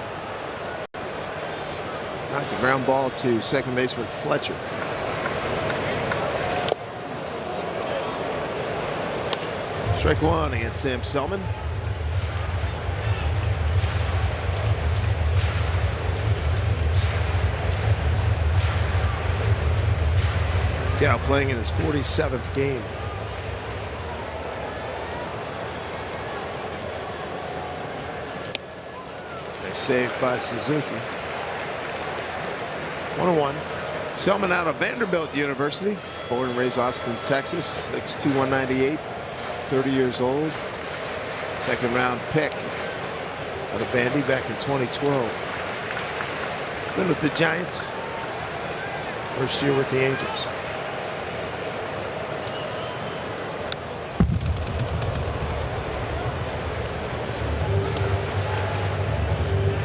knocked a ground ball to second baseman Fletcher. Strike one against Sam Selman. Cal playing in his 47th game. saved by Suzuki. 1-1. Selman out of Vanderbilt University. Born and raised Austin, Texas. 6'2", 198. 30 years old. Second round pick out of Vandy back in 2012. Been with the Giants. First year with the Angels.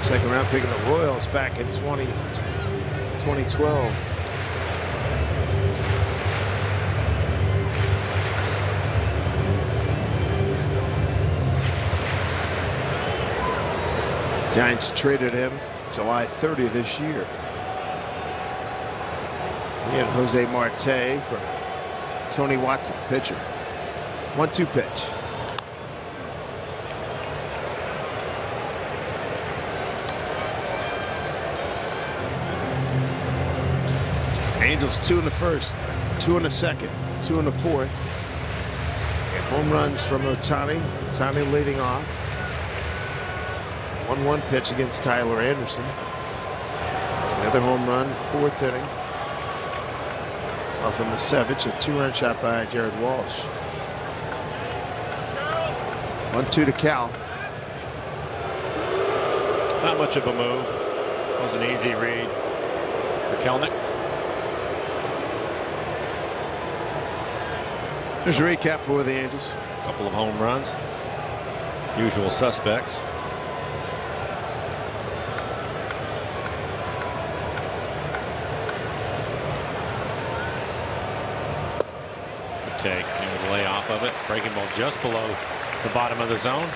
Second round pick of the Royals back in 2012. Giants traded him July 30th this year. He had Jose Marte for Tony Watson, pitcher. 1-2 pitch. Angels 2 in the first, 2 in the second, 2 in the fourth. And home runs from Ohtani. Ohtani leading off. 1-1 pitch against Tyler Anderson. Another home run, 4th inning. Off of Misevich, a 2-run shot by Jared Walsh. 1-2 to Cal.
Not much of a move. It was an easy read for Kelnick.
There's a recap for the Angels.
A couple of home runs. Usual suspects. Good take. Able to lay off of it. Breaking ball just below the bottom of the zone.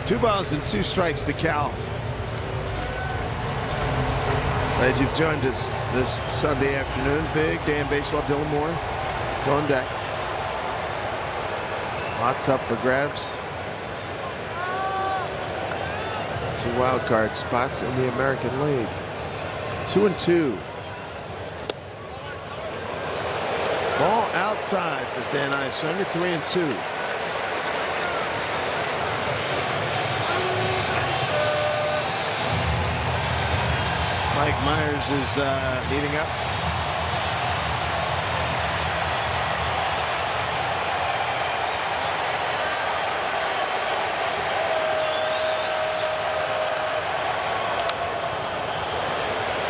2 balls and 2 strikes to Cal. Glad you've joined us this Sunday afternoon. Big day in baseball. Dylan Moore is on deck. Lots up for grabs. 2 wild card spots in the American League. 2-2. Ball outside, says Dan Eisner. 3-2. Mike Myers is heating up.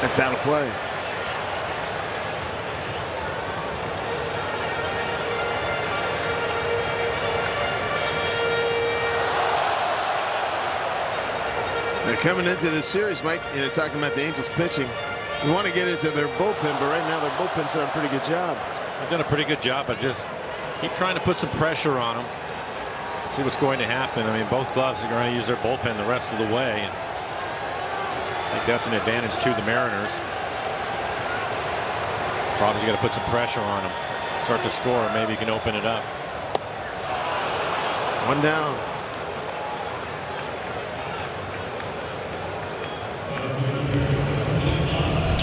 That's out of play. They're coming into this series, Mike, talking about the Angels pitching. We want to get into their bullpen, but right now their bullpen's done a pretty good job.
They've done a pretty good job, but just keep trying to put some pressure on them. See what's going to happen. I mean, both clubs are going to use their bullpen the rest of the way. And I think that's an advantage to the Mariners. Probably got to put some pressure on them. Start to score, maybe you can open it up.
1 down.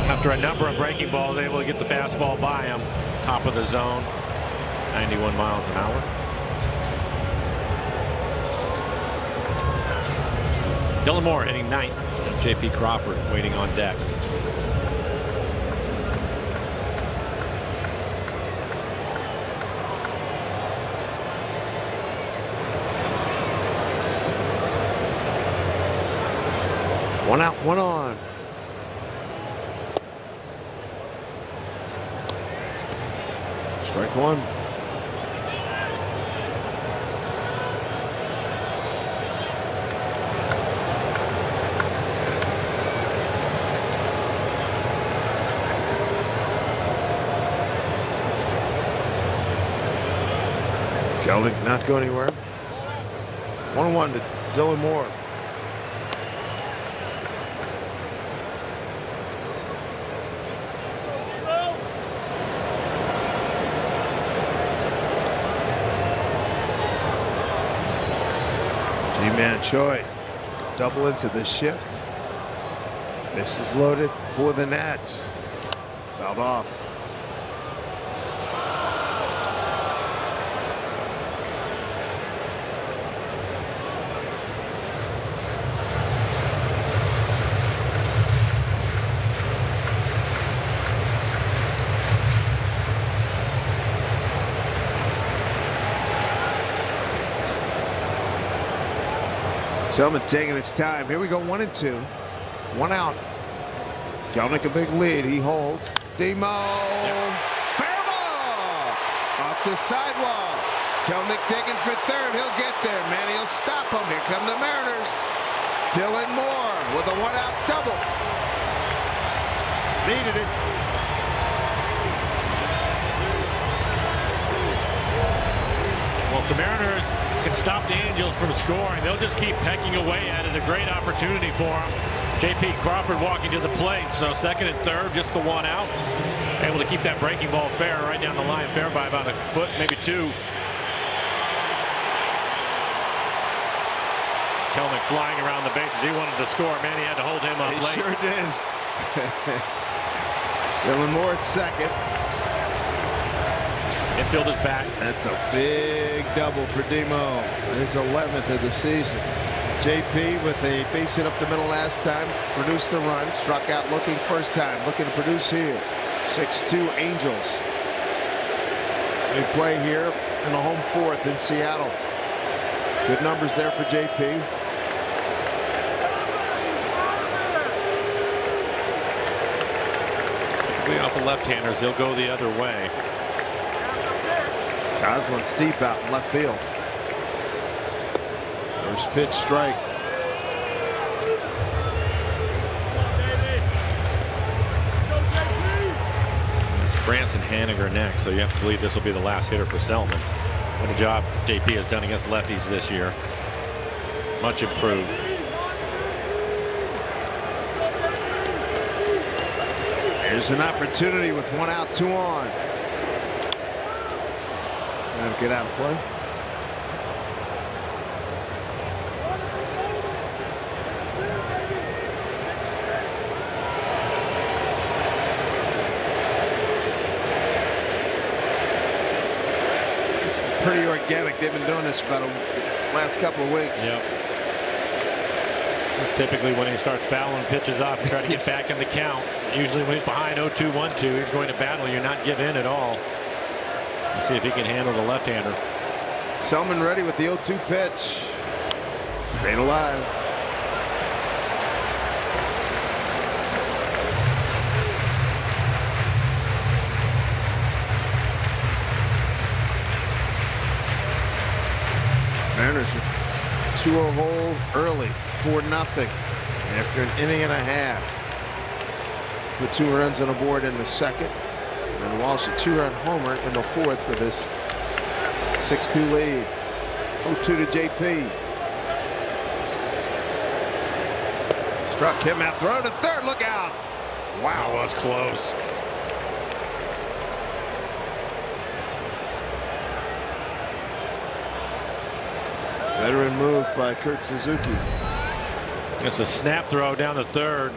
After a number of breaking balls, able to get the fastball by him. Top of the zone. 91 miles an hour. Dylan Moore hitting 9th. J.P. Crawford waiting on deck.
One out, one on. Strike one. Kelnick not go anywhere. 1-1 to Dylan Moore. G-Man Choi double into the shift. This is loaded for the Nats. Fouled off. Selman taking his time. Here we go, 1-2. 1 out. Kelnick a big lead. He holds. Demo. Fair ball. Off the sidewall. Kelnick digging for third. He'll get there. Manny will stop him. Here come the Mariners. Dylan Moore with a 1-out double. Needed it.
Well, if the Mariners can stop the Angels from scoring, they'll just keep pecking away at it. A great opportunity for them. J.P. Crawford walking to the plate. So second and third, just the 1 out. Able to keep that breaking ball fair right down the line. Fair by about a foot, maybe 2. Kelnick flying around the bases. He wanted to score. Manny had to hold him up late.
He sure did. Dylan Moore at second.
Infield is back.
That's a big double for Demo. His 11th of the season. JP with a base hit up the middle last time. Produced the run. Struck out looking first time. Looking to produce here. 6-2 Angels. So we play here in the home fourth in Seattle. Good numbers there for JP.
Off the left-handers, he'll go the other way.
Goslin steep out in left field. First pitch strike.
France and Haniger next, so you have to believe this will be the last hitter for Selman. What a job JP has done against lefties this year. Much improved.
There's an opportunity with 1 out, 2 on. And get out of play. This is pretty organic. They've been doing this about the last couple of weeks.
Yep. This is typically when he starts fouling pitches off to try to get back in the count. Usually when he's behind 0-2, 1-2, he's going to battle. You're not give in at all. Let's see if he can handle the left-hander.
Selman ready with the 0-2 pitch. Stayed alive. Mariners are 2-0 hole early, 4-0 after an inning and a half. Put 2 runs on the board in the second, and Walsh a 2-run homer in the fourth for this 6-2 lead. 0-2 to JP. Struck him out, throw to third, look out.
Wow, that was close.
Veteran move by Kurt Suzuki.
It's a snap throw down the third.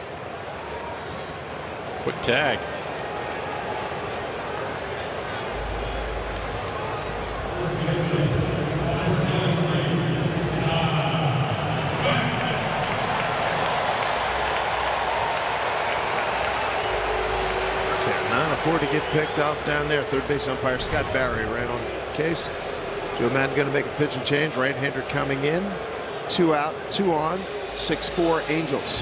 Quick tag.
Cannot afford to get picked off down there. Third base umpire Scott Barry right on case. Joe Madden going to make a pitch and change. Right-hander coming in. 2 out, 2 on. 6-4 Angels.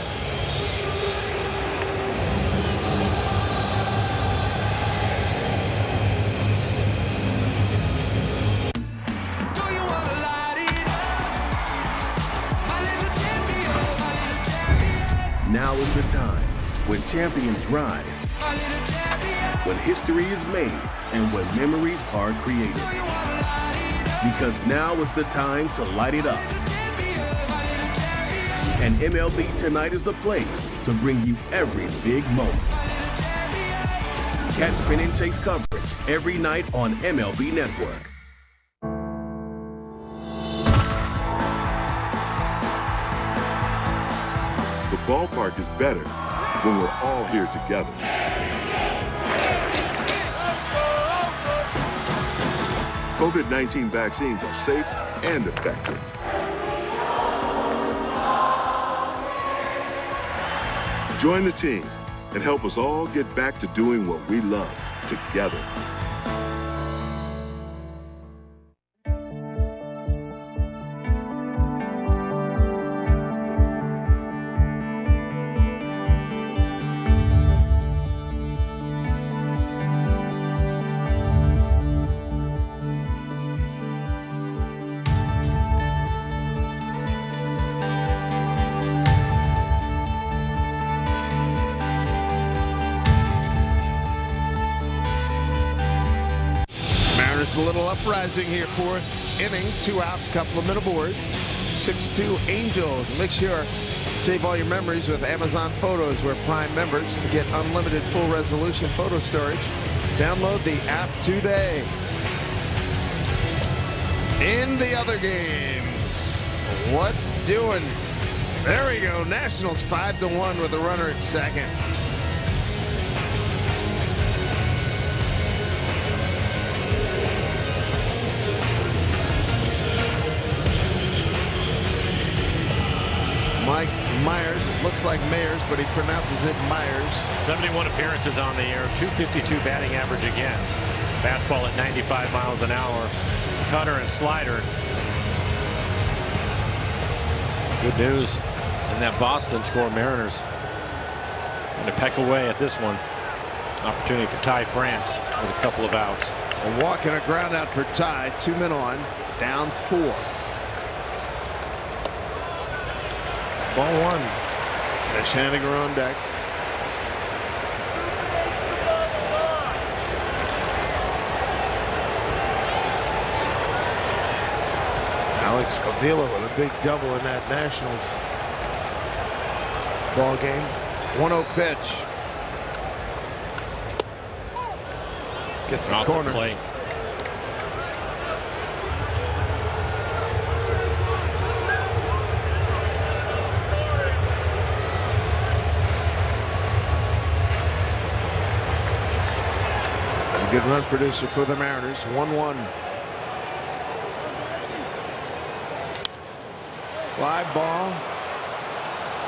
Now is the time when champions rise, when history is made, and when memories are created. Because now is the time to light it up. And MLB Tonight is the place to bring you every big moment. Catch Spin and Chase coverage every night on MLB Network.
The ballpark is better when we're all here together. COVID-19 vaccines are safe and effective. Join the team and help us all get back to doing what we love together.
There's a little uprising here. Fourth inning, 2 out, couple of men aboard. 6-2 Angels. And make sure save all your memories with Amazon Photos, where Prime members get unlimited full resolution photo storage. Download the app today. In the other games, what's doing? There we go. Nationals 5-1 with a runner at second. Mike Myers, it looks like Mayers, but he pronounces it Myers.
71 appearances on the year, 252 batting average against. Fastball at 95 miles an hour. Cutter and slider. Good news in that Boston score. Mariners going to peck away at this one. Opportunity for Ty France with a couple of outs.
A walk and a ground out for Ty. 2 men on, down 4. Ball 1. And Haniger on deck. Alex Avila with a big double in that Nationals ball game. 1-0 pitch. Gets the corner.
Plate.
A good run producer for the Mariners. 1-1. Fly ball.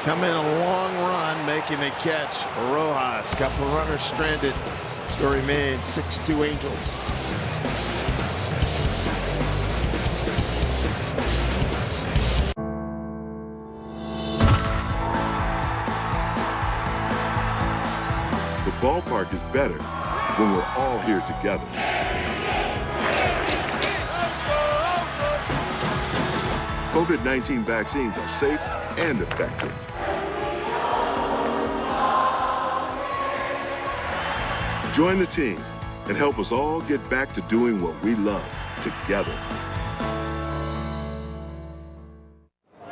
Come in a long run, making a catch. Rojas, couple runners stranded. Score remains 6-2 Angels.
The ballpark is better when we're all here together. COVID-19 vaccines are safe and effective. Join the team and help us all get back to doing what we love together.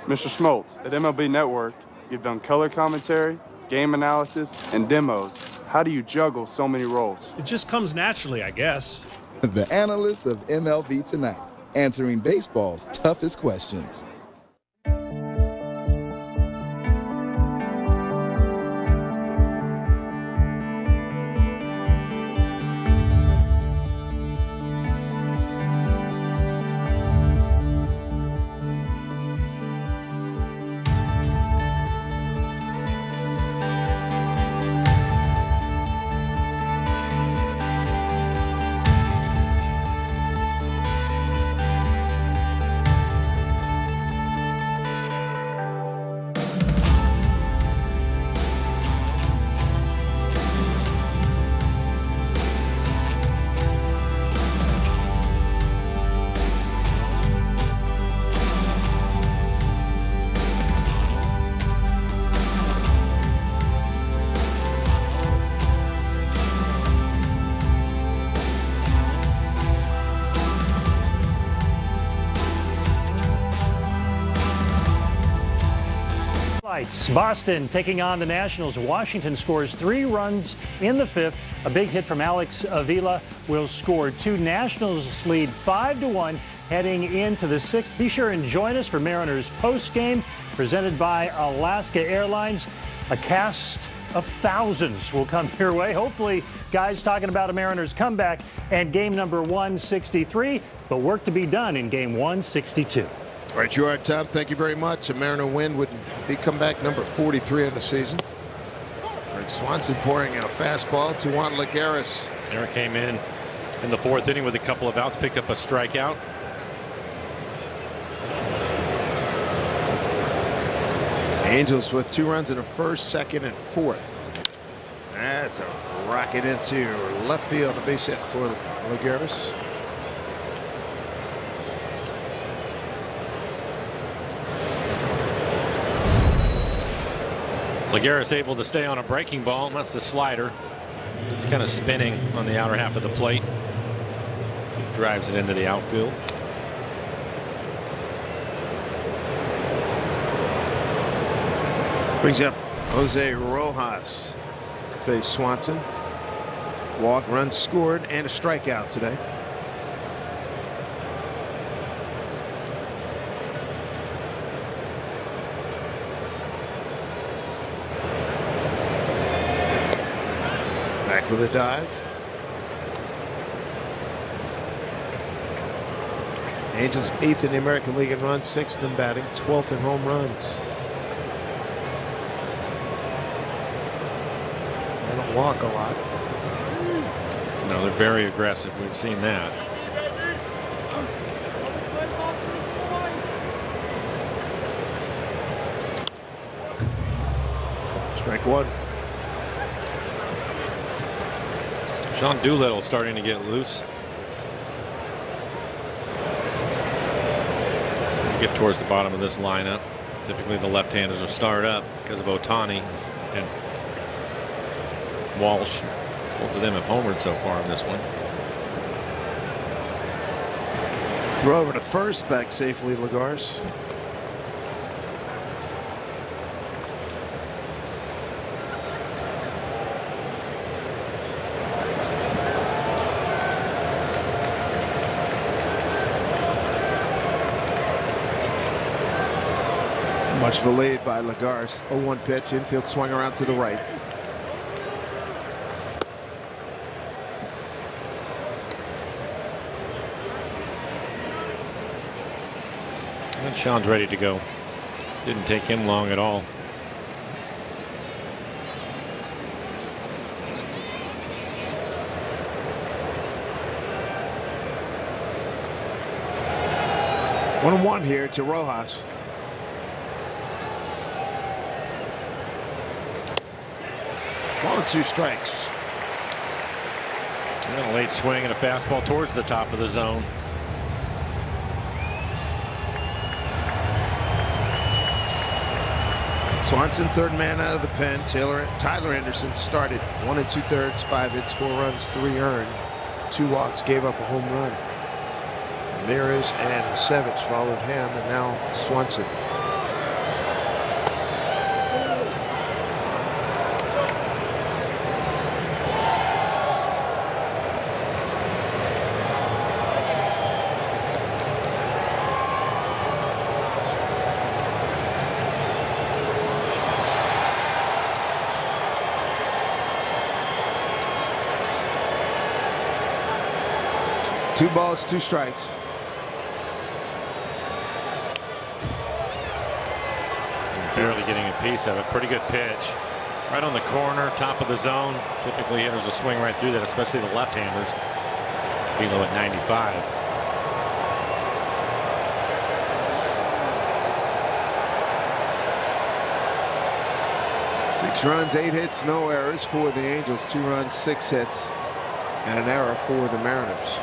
Mr. Schmaltz, at MLB Network, you've done color commentary, game analysis, and demos. How do you juggle so many roles?
It just comes naturally, I guess.
The analyst of MLB Tonight, answering baseball's toughest questions.
Boston taking on the Nationals. Washington scores 3 runs in the 5th. A big hit from Alex Avila will score 2. Nationals lead 5-1 heading into the 6th. Be sure and join us for Mariners postgame presented by Alaska Airlines. A cast of thousands will come your way. Hopefully, guys talking about a Mariners comeback and game number 163, but work to be done in game 162.
All right, you are, Tom. Thank you very much. A Mariner win would be comeback number 43 in the season. Eric Swanson pouring in a fastball to Juan Lagares.
Eric came in the 4th inning with a couple of outs, picked up a strikeout.
Angels with 2 runs in the 1st, 2nd, and 4th. That's a rocket into left field. A base hit for Lagares.
Lagares able to stay on a breaking ball. That's the slider. He's kind of spinning on the outer half of the plate. Drives it into the outfield.
Brings up Jose Rojas to face Swanson. Walk, runs scored, and a strikeout today. Back with a dive. Angels 8th in the American League in runs, 6th in batting, 12th in home runs. They don't walk a lot.
No, they're very aggressive. We've seen that.
Strike one.
Sean Doolittle starting to get loose. Get towards the bottom of this lineup. Typically the left-handers will start up because of Ohtani and Walsh. Both of them have homered so far in this one.
Throw over to first, back safely Lagares. Much of a lead by Lagares. 0-1 pitch, infield swung around to the right.
And Sean's ready to go. Didn't take him long at all.
One one here to Rojas. Ball and 2 strikes.
And a late swing and a fastball towards the top of the zone.
Swanson, third man out of the pen. Tyler Anderson started 1 2/3, 5 hits, 4 runs, 3 earned, 2 walks, gave up a home run. Ramirez and Savage followed him, and now Swanson. Two balls, 2 strikes.
Barely getting a piece of it. Pretty good pitch. Right on the corner, top of the zone. Typically hitters will swing right through that, especially the left-handers. Below at 95.
Six runs, 8 hits, no errors for the Angels. 2 runs, 6 hits, and an error for the Mariners.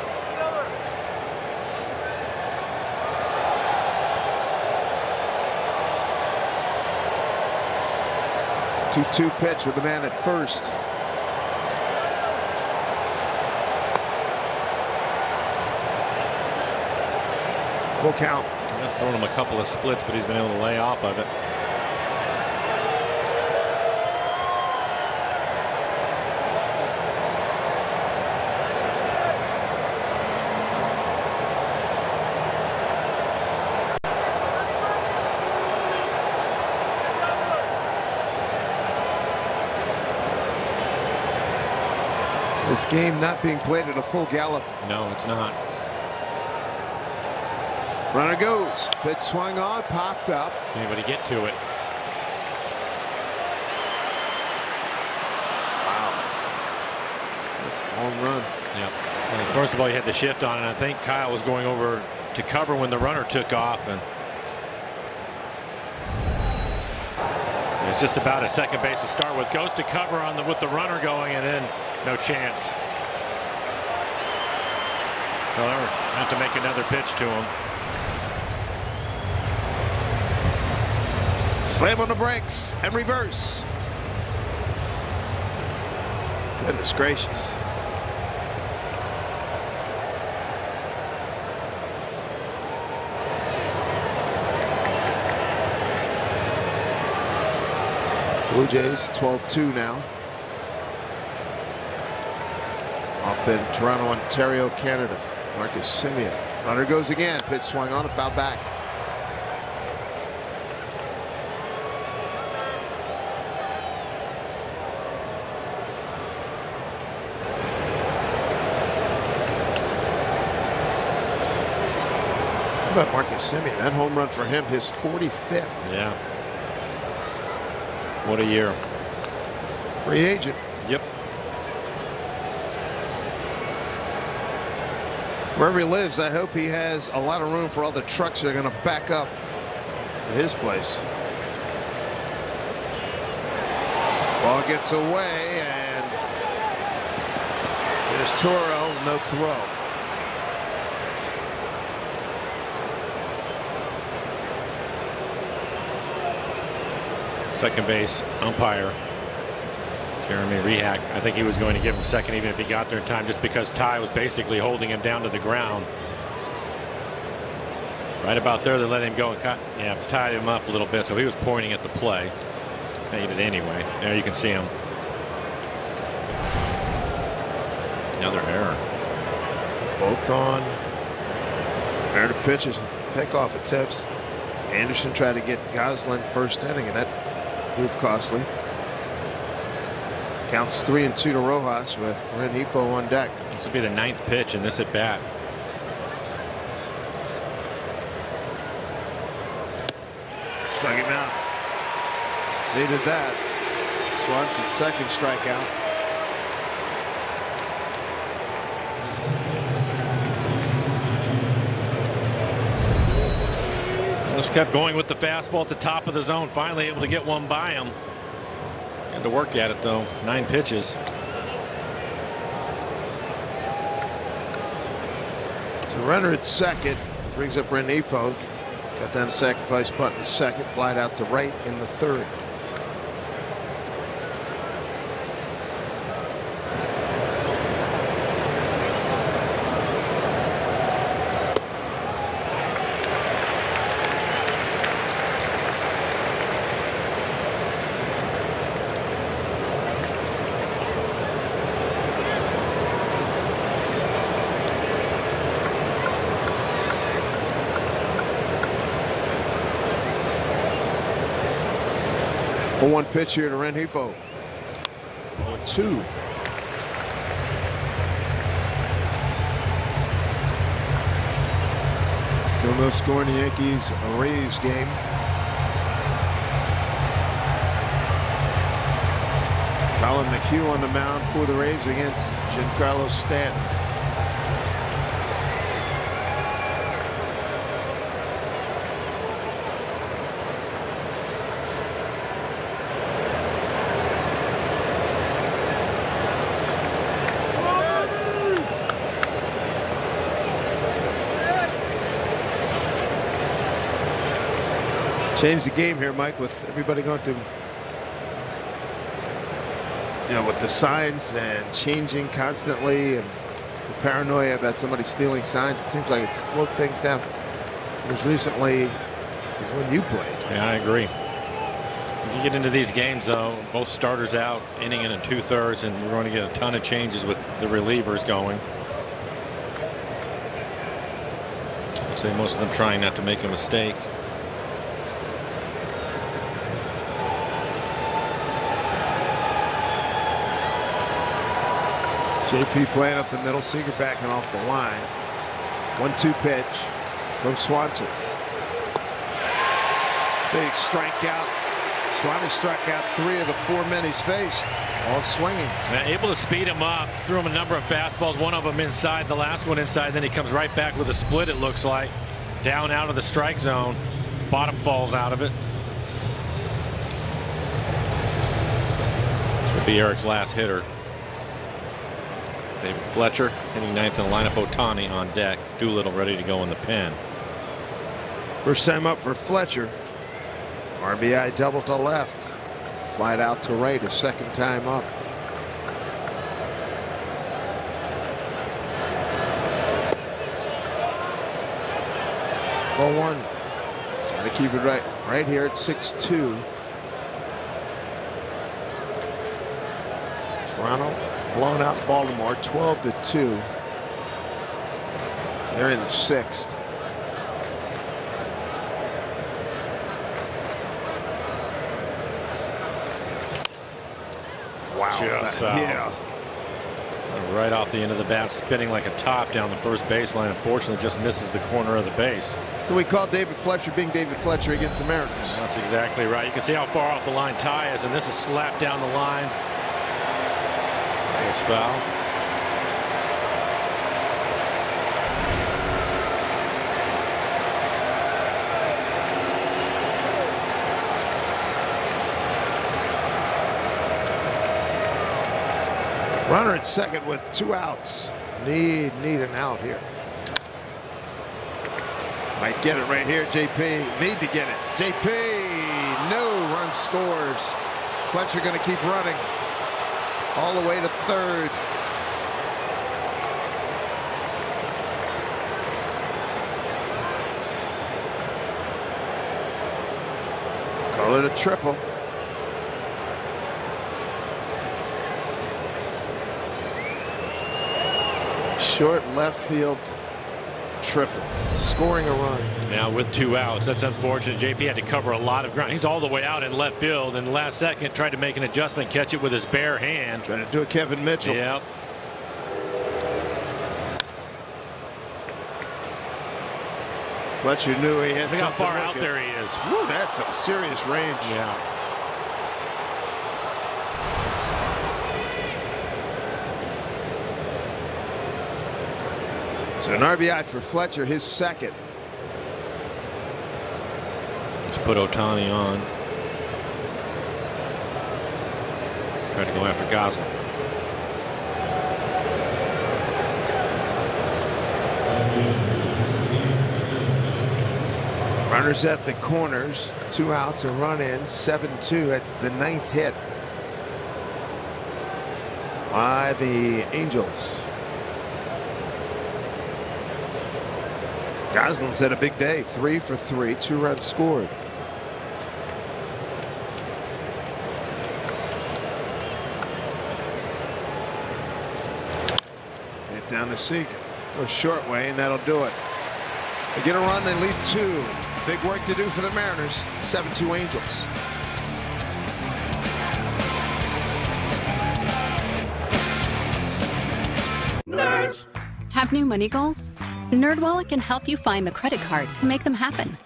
2-2 pitch with the man at first. Full count.
I've thrown him a couple of splits, but he's been able to lay off of it.
This game not being played at a full gallop.
No, it's not.
Runner goes. Pitch swung on, popped up.
Anybody get to it?
Wow. Home run.
Yep. And first of all, he had the shift on, and I think Kyle was going over to cover when the runner took off, and it's just about a second base to start with. Goes to cover on with the runner going, and then no chance. They'll have to make another pitch to him.
Slam on the brakes and reverse. Goodness gracious. Blue Jays 12-2 now. Up in Toronto, Ontario, Canada. Marcus Semien. Runner goes again. Pitch swung on and foul back. How about Marcus Semien? That home run for him, his 45th.
Yeah. What a year.
Free agent.
Yep.
Wherever he lives, I hope he has a lot of room for all the trucks that are going to back up to his place. Ball gets away, and there's Toro, no throw.
Second base umpire Jeremy Rehak, I think he was going to give him second even if he got there in time, just because Ty was basically holding him down to the ground. Right about there, they let him go and tied him up a little bit, so he was pointing at the play. Made it anyway. There you can see him. Another error.
Both on. Error to pitches. Pickoff attempts. Anderson tried to get Goslin first inning, and that proved costly. Counts 3-2 to Rojas with Rengifo on deck.
This will be the 9th pitch in this at bat.
Struck him out. Needed that. Swanson's second strikeout.
Just kept going with the fastball at the top of the zone. Finally able to get one by him. Had to work at it though. 9 pitches.
So runner at second brings up Rengifo. Got down to sacrifice bunt in second. Flied out to right in the third. One pitch here to Rengifo. 0-2. Still no score in the Yankees-Rays game. Colin McHugh on the mound for the Rays against Giancarlo Stanton. Change the game here, Mike, with everybody going through, with the signs and changing constantly and the paranoia about somebody stealing signs. It seems like it's slowed things down. As recently as when you played.
Yeah, I agree. If you get into these games, though, both starters out, inning and 2/3, and we're going to get a ton of changes with the relievers going. I'd say most of them trying not to make a mistake.
JP playing up the middle, Seager backing off the line. 1-2 pitch from Swanson. Big strikeout. Swanson struck out 3 of the 4 men he's faced, all swinging.
Now, able to speed him up, threw him a number of fastballs, one of them inside, the last one inside, then he comes right back with a split, it looks like. Down out of the strike zone. Bottom falls out of it. This will be Eric's last hitter. David Fletcher hitting 9th in the lineup. Ohtani on deck. Doolittle ready to go in the pen.
First time up for Fletcher. RBI double to left. Flied out to right a second time up. Ball 1. Trying to keep it right here at 6-2. Toronto blown out Baltimore 12-2. They're in the 6th. Wow.
Just foul.
Yeah.
Right off the end of the bat, spinning like a top down the first baseline. Unfortunately, just misses the corner of the base.
So we call David Fletcher being David Fletcher against the Mariners.
That's exactly right. You can see how far off the line Ty is, and this is slapped down the line. It's foul.
Runner at second with 2 outs. Need an out here. Might get it right here, JP. Need to get it. JP, no run scores. Fletcher going to keep running all the way to third. Call it a triple. Short left field triple, scoring a run.
Now with 2 outs, that's unfortunate. JP had to cover a lot of ground. He's all the way out in left field, and the last second tried to make an adjustment, catch it with his bare hand.
Trying to do a Kevin Mitchell.
Yep.
Fletcher knew he had
Look how
something
far out
working.
there he is.
Woo, that's some serious range.
Yeah.
So an RBI for Fletcher, his second.
Let's put Ohtani on. Try to go after Gosling.
Runners at the corners, 2 outs, a run in, 7-2. That's the 9th hit by the Angels. Gosling's had a big day, 3 for 3, 2 runs scored. Get down to Seager. Go short way, and that'll do it. They get a run, they leave 2. Big work to do for the Mariners. 7-2 Angels.
Nerds! Have new money goals? NerdWallet can help you find the credit card to make them happen.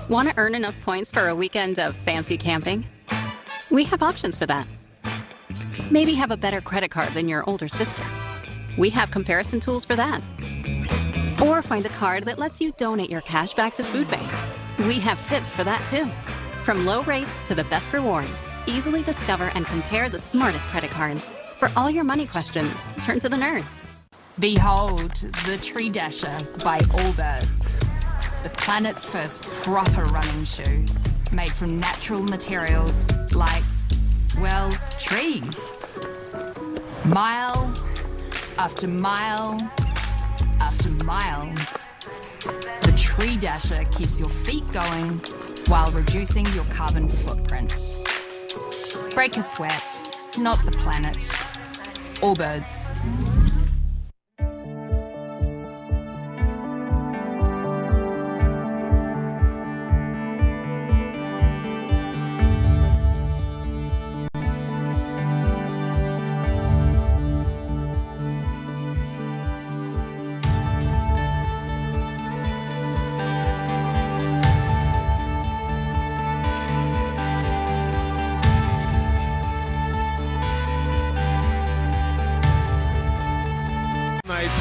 Want to earn enough points for a weekend of fancy camping? We have options for that. Maybe have a better credit card than your older sister. We have comparison tools for that. Or find a card that lets you donate your cash back to food banks. We have tips for that too. From low rates to the best rewards, easily discover and compare the smartest credit cards. For all your money questions, turn to the nerds.
Behold the Tree Dasher by Allbirds, the planet's first proper running shoe, made from natural materials like, well, trees. Mile after mile after mile, the Tree Dasher keeps your feet going while reducing your carbon footprint. Break a sweat, not the planet. Allbirds.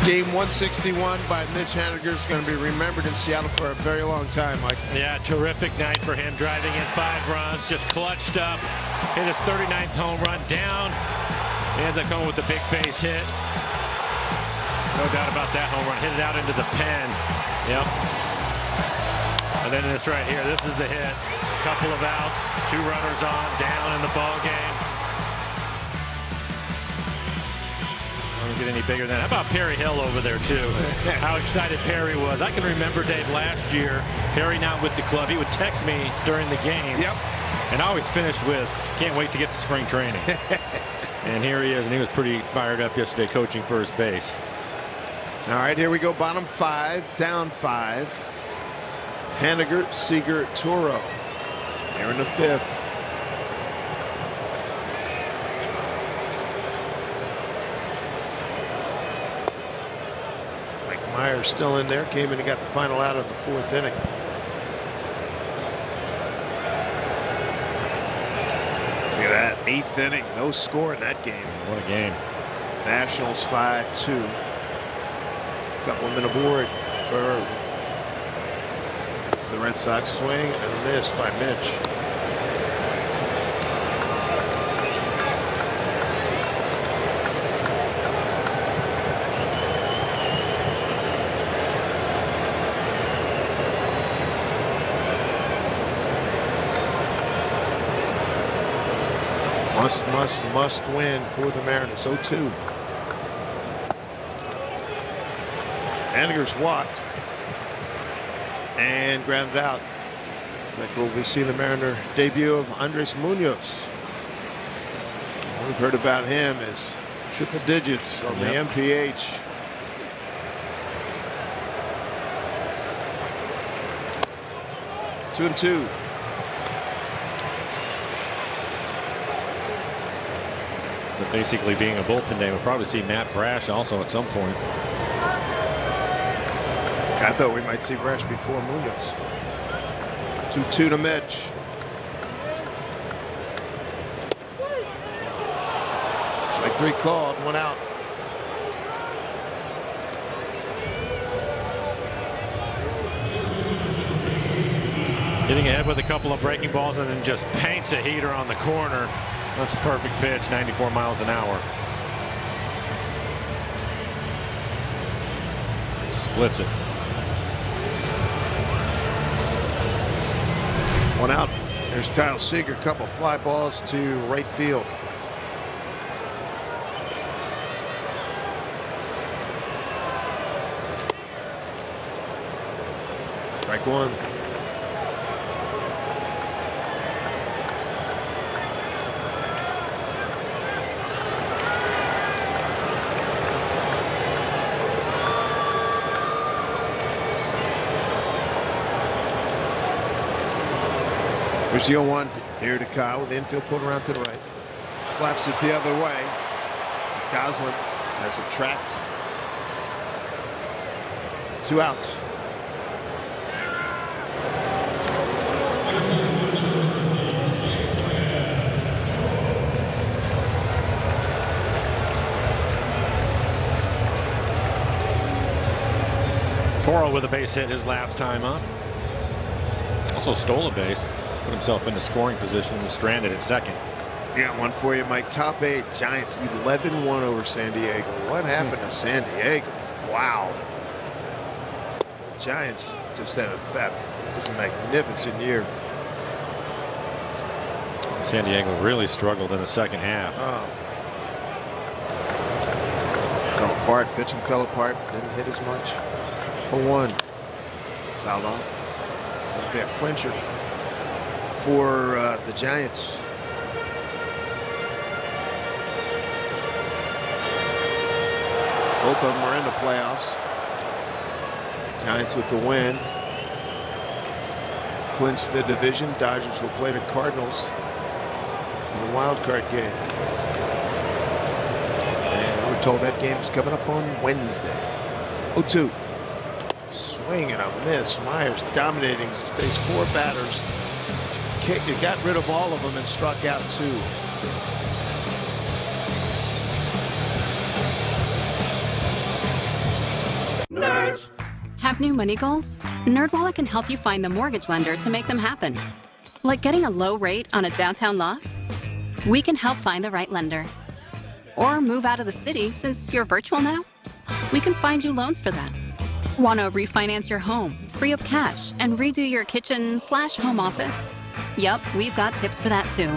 Game 161 by Mitch Haniger is going to be remembered in Seattle for a very long time, Mike.
Yeah, terrific night for him, driving in 5 runs, just clutched up, hit his 39th home run down. He ends up going with the big base hit. No doubt about that home run. Hit it out into the pen. Yep. And then this right here, this is the hit. Couple of outs, 2 runners on, down in the ball game. Don't get any bigger than that. How about Perry Hill over there too? How excited Perry was. I can remember, Dave, last year, Perry not with the club, he would text me during the games.
Yep.
And I always finished with, can't wait to get to spring training. And here he is, and he was pretty fired up yesterday coaching first base.
All right, here we go. Bottom 5, down 5. Haniger, Seager, Toro. Here in the 5th. Mike Myers still in there. Came in and got the final out of the 4th inning. Look at that, 8th inning. No score in that game.
What a game.
Nationals 5-2. Couple of men aboard for the Red Sox. Swing and a miss by Mitch. Must win for the Mariners. 0-2. Haniger's walked and grounded out. It's like we'll be seeing the Mariner debut of Andres Munoz. We've heard about him as triple digits on the MPH. Two and two.
But basically being a bullpen day, we'll probably see Matt Brash also at some point.
I thought we might see Brash before Munoz. 2-2 to Mitch. Strike 3 called, 1 out.
Getting ahead with a couple of breaking balls and then just paints a heater on the corner. That's a perfect pitch, 94 miles an hour. Splits it.
1 out. There's Kyle Seager. Couple fly balls to right field. Strike 1. Here's the 0-1 here to Kyle with the infield pulled around to the right. Slaps it the other way. Goslin has it tracked. 2 outs.
Toro with a base hit his last time up. Also stole a base. Put himself into scoring position and stranded at second.
Yeah, one for you, Mike. Top 8 Giants 11-1 over San Diego. What happened to San Diego? Wow. The Giants just had just a magnificent year.
San Diego really struggled in the second half.
Oh. Fell apart. Pitching fell apart. Didn't hit as much. 0-1. Fouled off. It'll be a clincher for the Giants. Both of them are in the playoffs. Giants with the win. Clinch the division. Dodgers will play the Cardinals in a wild card game. And we're told that game is coming up on Wednesday. 0-2. Swing and a miss. Myers dominating. Faced 4 batters. He got rid of all of them and struck out 2.
Nerds. Have new money goals? NerdWallet can help you find the mortgage lender to make them happen. Like getting a low rate on a downtown loft? We can help find the right lender. Or move out of the city since you're virtual now? We can find you loans for that. Want to refinance your home, free up cash, and redo your kitchen/home office? Yup, we've got tips for that too.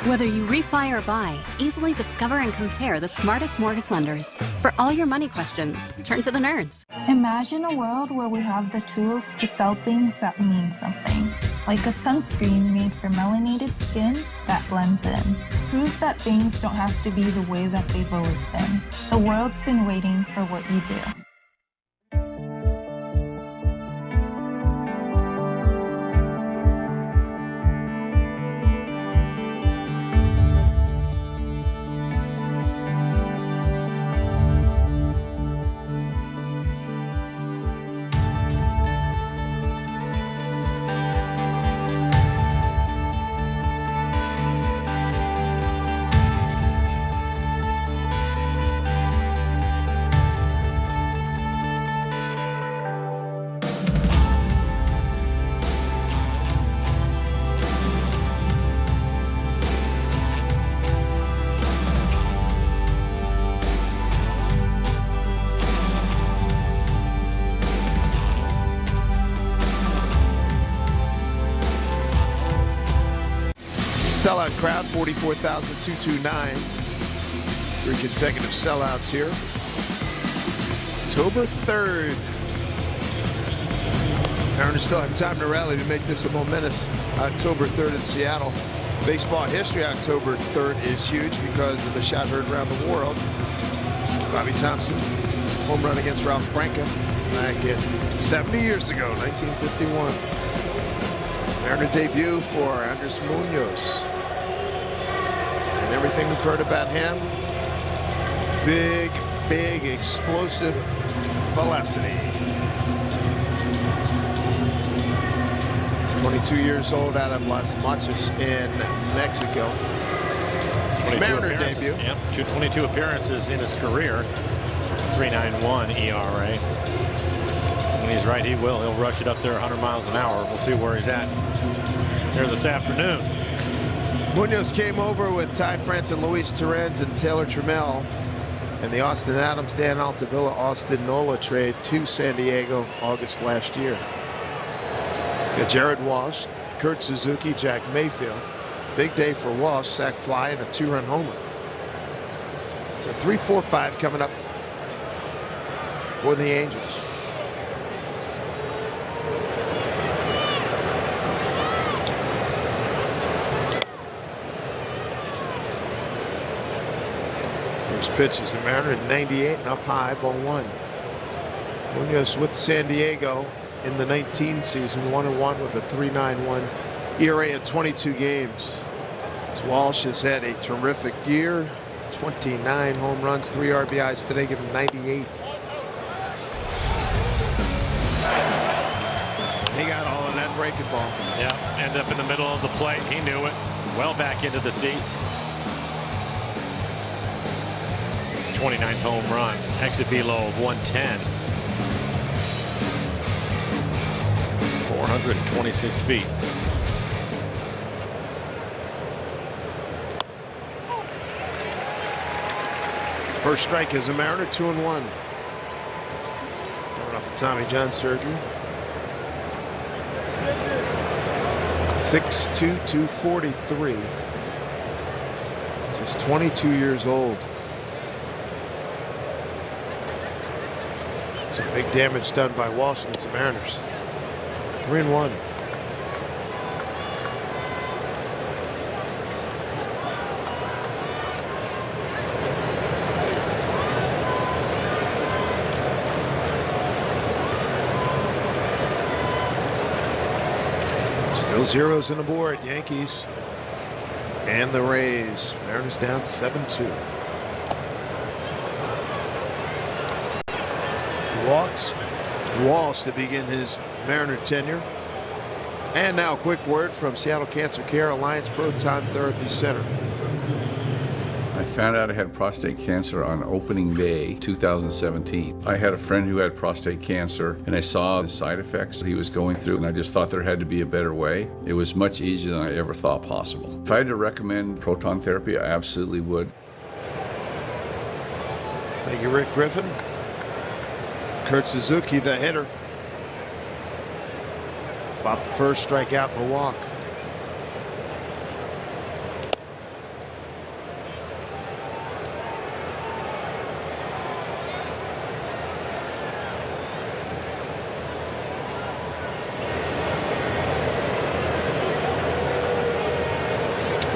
Whether you refi or buy, easily discover and compare the smartest mortgage lenders. For all your money questions, turn to the nerds.
Imagine a world where we have the tools to sell things that mean something, like a sunscreen made for melanated skin that blends in. Prove that things don't have to be the way that they've always been. The world's been waiting for what you do.
Sellout crowd, 44,229. 3 consecutive sellouts here. October 3rd. Mariners still have time to rally to make this a momentous October 3rd in Seattle. Baseball history, October 3rd is huge because of the shot heard around the world. Bobby Thompson, home run against Ralph Branca back in 70 years ago, 1951. Mariner debut for Andres Munoz. And everything we've heard about him, big, explosive velocity. 22 years old out of Las Mochas in Mexico. Mariner debut.
Yep, 22 appearances in his career. 3.91 ERA. When he's right, he will. He'll rush it up there 100 miles an hour. We'll see where he's at here this afternoon.
Munoz came over with Ty France and Luis Torrens and Taylor Trammell and the Austin Adams, Dan Altavilla, Austin Nola trade to San Diego August last year. Got Jared Walsh, Kurt Suzuki, Jack Mayfield. Big day for Walsh, sac fly and a 2-run homer. So 3-4-5 coming up for the Angels. First pitch is a Mariner at 98 and up high, ball 1. Munoz with San Diego in the 19 season, 1-1 with a 3.91 ERA in 22 games. As Walsh has had a terrific year, 29 home runs, 3 RBIs today, give him 98. He got all of that breaking ball.
Yeah, end up in the middle of the plate. He knew it. Well back into the seats. His 29th home run. Exit velo of 110. 426 feet.
First strike is a Mariner, 2-1. Coming off of Tommy John surgery. 6'2", 243. Just 22 years old. Some big damage done by Walsh against the Mariners. 3-1. Still zeros on the board. Yankees and the Rays. Mariners down 7-2. Walks Walsh to begin his Mariner tenure. And now a quick word from Seattle Cancer Care Alliance Proton Therapy Center.
I found out I had prostate cancer on opening day 2017. I had a friend who had prostate cancer and I saw the side effects he was going through and I just thought there had to be a better way. It was much easier than I ever thought possible. If I had to recommend proton therapy, I absolutely would.
Thank you, Rick Griffin. Kurt Suzuki, the hitter. Popped the first strikeout in the walk.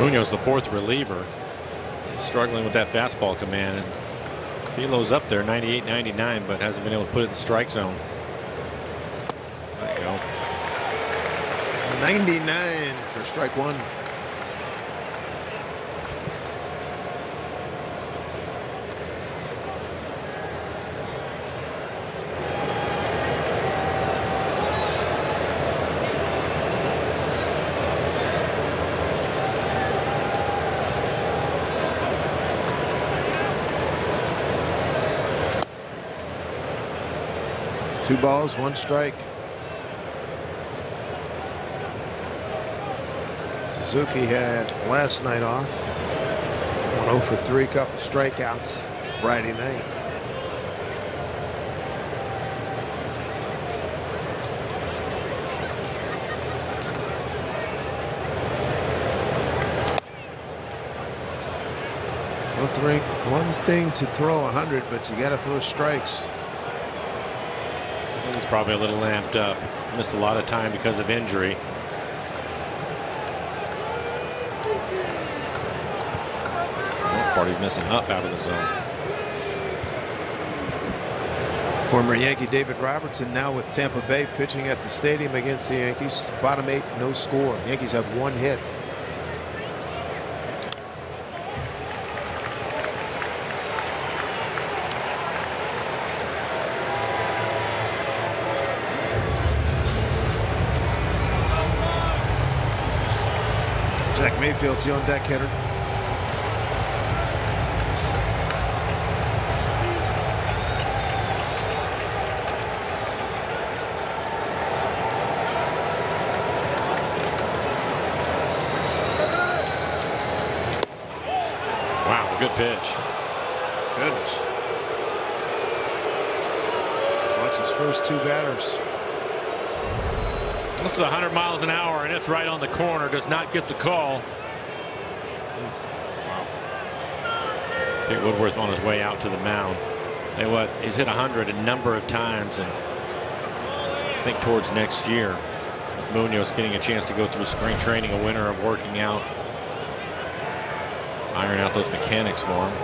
Munoz, the fourth reliever, struggling with that fastball command. And Velo's up there, 98, 99, but hasn't been able to put it in the strike zone. There you go.
99 for strike one. Two balls, one strike. Suzuki had last night off. 1-0 for 3, couple strikeouts Friday night. One thing to throw 100, but you got to throw strikes.
He's probably a little lamped up. Missed a lot of time because of injury. Most part he's missing up out of the zone.
Former Yankee David Robertson now with Tampa Bay pitching at the stadium against the Yankees. Bottom 8, no score. Yankees have 1 hit. Jack Mayfield's the on-deck hitter.
Wow, good pitch.
Goodness. Watch his first 2 batters.
This is 100 miles an hour, and it's right on the corner. Does not get the call. Wow. Dick Woodworth on his way out to the mound. Tell you what, he's hit 100 a number of times, and I think towards next year, with Munoz getting a chance to go through spring training, a winter of working out, iron out those mechanics for him.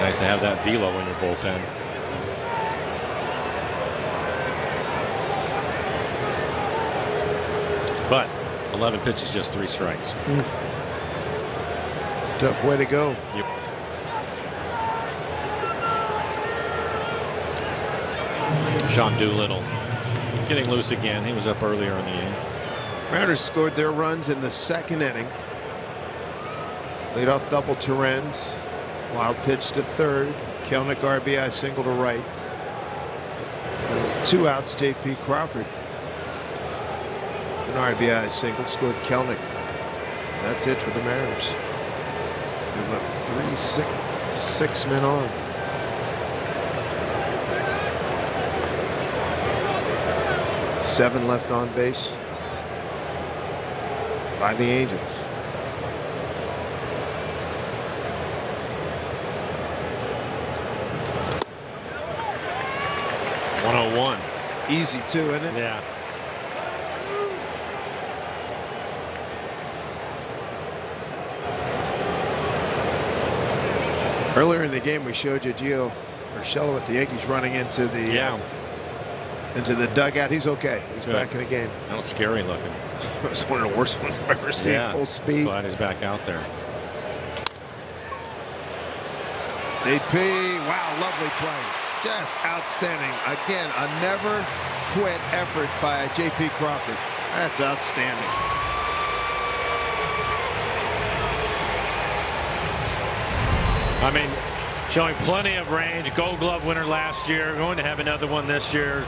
Nice to have that velo in your bullpen. But 11 pitches, just 3 strikes.
Tough way to go.
Yep. Sean Doolittle getting loose again. He was up earlier in the inning.
Mariners scored their runs in the 2nd inning. Leadoff double to Renz. Wild pitch to third. Kelnick RBI single to right. And with 2 outs, J.P. Crawford. An RBI single, scored Kelnick. That's it for the Mariners. They've left 6 men on. Seven left on base by the Angels.
.101.
Easy too, isn't it?
Yeah.
Earlier in the game, we showed you Gio Urshela with the Yankees running into the dugout. He's okay. He's back in the game.
That was scary looking.
It was one of the worst ones I've ever seen.
Yeah.
Full speed.
Glad he's back out there.
JP, wow, lovely play. Just outstanding. Again, a never quit effort by J.P. Crawford. That's outstanding.
I mean, showing plenty of range. Gold Glove winner last year. Going to have another one this year.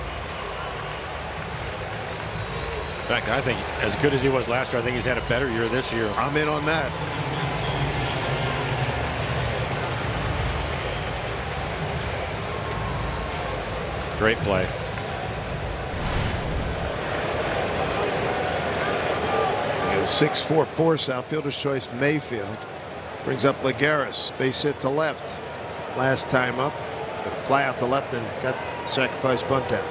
In fact, I think as good as he was last year, I think he's had a better year this year.
I'm in on that.
Great play.
A 6-4 force, outfielder's choice Mayfield. Brings up Lagares, base hit to left. Last time up, fly out to left and got sacrifice bunt out.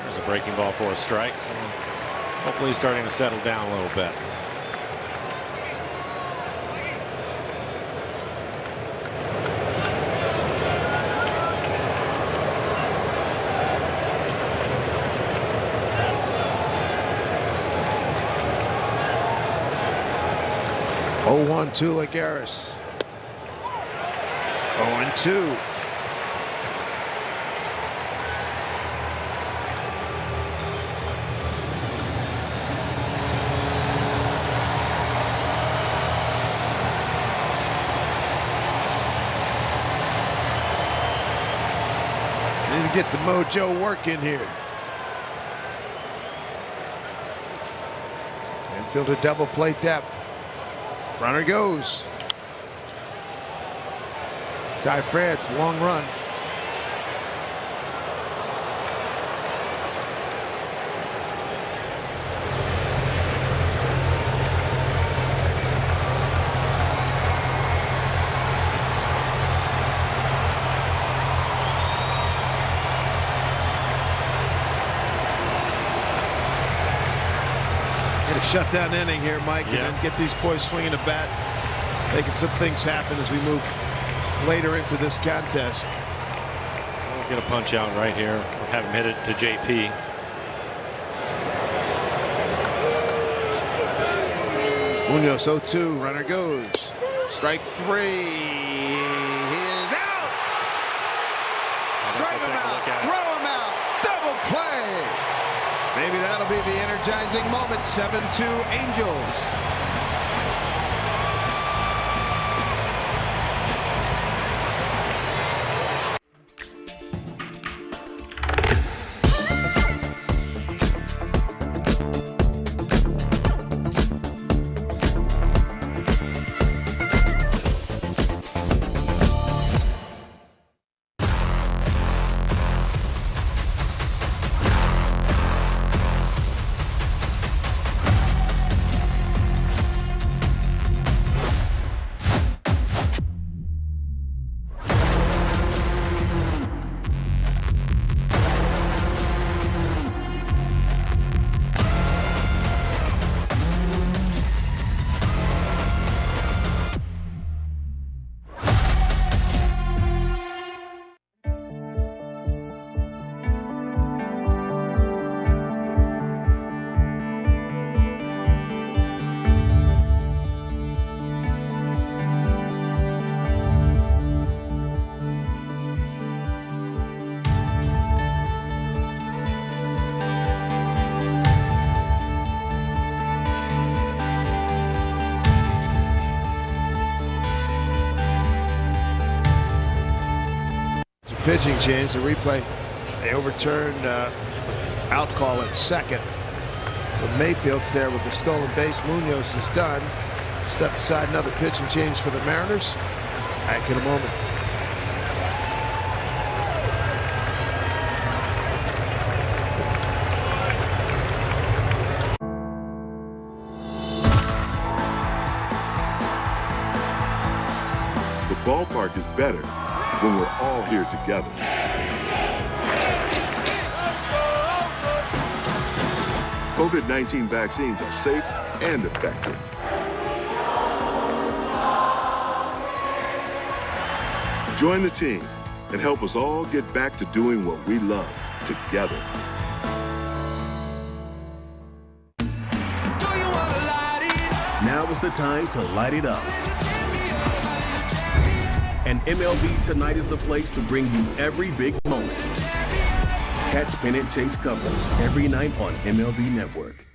There's a breaking ball for a strike. Hopefully he's starting to settle down a little bit.
Oh, 1-2 Lagares. 0-2. Need to get the mojo working here. Infielder double play depth. Runner goes. Ty France, long run. Get a shutdown inning here, Mike, and then get these boys swinging the bat, making some things happen as we move later into this contest.
We'll get a punch out right here. We'll have him hit it to JP.
Munoz 0-2, runner goes. Strike 3. He is out. Strike him out. Throw him out. Double play. Maybe that'll be the energizing moment. 7-2 Angels. Pitching change, the replay. They overturned out call at second. So Mayfield's there with the stolen base. Munoz is done. Step aside, another pitching change for the Mariners. Back in a moment.
The ballpark is better when we're all here together. COVID-19 vaccines are safe and effective. Join the team and help us all get back to doing what we love together.
Now is the time to light it up. And MLB Tonight is the place to bring you every big moment. Catch Pennant Chase coverage every night on MLB Network.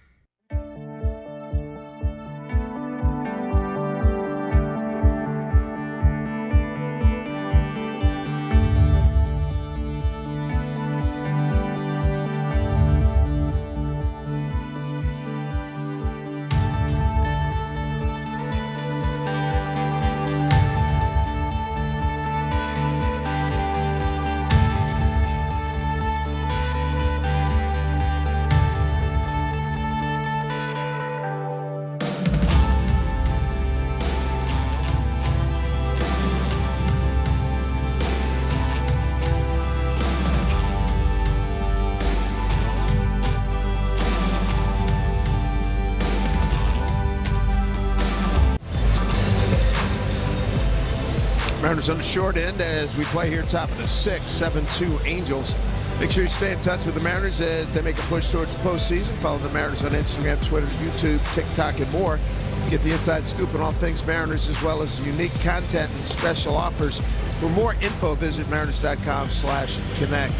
Mariners on the short end as we play here top of the 6th, 7-2 Angels. Make sure you stay in touch with the Mariners as they make a push towards the postseason. Follow the Mariners on Instagram, Twitter, YouTube, TikTok, and more. Get the inside scoop on all things Mariners, as well as unique content and special offers. For more info, visit mariners.com/connect.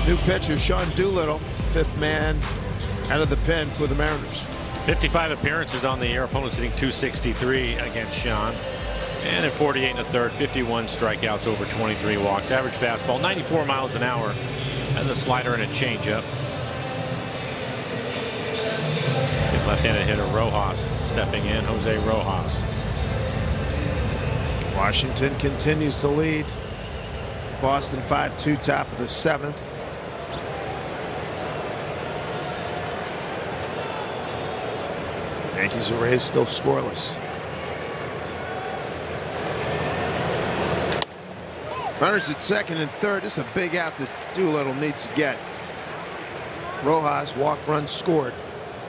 New pitcher, Sean Doolittle, 5th man out of the pen for the Mariners.
55 appearances on the year. Opponents hitting .263 against Sean. And in 48 1/3, 51 strikeouts, over 23 walks. Average fastball, 94 miles an hour. And the slider and a changeup. Left-handed hitter Rojas stepping in. Jose Rojas.
Washington continues to lead. Boston 5-2, top of the 7th. Yankees and Rays still scoreless. Runners at 2nd and 3rd. This is a big out that Doolittle needs to get. Rojas walked, run, scored,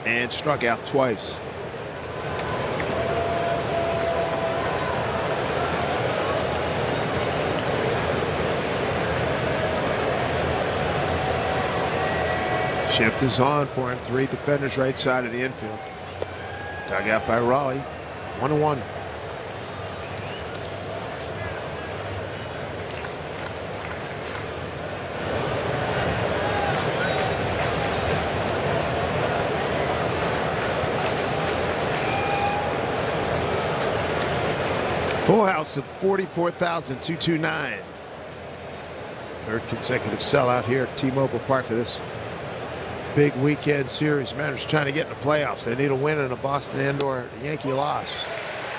and struck out twice. Shift is on for him. 3 defenders right side of the infield. Dug out by Raleigh. 1-1. Full house of 44,229. 3rd consecutive sellout here at T-Mobile Park for this big weekend series. Mariners trying to get in the playoffs. They need a win in a Boston and/or Yankee loss.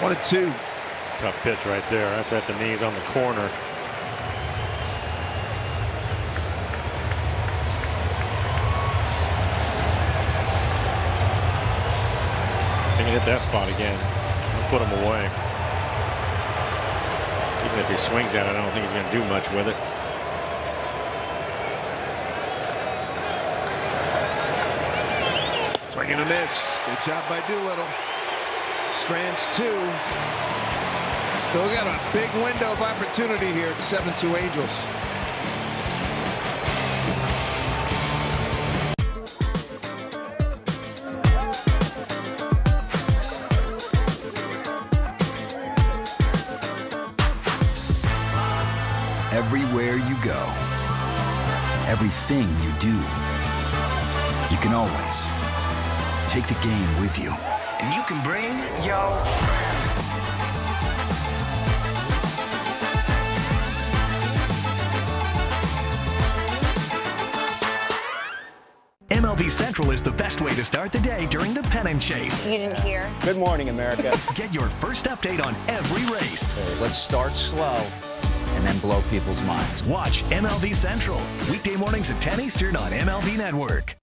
1-2.
Tough pitch right there. That's at the knees on the corner. They can hit that spot again. They'll put him away. Even if he swings at it, I don't think he's going to do much with it.
Swing and a miss. Good job by Doolittle. Strands 2. Still got a big window of opportunity here at 7-2 Angels.
Everywhere you go, everything you do, you can always take the game with you. And you can bring your friends.
MLB Central is the best way to start the day during the pennant chase.
You didn't hear?
Good morning, America.
Get your first update on every race.
Okay, let's start slow and then blow people's minds.
Watch MLB Central, weekday mornings at 10 Eastern on MLB Network.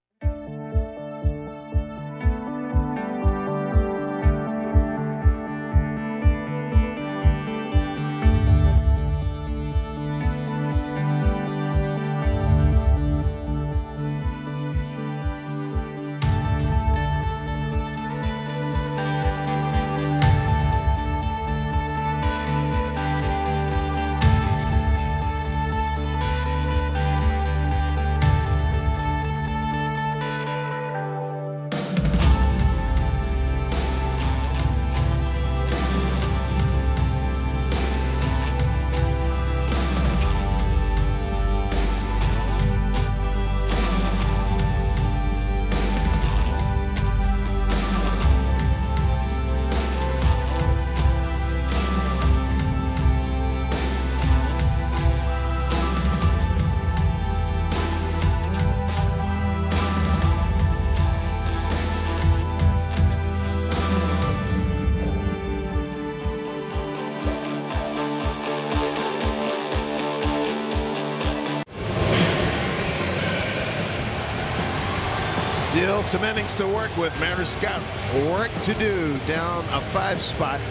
Still some innings to work with. Mariners got work to do. Down a 5 spot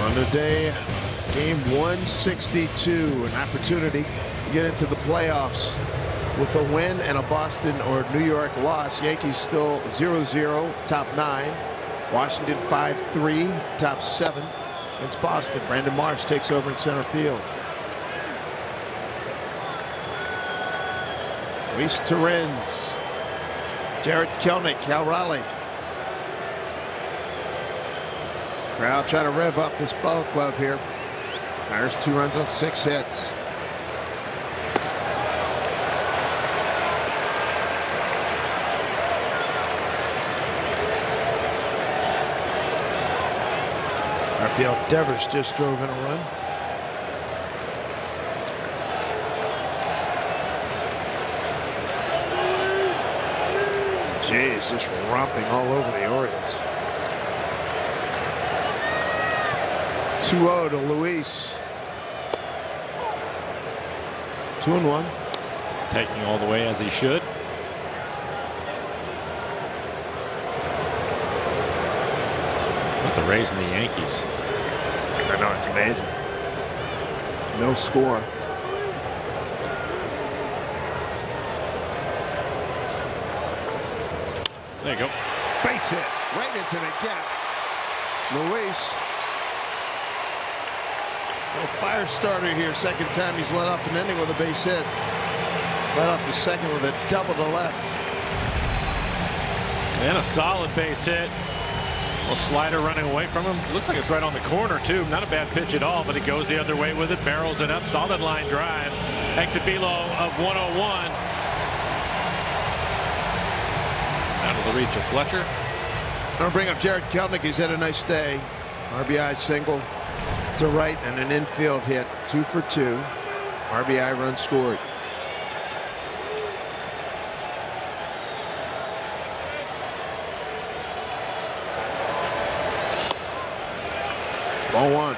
on the day. Game 162. An opportunity to get into the playoffs with a win and a Boston or New York loss. Yankees still 0-0, top 9. Washington 5-3, top 7 against Boston. Brandon Marsh takes over in center field. Luis Torrens, Jared Kelnick, Cal Raleigh. Crowd trying to rev up this ball club here. Pirates 2 runs on 6 hits. Rafael Devers just drove in a run. Jays just romping all over the Orioles. 2-0 to Luis. 2-1.
Taking all the way as he should. With the Rays and the Yankees.
I know, it's amazing. No score.
There you go.
Base hit right into the gap. Luis. A fire starter here. Second time he's led off an inning with a base hit. Led off the second with a double to left.
And a solid base hit. A little slider running away from him. Looks like it's right on the corner too. Not a bad pitch at all, but it goes the other way with it. Barrels it up. Solid line drive. Exit velo of 101. Out of the reach of Fletcher.
I'm going to bring up Jared Kelnick. He's had a nice day. RBI single to right and an infield hit. 2 for 2. RBI run scored. Ball 1.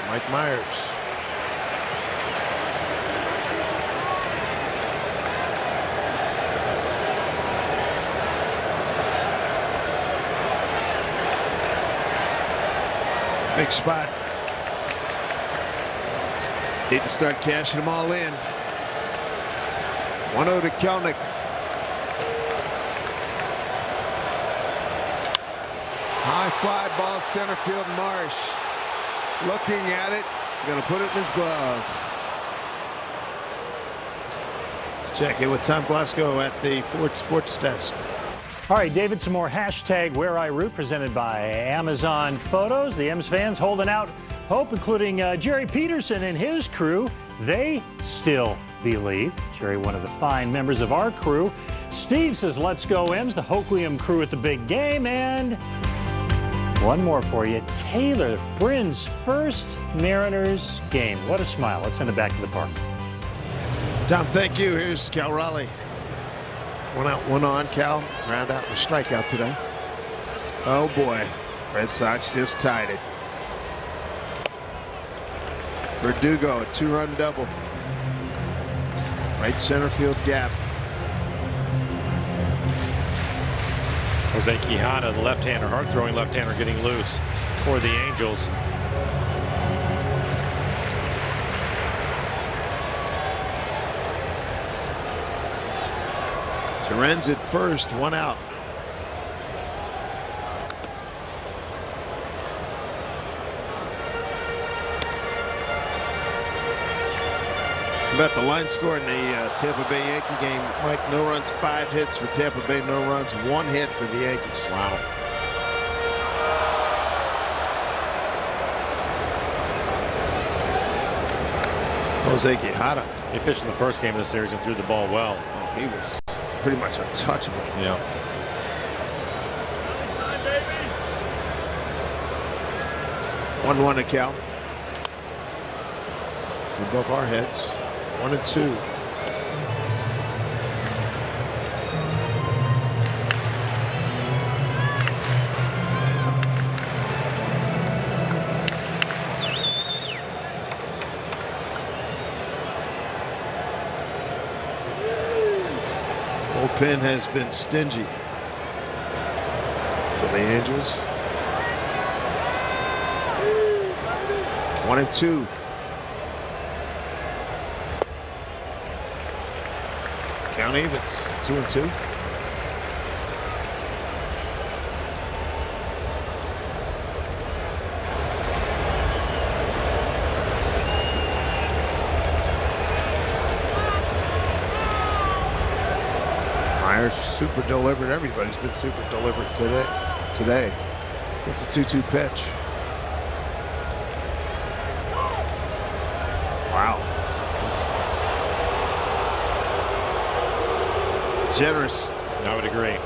Mike Myers. Big spot. Need to start cashing them all in. 1-0 to Kelnick. High fly ball center field. Marsh looking at it. Gonna put it in his glove. Check in with Tom Glasgow at the Ford Sports Desk.
All right, David, some more hashtag Where I Root presented by Amazon Photos. The M's fans holding out hope, including Jerry Peterson and his crew. They still believe. Jerry, one of the fine members of our crew. Steve says, let's go M's, the Hoquiam crew at the big game. And one more for you. Taylor, Bryn's first Mariners game. What a smile. Let's send it back to the park.
Tom, thank you. Here's Cal Raleigh. 1 out, 1 on. Cal ground out and a strikeout today. Oh boy, Red Sox just tied it. Verdugo, a 2-run double. Right center field gap.
Jose Quijada, the left-hander, hard-throwing left-hander, getting loose for the Angels.
Torrens at first, 1 out. About the line score in the Tampa Bay Yankee game, Mike, no runs, 5 hits for Tampa Bay, no runs, 1 hit for the Yankees.
Wow.
Jose Quijada.
He pitched in the first game of the series and threw the ball well.
Oh, he was pretty much untouchable.
Yeah.
1-1 to Cal. Above our heads. 1-2. Bullpen has been stingy for the Angels. 1-2. Count evens. 2-2. Myers is super deliberate. Everybody's been super deliberate today. It's a 2-2 pitch. Wow. Generous.
I would agree.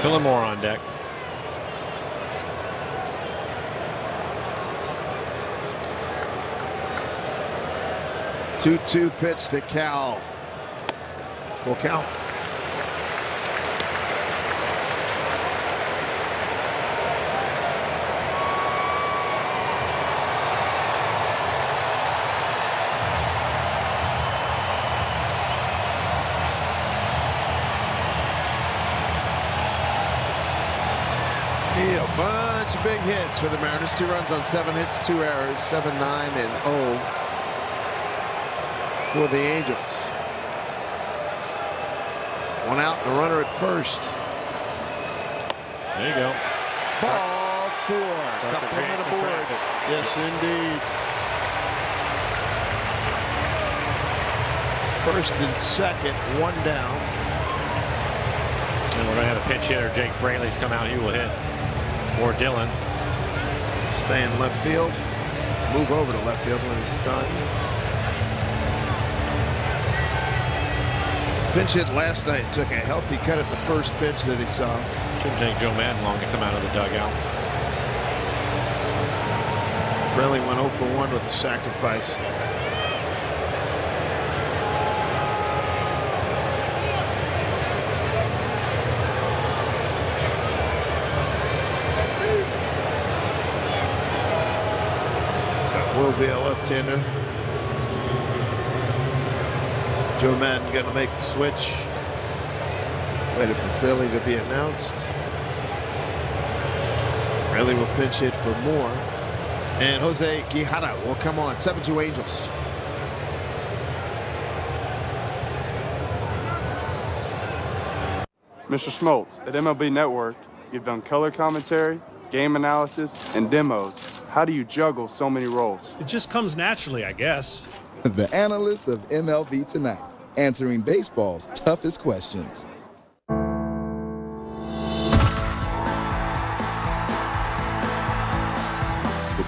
Fillmore on deck.
Two pitch to Cal. Full count. Need a bunch of big hits for the Mariners. 2 runs on 7 hits, 2 errors, 7-9 and 0 for the Angels. 1 out and a runner at first.
There you go.
Ball 4. Couple of minute boards. Yes, indeed. First and second, 1 down.
And we're going to have a pinch hitter, Jake Fraley's come out. He will hit. Or Dylan.
Stay in left field. Move over to left field when he's done. Pinch hit last night. Took a healthy cut at the first pitch that he saw.
Shouldn't take Joe Madden long to come out of the dugout.
Fraley went 0 for 1 with a sacrifice. Will be a left-hander. Joe Madden going to make the switch. Waited for Fraley to be announced. Fraley will pinch hit for Moore. And Jose Quijada will come on. 7-2 Angels.
Mr. Smoltz, at MLB Network, you've done color commentary, game analysis, and demos. How do you juggle so many roles?
It just comes naturally, I guess.
The analyst of MLB Tonight, answering baseball's toughest questions.
The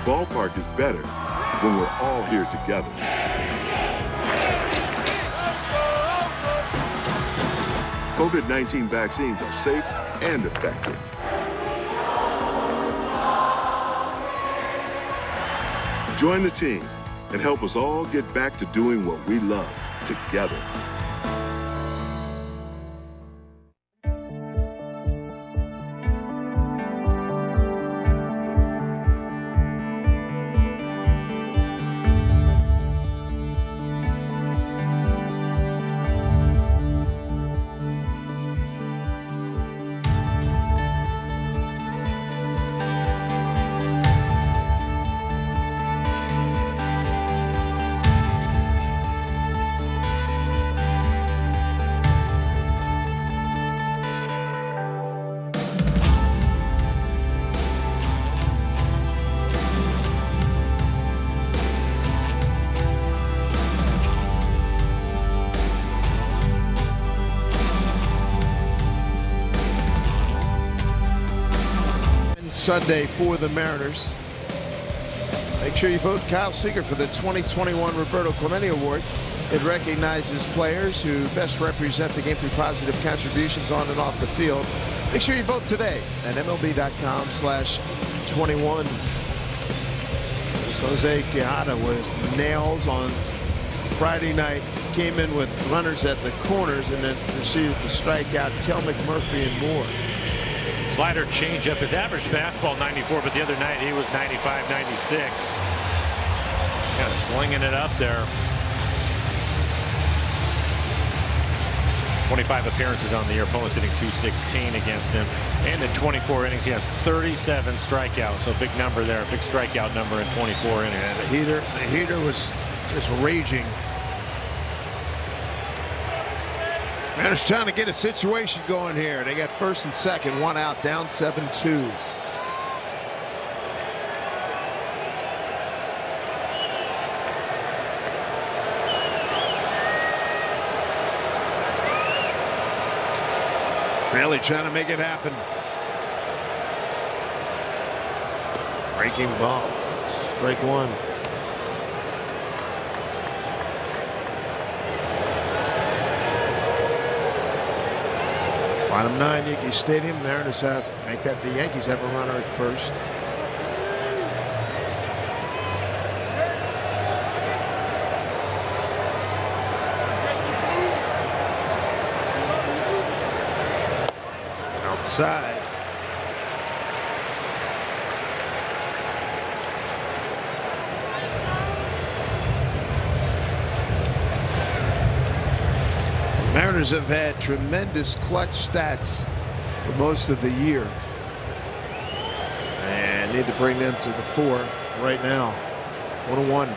ballpark is better when we're all here together. COVID-19 vaccines are safe and effective. Join the team and help us all get back to doing what we love together.
Sunday for the Mariners. Make sure you vote Kyle Seager for the 2021 Roberto Clemente Award. It recognizes players who best represent the game through positive contributions on and off the field. Make sure you vote today at MLB.com/21. Jose Quijada was nails on Friday night. Came in with runners at the corners and then proceeded to strike out Kel McMurphy and Moore.
Slider changeup. His average fastball 94, but the other night he was 95, 96. Kind of slinging it up there. 25 appearances on the year. Opponents hitting .216 against him. And in 24 innings, he has 37 strikeouts. So big number there. Big strikeout number in 24 innings.
Yeah, the heater was just raging. Mariners trying to get a situation going here. They got first and second, 1 out, down 7-2. Really trying to make it happen. Breaking ball. Strike one. Bottom 9, Yankee Stadium. Mariners have make that the Yankees have a runner at first. Outside. Mariners have had tremendous clutch stats for most of the year and need to bring them to the fore right now. 1-1.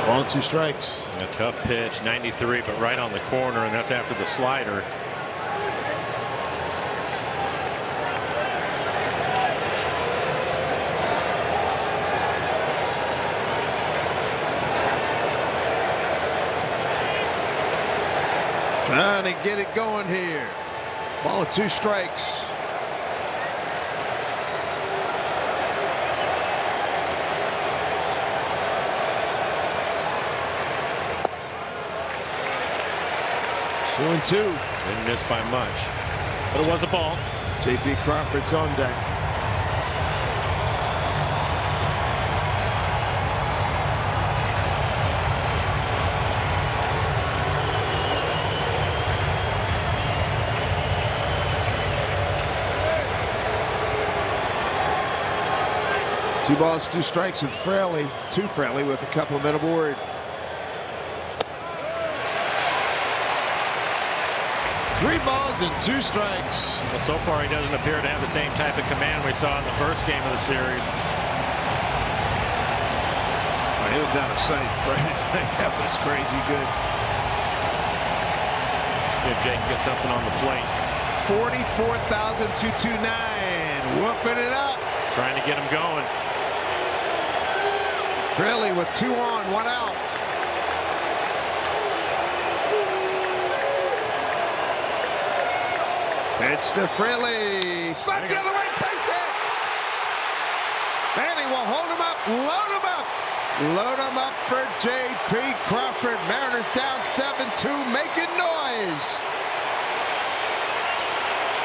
Ball and 2 strikes.
A tough pitch, 93, but right on the corner, and that's after the slider.
Trying to get it going here. Ball and 2 strikes. Two and 2.
Didn't miss by much, but it was a ball.
J.P. Crawford's on deck. Two balls, 2 strikes with Fraley. Fraley with a couple of men aboard. Three balls and 2 strikes.
Well, so far he doesn't appear to have the same type of command we saw in the first game of the series.
Oh, he was out of sight. That was crazy good.
See if Jake can get something on the plate.
44,229. Whooping it up.
Trying to get him going.
Fraley with 2 on, 1 out. Pitch to Fraley. Slapped the other way, base hit. And he will hold him up, load him up. Load him up for J.P. Crawford. Mariners down 7-2, making noise.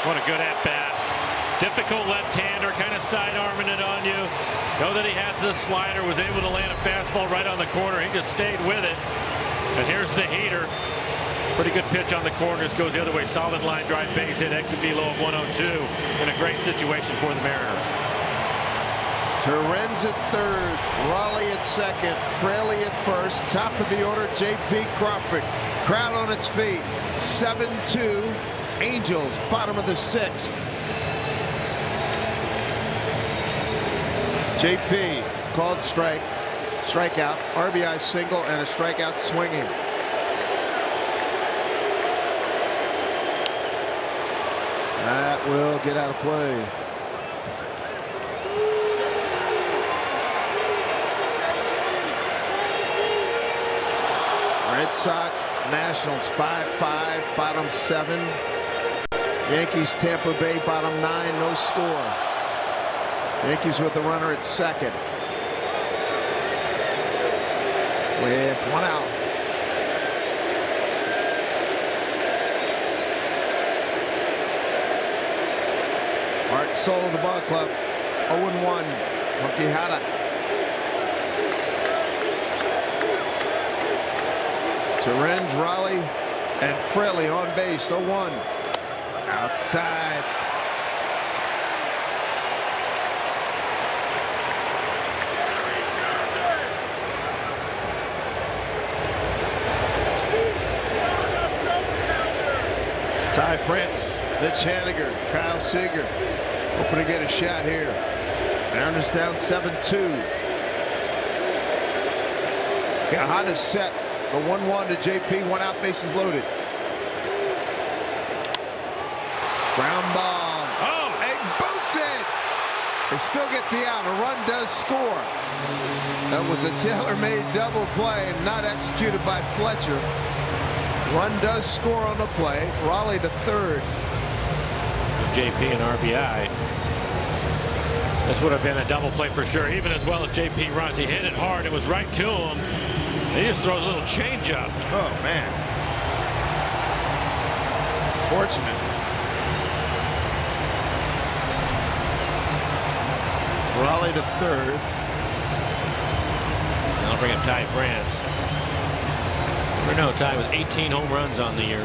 What a good at-bat. Difficult left-hander, kind of side-arming it on you. Know that he has this slider, was able to land a fastball right on the corner. He just stayed with it. And here's the heater. Pretty good pitch on the corners, goes the other way. Solid line drive, base hit, exit velo of 102. In a great situation for the Mariners.
Terrenz at third, Raleigh at second, Fraley at first. Top of the order, J.P. Crawford. Crowd on its feet. 7-2. Angels, bottom of the 6th. J.P. called strikeout, RBI single, and a strikeout swinging. That will get out of play. Red Sox, Nationals 5-5, bottom 7. Yankees, Tampa Bay, bottom 9, no score. Yankees with the runner at second. With 1 out. Art Soul of the ball club. 0-1. Quijada. Terrenz, Raleigh, and Fraley on base. 0-1. Outside. Ty France, Mitch Haniger, Kyle Seager, hoping to get a shot here. Mariners down 7-2. Quijada set. The 1-1 to JP, 1 out, bases loaded. Ground ball.
Oh!
He boots it. They still get the out. A run does score. That was a tailor-made double play, not executed by Fletcher. Run does score on the play. Raleigh to third.
JP and RBI. This would have been a double play for sure, even as well as JP runs. He hit it hard. It was right to him. He just throws a little changeup.
Oh, man. Fortunate. Raleigh to third.
I'll bring up Ty France. No, Ty with 18 home runs on the year.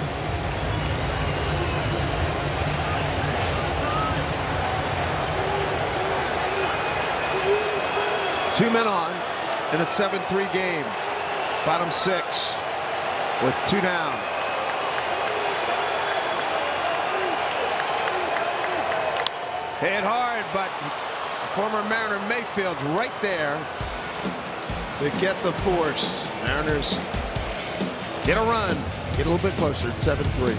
Two men on in a 7-3 game. Bottom six with two down. Hit hard, but former Mariner Mayfield's right there to get the force. Mariners get a run, get a little bit closer at 7-3.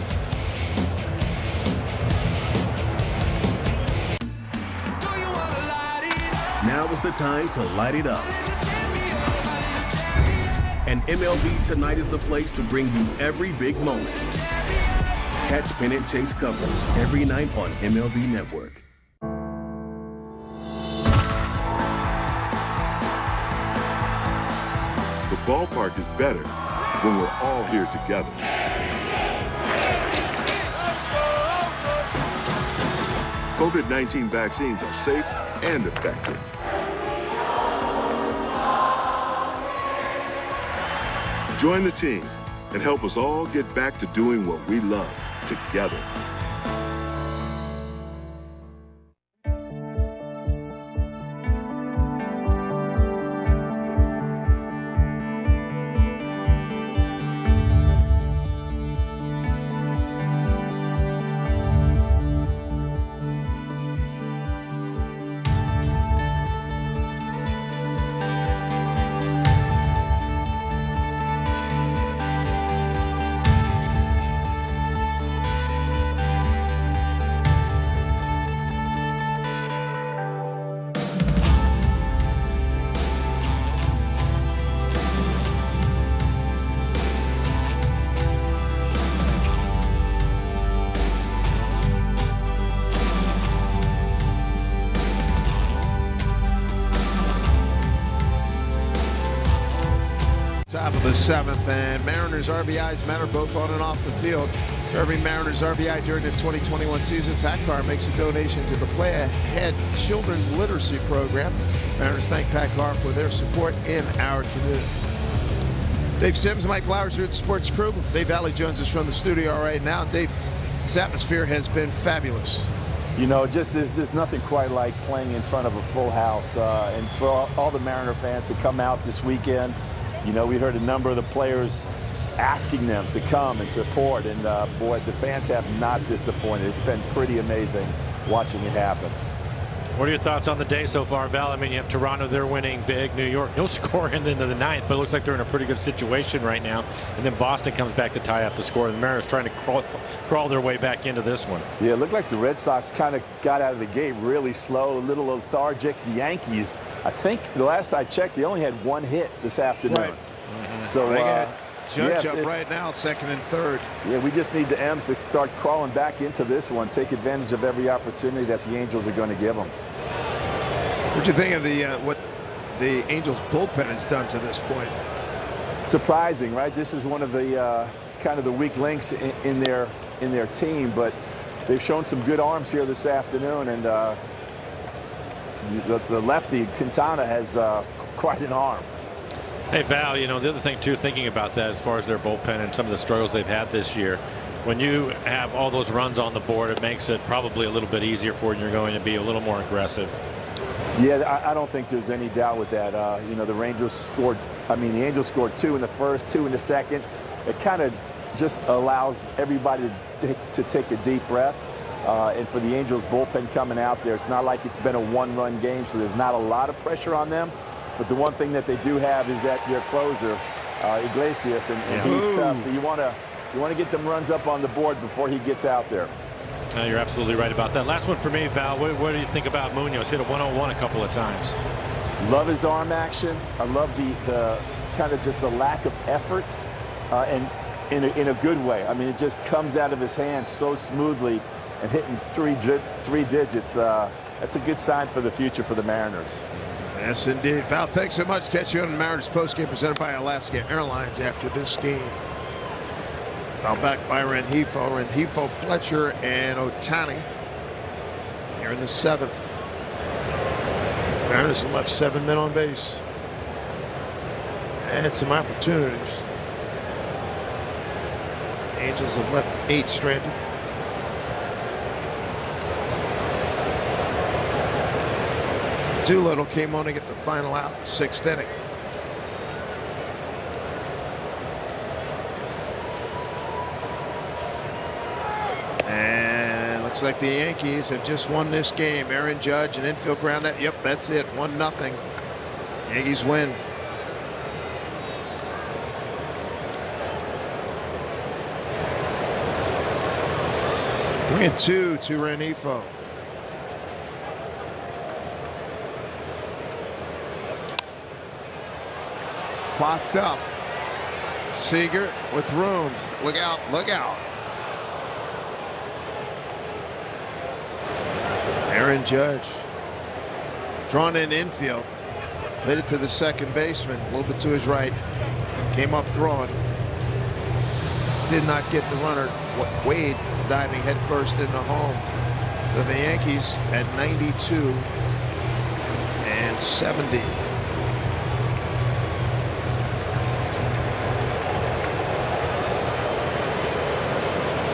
Now is the time to light it up. And MLB Tonight is the place to bring you every big moment. Catch Pennant Chase coverage every night on MLB Network.
The ballpark is better when we're all here together. COVID-19 vaccines are safe and effective. Join the team and help us all get back to doing what we love together.
Top of the seventh, and Mariners RBIs matter both on and off the field. For every Mariners RBI during the 2021 season, Pat Carr makes a donation to the Play Ahead Children's Literacy Program. Mariners thank Pat Carr for their support in our community. Dave Sims, Mike Flowers here at Sports Crew. Dave Valley Jones is from the studio right now. Dave, this atmosphere has been fabulous.
You know, there's nothing quite like playing in front of a full house. And for all the Mariner fans to come out this weekend, you know, we heard a number of the players asking them to come and support, and boy, the fans have not disappointed. It's been pretty amazing watching it happen.
What are your thoughts on the day so far, Val? I mean, you have Toronto, they're winning big. New York, no score into the ninth, but it looks like they're in a pretty good situation right now. And then Boston comes back to tie up the score. The Mariners trying to crawl their way back into this one.
Yeah, it looked like the Red Sox kind of got out of the gate really slow, a little lethargic. The Yankees, I think the last I checked, they only had one hit this afternoon.
Right.
So
Judge up right now, second and third.
Yeah, we just need the M's to start crawling back into this one, take advantage of every opportunity that the Angels are going to give them.
What do you think of the what the Angels bullpen has done to this point?
Surprising, right? This is one of the kind of the weak links in their team, but they've shown some good arms here this afternoon, and the lefty Quintana has quite an arm.
Hey, Val, you know, the other thing, too, thinking about that as far as their bullpen and some of the struggles they've had this year, when you have all those runs on the board, it makes it probably a little bit easier for you. You're going to be a little more aggressive.
Yeah, I don't think there's any doubt with that. You know, the Angels scored 2 in the first, 2 in the second. It kind of just allows everybody to take a deep breath. And for the Angels bullpen coming out there, it's not like it's been a one-run game, so there's not a lot of pressure on them. But the one thing that they do have is that their closer, Iglesias, and he's tough. So you want to get them runs up on the board before he gets out there.
You're absolutely right about that. Last one for me, Val. What do you think about Munoz? Hit a 101 a couple of times.
Love his arm action. I love the kind of just the lack of effort, and in a good way. I mean, it just comes out of his hands so smoothly, and hitting three digits. That's a good sign for the future for the Mariners.
Yes, indeed. Val, thanks so much. Catch you on the Mariners postgame presented by Alaska Airlines after this game. Foul back by Rengifo, Fletcher, and Ohtani. Here in the 7th. Mariners have left 7 men on base. And some opportunities. Angels have left 8 stranded. Doolittle came on to get the final out, 6th inning. And looks like the Yankees have just won this game. Aaron Judge, an infield ground out. Yep, that's it. 1-0. Yankees win. Three and 2 to Rengifo. Blocked up. Seager with room. Look out, look out. Aaron Judge drawn in infield. Hit it to the second baseman, a little bit to his right. Came up throwing. Did not get the runner. Wade diving headfirst into home. So the Yankees at 92 and 70.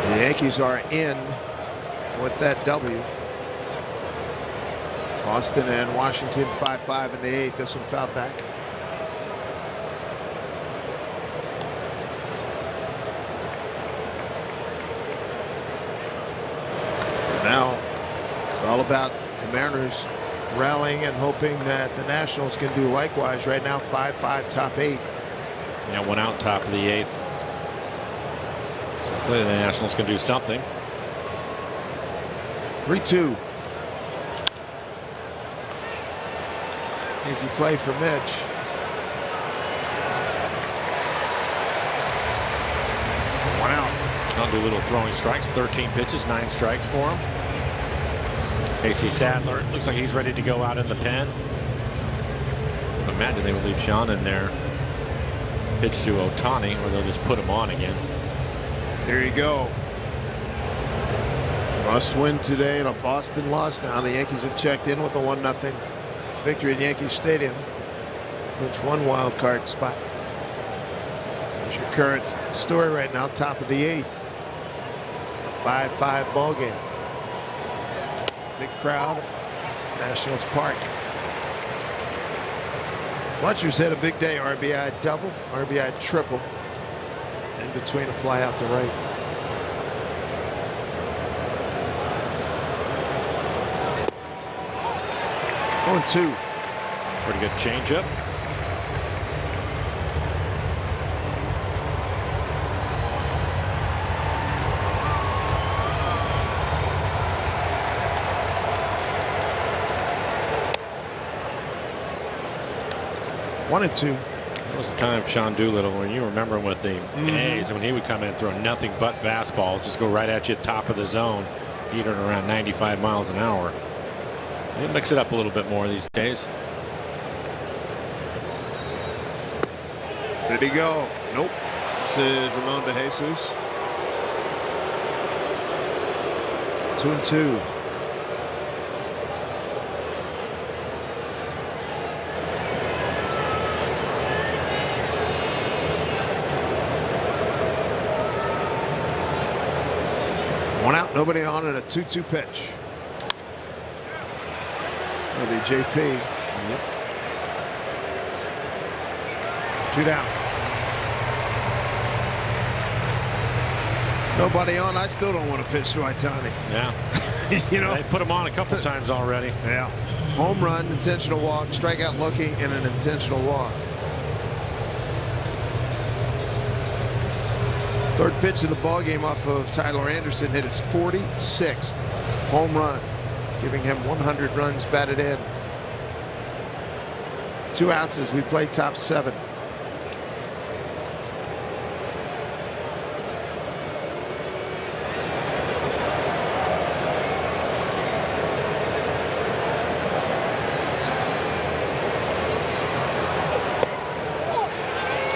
The Yankees are in with that W. Boston and Washington 5-5 in the 8th. This one fouled back. Now it's all about the Mariners rallying and hoping that the Nationals can do likewise. Right now 5-5 top 8.
Yeah, 1 out top of the 8th. Clearly the Nationals can do something.
3-2. Easy play for Mitch. One out.
John Doolittle throwing strikes. 13 pitches, 9 strikes for him. Casey Sadler looks like he's ready to go out in the pen. Imagine they would leave Sean in there. Pitch to Ohtani, or they'll just put him on again.
Here you go. Must win today in a Boston loss. Now the Yankees have checked in with a 1-0 victory at Yankee Stadium. Clinch 1 wild card spot. There's your current story right now, top of the 8th. 5-5 ball game. Big crowd, Nationals Park. Fletcher's had a big day. RBI double, RBI triple. In between a fly out to right. Oh, 2.
Pretty good changeup.
One and 2.
That was the time of Sean Doolittle when you remember him with the A's, when he would come in and throw nothing but fastballs, just go right at you top of the zone, heat it around 95 miles an hour. They mix it up a little bit more these days.
Did he go? Nope. This is Ramon de Jesus. 2 and 2. One out, nobody on, and a 2-2 pitch. That'll be JP. Yep. 2 down. Nobody on. I still don't want to pitch to Ohtani.
Yeah.
You know,
they put him on a couple times already.
Yeah. Home run, intentional walk, strikeout looking, and an intentional walk. Third pitch of the ball game off of Tyler Anderson hit his 46th home run, giving him 100 runs batted in. 2 outs as we play top 7.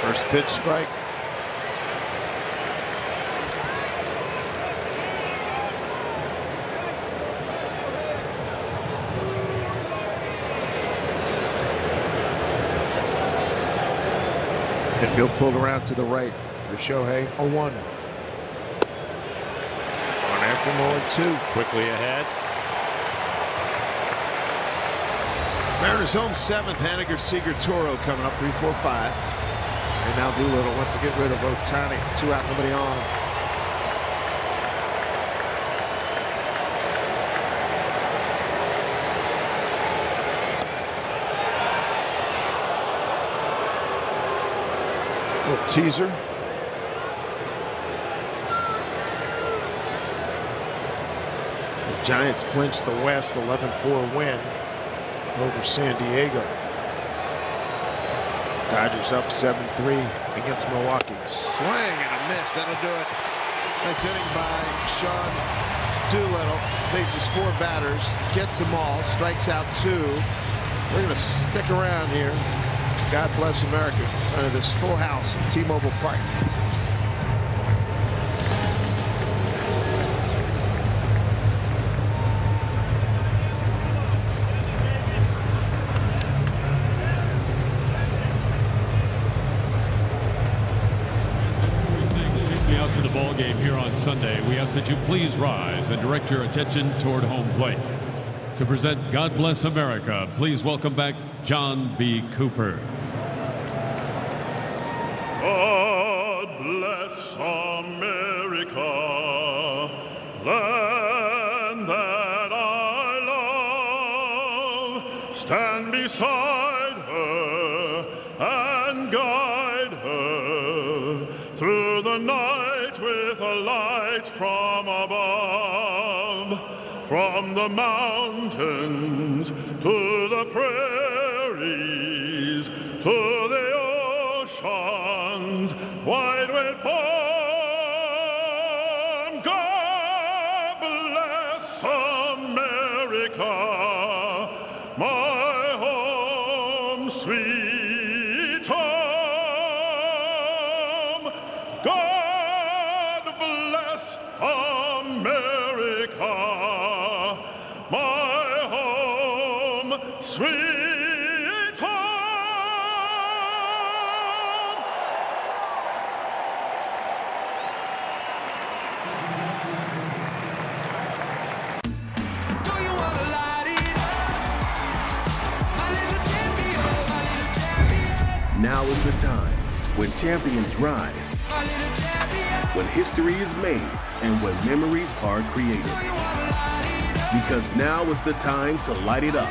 First pitch strike. Infield pulled around to the right for Shohei. 0-1. On after Moore 2.
Quickly ahead.
Mariners home 7th. Haniger, Seager, Toro coming up 3, 4, 5. And now Doolittle wants to get rid of Ohtani. 2 out, nobody on. Little teaser. The Giants clinched the West 11-4 win over San Diego. Dodgers up 7-3 against Milwaukee. Swing and a miss. That'll do it. Nice hitting by Sean Doolittle. Faces 4 batters. Gets them all. Strikes out 2. We're going to stick around here. God bless America in front of this full house in T-Mobile Park.
To the ball game here on Sunday, we ask that you please rise and direct your attention toward home plate. To present God Bless America, please welcome back John B. Cooper.
God bless America, land that I love. Stand beside her and guide her through the night with a light from above. From the mountains to the prairies to the oceans wide with palm. God bless America, my home sweet home. God bless America, my home sweet home.
Now is the time when champions rise, when history is made, and when memories are created. Because now is the time to light it up.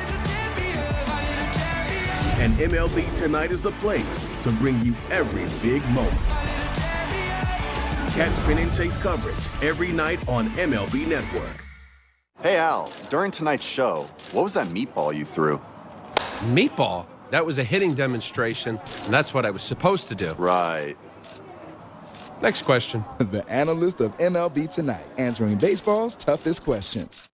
And MLB Tonight is the place to bring you every big moment. Catch Pin and Chase coverage every night on MLB Network.
Hey Al, during tonight's show, what was that meatball you threw?
Meatball? That was a hitting demonstration, and that's what I was supposed to do.
Right.
Next question.
The analyst of MLB Tonight, answering baseball's toughest questions.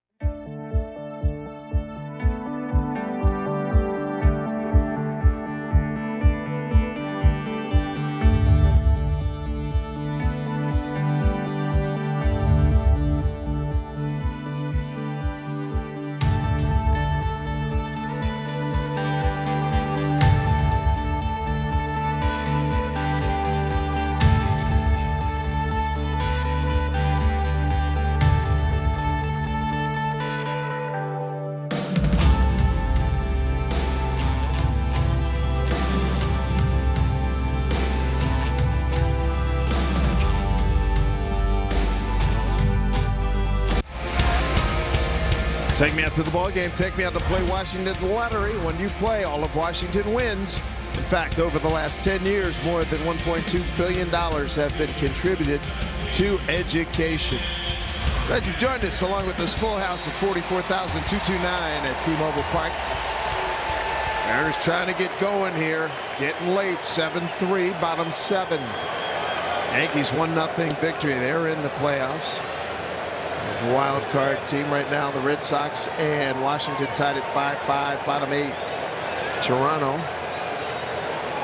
Take me out to the ball game. Take me out to play Washington's lottery. When you play, all of Washington wins. In fact, over the last 10 years, more than $1.2 billion have been contributed to education. Glad you've joined us along with this full house of 44,229 at T-Mobile Park. Mariners trying to get going here. Getting late, 7-3, bottom 7. Yankees 1-0 victory. They're in the playoffs. There's a wild card team right now. The Red Sox and Washington tied at 5-5, bottom 8. Toronto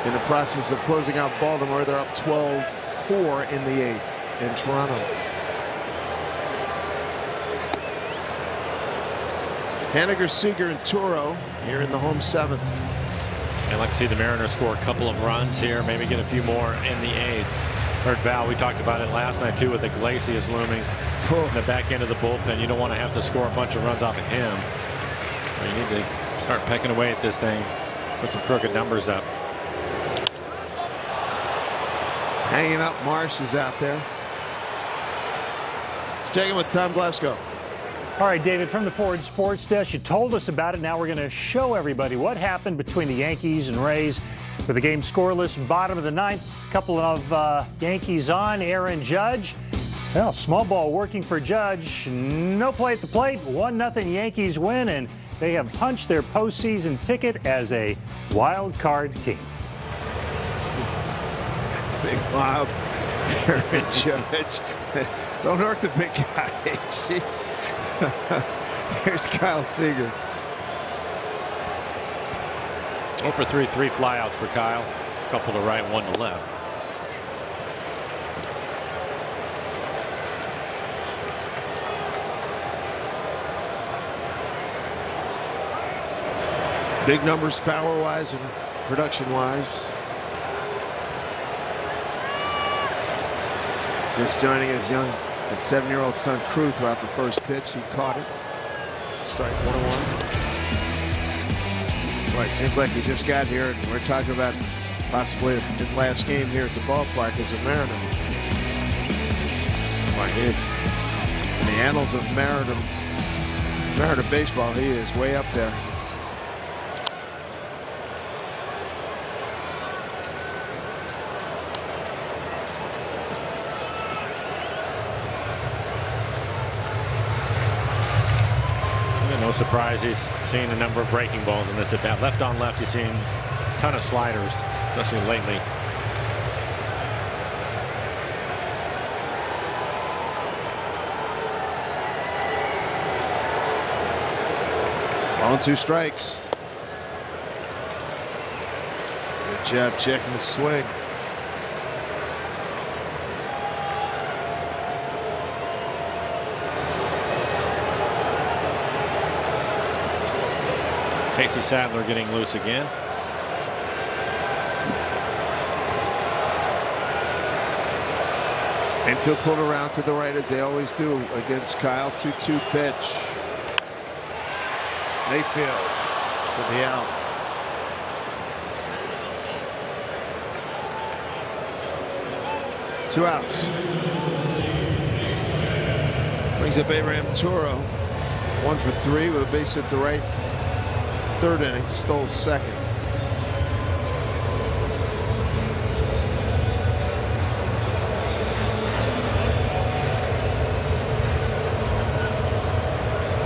in the process of closing out Baltimore. They're up 12-4 in the 8th in Toronto. Haniger, Seager, and Toro here in the home 7th.
I'd like to see the Mariners score a couple of runs here, maybe get a few more in the 8th. Heard Val, we talked about it last night too with Iglesias looming in the back end of the bullpen. You don't want to have to score a bunch of runs off of him. You need to start pecking away at this thing, put some crooked numbers up.
Hanging up, Marsh is out there. Let's check in with Tom Glasgow.
All right, David, from the Ford Sports Desk, you told us about it. Now we're going to show everybody what happened between the Yankees and Rays with the game scoreless, bottom of the 9th. A couple of Yankees on, Aaron Judge. Well, small ball working for Judge. No play at the plate. 1-0 Yankees win, and they have punched their postseason ticket as a wild card team.
Big lob, Aaron Judge. Don't hurt the big guy. Jeez. Here's Kyle Seager.
0 for 3, 3 flyouts for Kyle. A couple to right, 1 to left.
Big numbers power-wise and production-wise. Just joining his 7-year-old son Crew throughout the first pitch. He caught it. Strike 1-1. Boy, it seems like he just got here, and we're talking about possibly his last game here at the ballpark as a Mariner. Boy, he is in the annals of Mariner baseball. He is way up there.
No surprise he's seen a number of breaking balls in this at bat. Left on left, he's seen a ton of sliders, especially lately.
Ball and 2 strikes. Good job checking the swing.
Casey Sadler getting loose again.
Infield pulled around to the right as they always do against Kyle. 2-2 pitch. Mayfield for the out. Two outs. Brings up Abraham Toro. 1 for 3 with a base hit to right. 3rd inning, stole 2nd.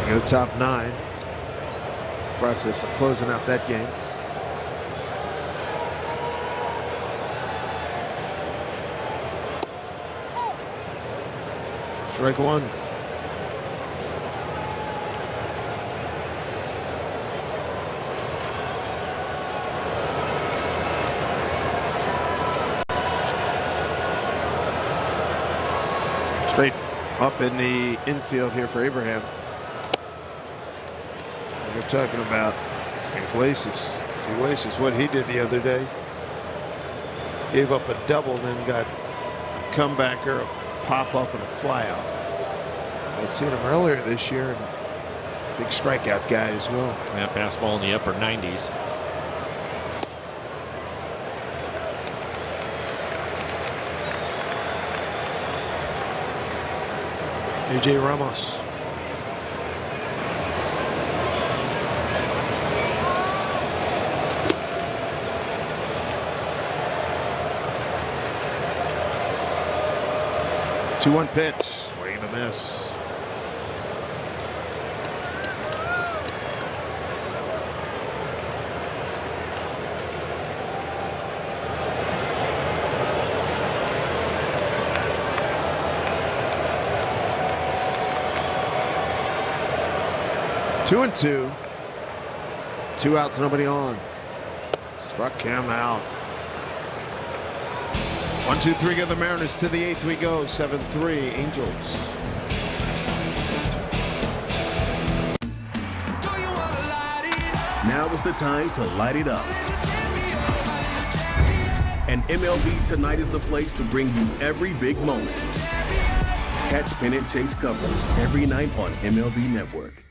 We go top 9. Process of closing out that game. Strike 1. Straight up in the infield here for Abraham. We're talking about Iglesias. Iglesias, what he did the other day. Gave up a double, then got a comebacker, a pop-up, and a fly-out. I'd seen him earlier this year, and big strikeout guy as well.
Yeah, fastball in the upper 90s.
A.J. Ramos. 2-1 pitch. Swing and a miss. Two and two. 2 outs, nobody on. Struck him out. 1-2-3 go the Mariners. To the 8th we go. 7-3 Angels.
Now is the time to light it up. And MLB Tonight is the place to bring you every big moment. Catch Pennant Chase coverage every night on MLB Network.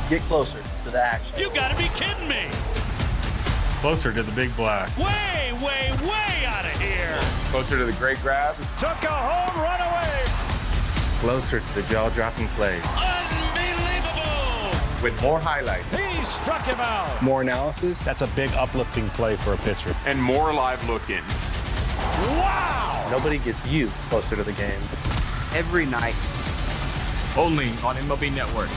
Get closer to the action.
You gotta be kidding me.
Closer to the big blast.
Way, way, way out of here.
Closer to the great grabs.
Took a home run away.
Closer to the jaw-dropping plays.
Unbelievable.
With more highlights.
He struck him out.
More analysis. That's a big uplifting play for a pitcher.
And more live look-ins.
Wow.
Nobody gets you closer to the game.
Every night. Only on MLB Network.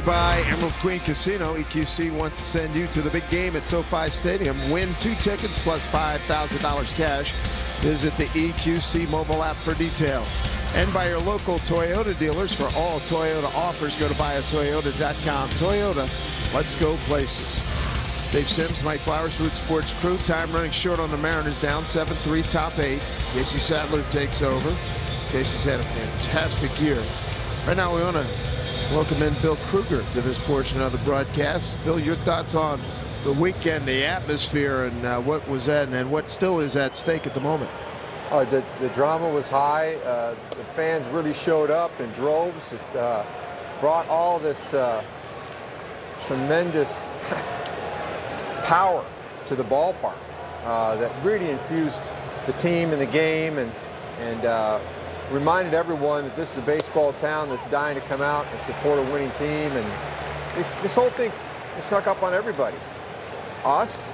By Emerald Queen Casino. EQC wants to send you to the big game at SoFi Stadium. Win 2 tickets plus $5,000 cash. Visit the EQC mobile app for details. And by your local Toyota dealers for all Toyota offers. Go to buyatoyota.com. Toyota, let's go places. Dave Sims, Mike Flowers, Food Sports Crew. Time running short on the Mariners, down 7-3, top 8. Casey Sadler takes over. Casey's had a fantastic year. Right now we want to welcome in Bill Kruger to this portion of the broadcast. Bill, your thoughts on the weekend, the atmosphere, and what was that, and what still is at stake at the moment?
The drama was high. The fans really showed up in droves. It brought all this tremendous power to the ballpark that really infused the team and the game, and reminded everyone that this is a baseball town that's dying to come out and support a winning team. And this whole thing snuck up on everybody. Us,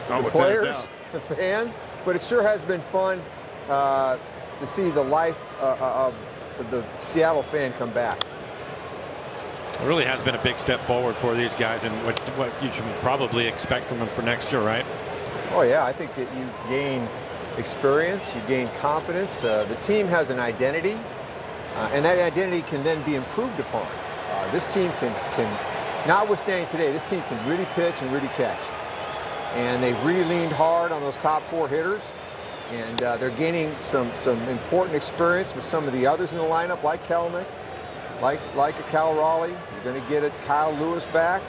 the players, the fans, but it sure has been fun to see the life of the Seattle fan come back.
It really has been a big step forward for these guys, and what you should probably expect from them for next year, right?
Oh yeah, I think that you gain experience, you gain confidence. The team has an identity, and that identity can then be improved upon. This team can, notwithstanding today, this team can really pitch and really catch. And they've really leaned hard on those top 4 hitters, and they're gaining some important experience with some of the others in the lineup, like Kelnick, like a Cal Raleigh. You're going to get a Kyle Lewis back.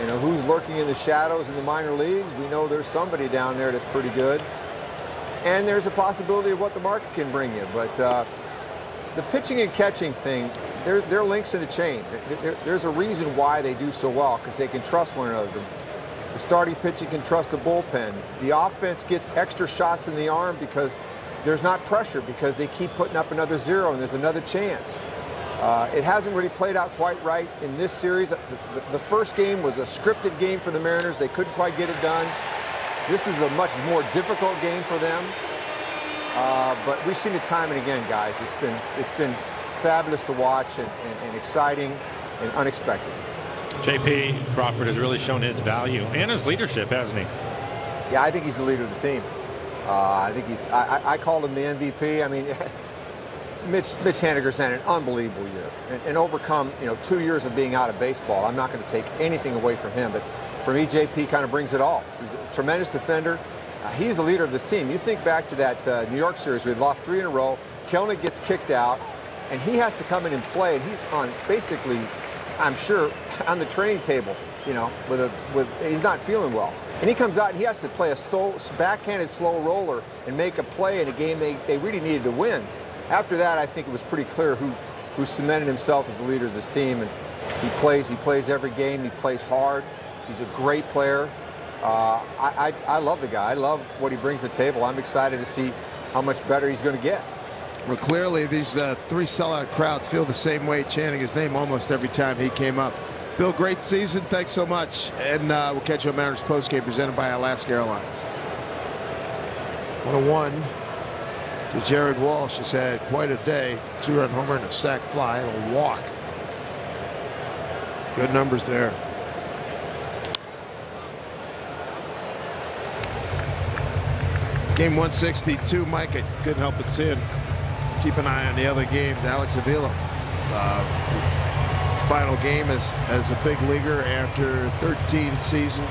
You know, who's lurking in the shadows in the minor leagues? We know there's somebody down there that's pretty good. And there's a possibility of what the market can bring you. But the pitching and catching thing, they're links in a chain. There's a reason why they do so well, because they can trust one another. The starting pitching can trust the bullpen. The offense gets extra shots in the arm because there's not pressure, because they keep putting up another 0 and there's another chance. It hasn't really played out quite right in this series. The first game was a scripted game for the Mariners. They couldn't quite get it done. This is a much more difficult game for them, but we've seen it time and again, guys. It's been fabulous to watch and exciting and unexpected.
JP Crawford has really shown his value and his leadership, hasn't he?
Yeah, I think he's the leader of the team. I think I called him the MVP. I mean, Mitch Haniger's had an unbelievable year and overcome, 2 years of being out of baseball. I'm not going to take anything away from him, but for me, JP kind of brings it all. He's a tremendous defender. He's the leader of this team. You think back to that New York series, we had lost 3 in a row. Kelnick gets kicked out, and he has to come in and play, and he's on basically, I'm sure, on the training table, he's not feeling well. And he comes out and he has to play a backhanded slow roller and make a play in a game they really needed to win. After that, I think it was pretty clear who cemented himself as the leader of this team. And he plays every game. He plays hard. He's a great player. I love the guy. I love what he brings to the table. I'm excited to see how much better he's going to get.
Well, clearly these 3 sellout crowds feel the same way, chanting his name almost every time he came up. Bill, great season. Thanks so much. And we'll catch you on Mariners Postgame presented by Alaska Airlines. 101 to Jared Walsh. Has had quite a day. 2-run homer and a sac fly and a walk. Good numbers there. Game 162, Mike, I couldn't help but see him. Let's keep an eye on the other games. Alex Avila, final game as a big leaguer after 13 seasons.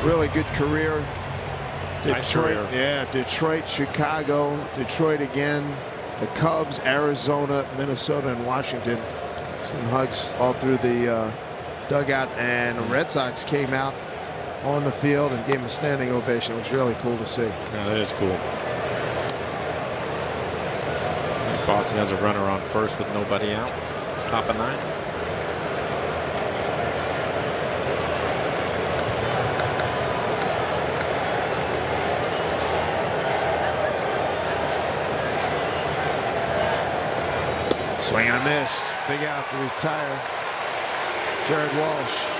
Really good career.
Nice career.
Yeah, Detroit, Chicago, Detroit again, the Cubs, Arizona, Minnesota, and Washington. Some hugs all through the dugout, and the Red Sox came out on the field and gave him a standing ovation. It was really cool to see.
Yeah, that is cool. Boston has a runner on first with nobody out. Top of 9.
Swing and a miss. Big out to retire. Jared Walsh.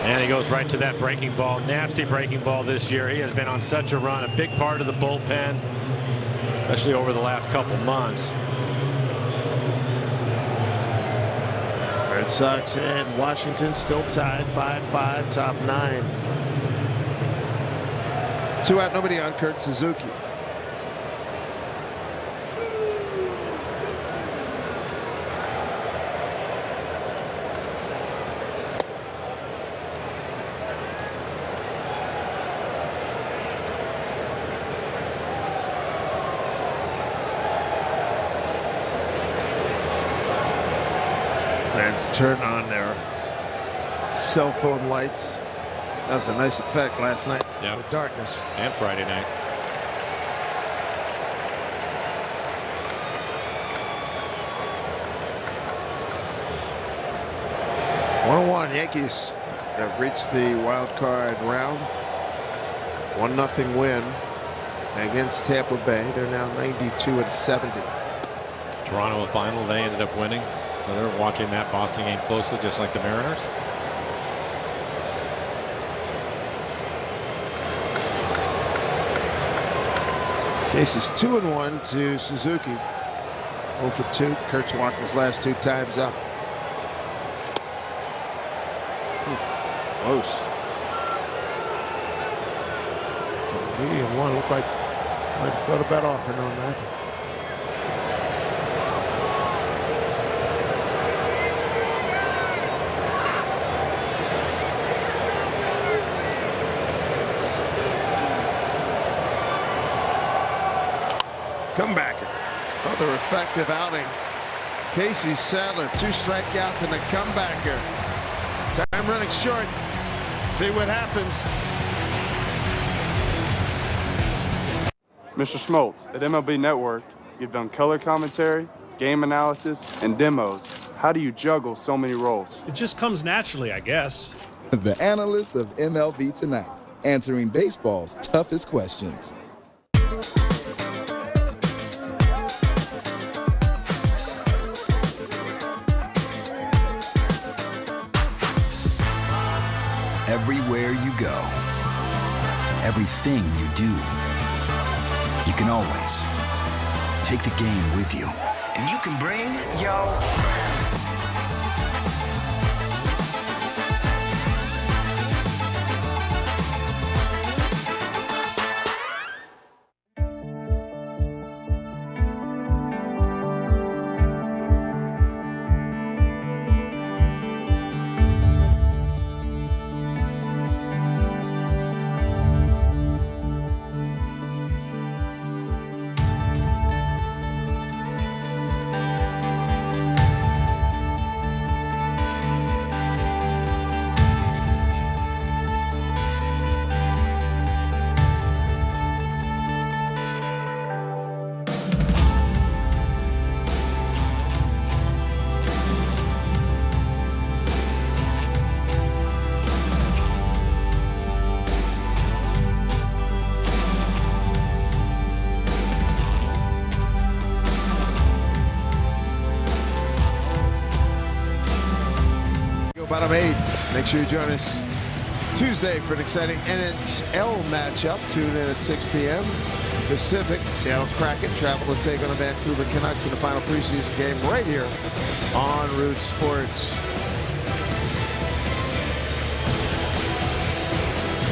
And he goes right to that breaking ball. Nasty breaking ball this year. He has been on such a run. A big part of the bullpen, especially over the last couple months.
Red Sox and Washington still tied 5-5, top 9. 2 out, nobody on. Kurt Suzuki. Turn on their cell phone lights. That was a nice effect last night.
Yeah.
With darkness.
And Friday night.
One Yankees have reached the wild card round. 1-0 win against Tampa Bay. They're now 92-70.
Toronto a final. They ended up winning. So they're watching that Boston game closely, just like the Mariners.
Case is 2-1 to Suzuki. 0 for 2. Kurtz walked his last 2 times up. Close. Medium 1 looked like might have felt a bet offering on that. Comebacker. Another effective outing. Casey Sadler, 2 strikeouts and a comebacker. Time running short. See what happens.
Mr. Schmaltz, at MLB Network, you've done color commentary, game analysis, and demos. How do you juggle so many roles?
It just comes naturally, I guess.
The analyst of MLB Tonight, answering baseball's toughest questions.
Everywhere you go, everything you do, you can always take the game with you. And you can bring your friends.
Make sure you join us Tuesday for an exciting NHL matchup. Tune in at 6 p.m. Pacific. Seattle Kraken travel to take on the Vancouver Canucks in the final preseason game right here on Root Sports.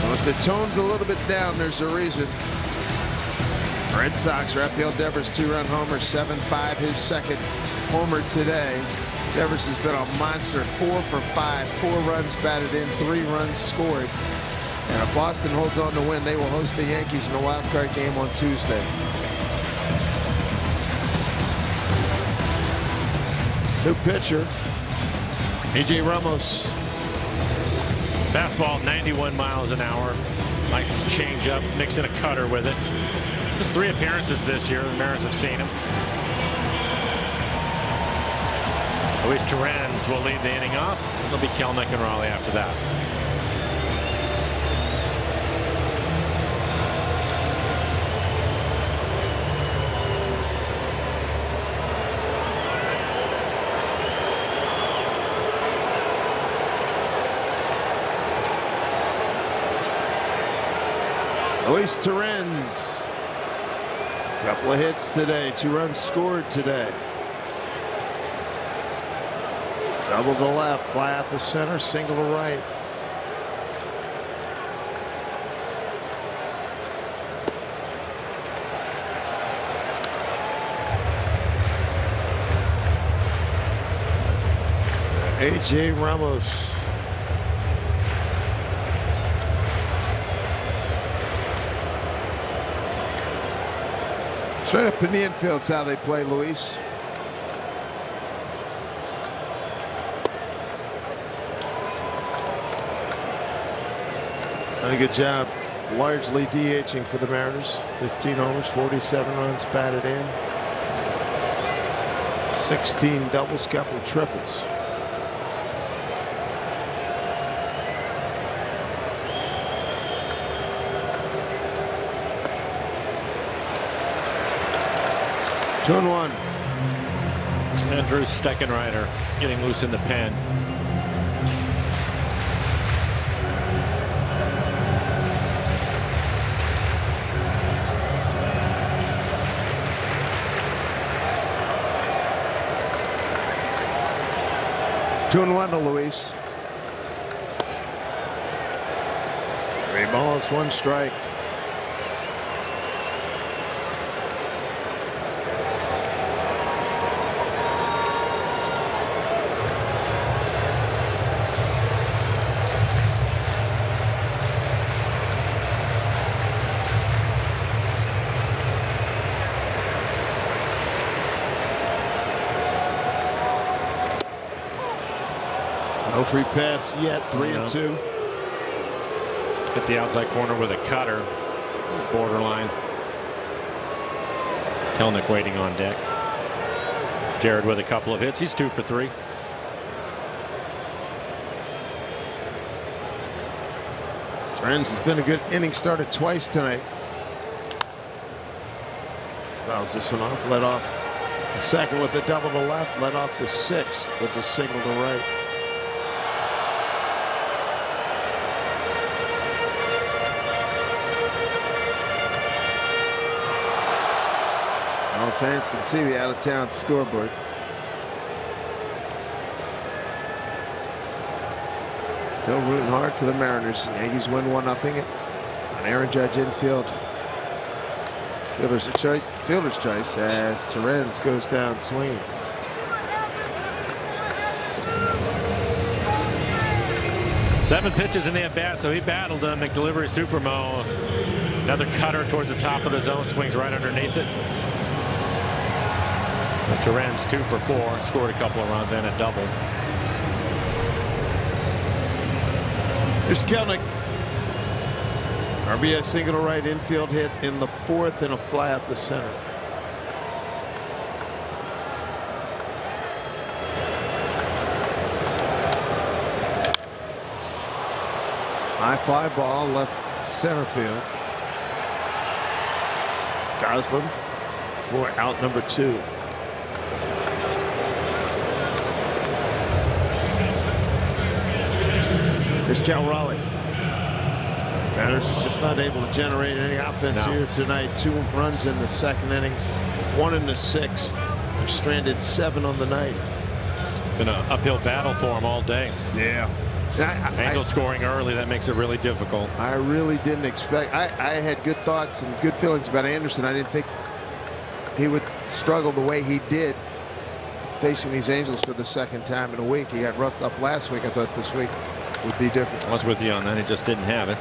Well, if the tone's a little bit down, there's a reason. Red Sox, Rafael Devers, 2-run homer, 7-5, his second homer today. Devers has been a monster, 4 for 5, 4 runs batted in, 3 runs scored. And if Boston holds on to win, they will host the Yankees in a wild card game on Tuesday. New pitcher, A.J. Ramos.
Fastball 91 miles an hour. Nice changeup, mixing a cutter with it. Just 3 appearances this year. The Mariners have seen him. Luis Torrens will lead the inning off. It'll be Kelnick and Raleigh after that.
Luis Torrens, couple of hits today, 2 runs scored today. Double to left, fly out to center, single to right. A.J. Ramos. Straight up in the infield's how they play, Luis. Done a good job, largely DHing for the Mariners. 15 homers, 47 runs batted in. 16 doubles, couple of triples. Two and 1.
Andrew Steckenrider getting loose in the pen.
Two and 1 to Luis. 3 balls, 1 strike. No free pass yet. 3 and 2.
Hit the outside corner with a cutter. Borderline. Kelnick waiting on deck. Jared with a couple of hits. He's 2 for 3.
Torrens has been a good inning, started twice tonight. Fouls this one off. Led off the second with a double to left. Led off the 6th with a single to right. All fans can see the out-of-town scoreboard. Still rooting hard for the Mariners. The Yankees win 1-0 on Aaron Judge infield. Fielder's choice as Torrens goes down swinging.
Seven pitches in the at-bat, so he battled him. McDelivery Supermo. Another cutter towards the top of the zone, swings right underneath it. Torrens 2 for 4, scored a couple of runs and a double.
Here's Kelnick. RBI single to right, infield hit in the 4th and a fly out the center. High fly ball left center field. Goslin for out number 2. Here's Cal Raleigh. Matters is just not able to generate any offense here tonight. 2 runs in the second inning, 1 in the 6th. They're stranded 7 on the night.
Been an uphill battle for him all day.
Yeah.
Angels scoring early, that makes it really difficult.
I really didn't expect. I had good thoughts and good feelings about Anderson. I didn't think he would struggle the way he did facing these Angels for the second time in a week. He got roughed up last week. I thought this week would be different.
I was with you on that. He just didn't have it.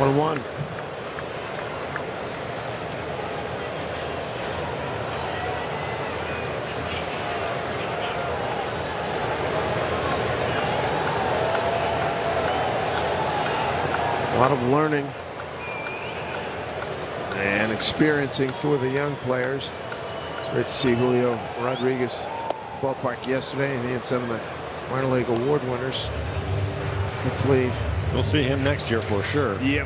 One. A lot of learning and experiencing for the young players. It's great to see Julio Rodriguez ballpark yesterday, and he had some of the minor league award winners. Hopefully
we'll see him next year for sure.
Yep.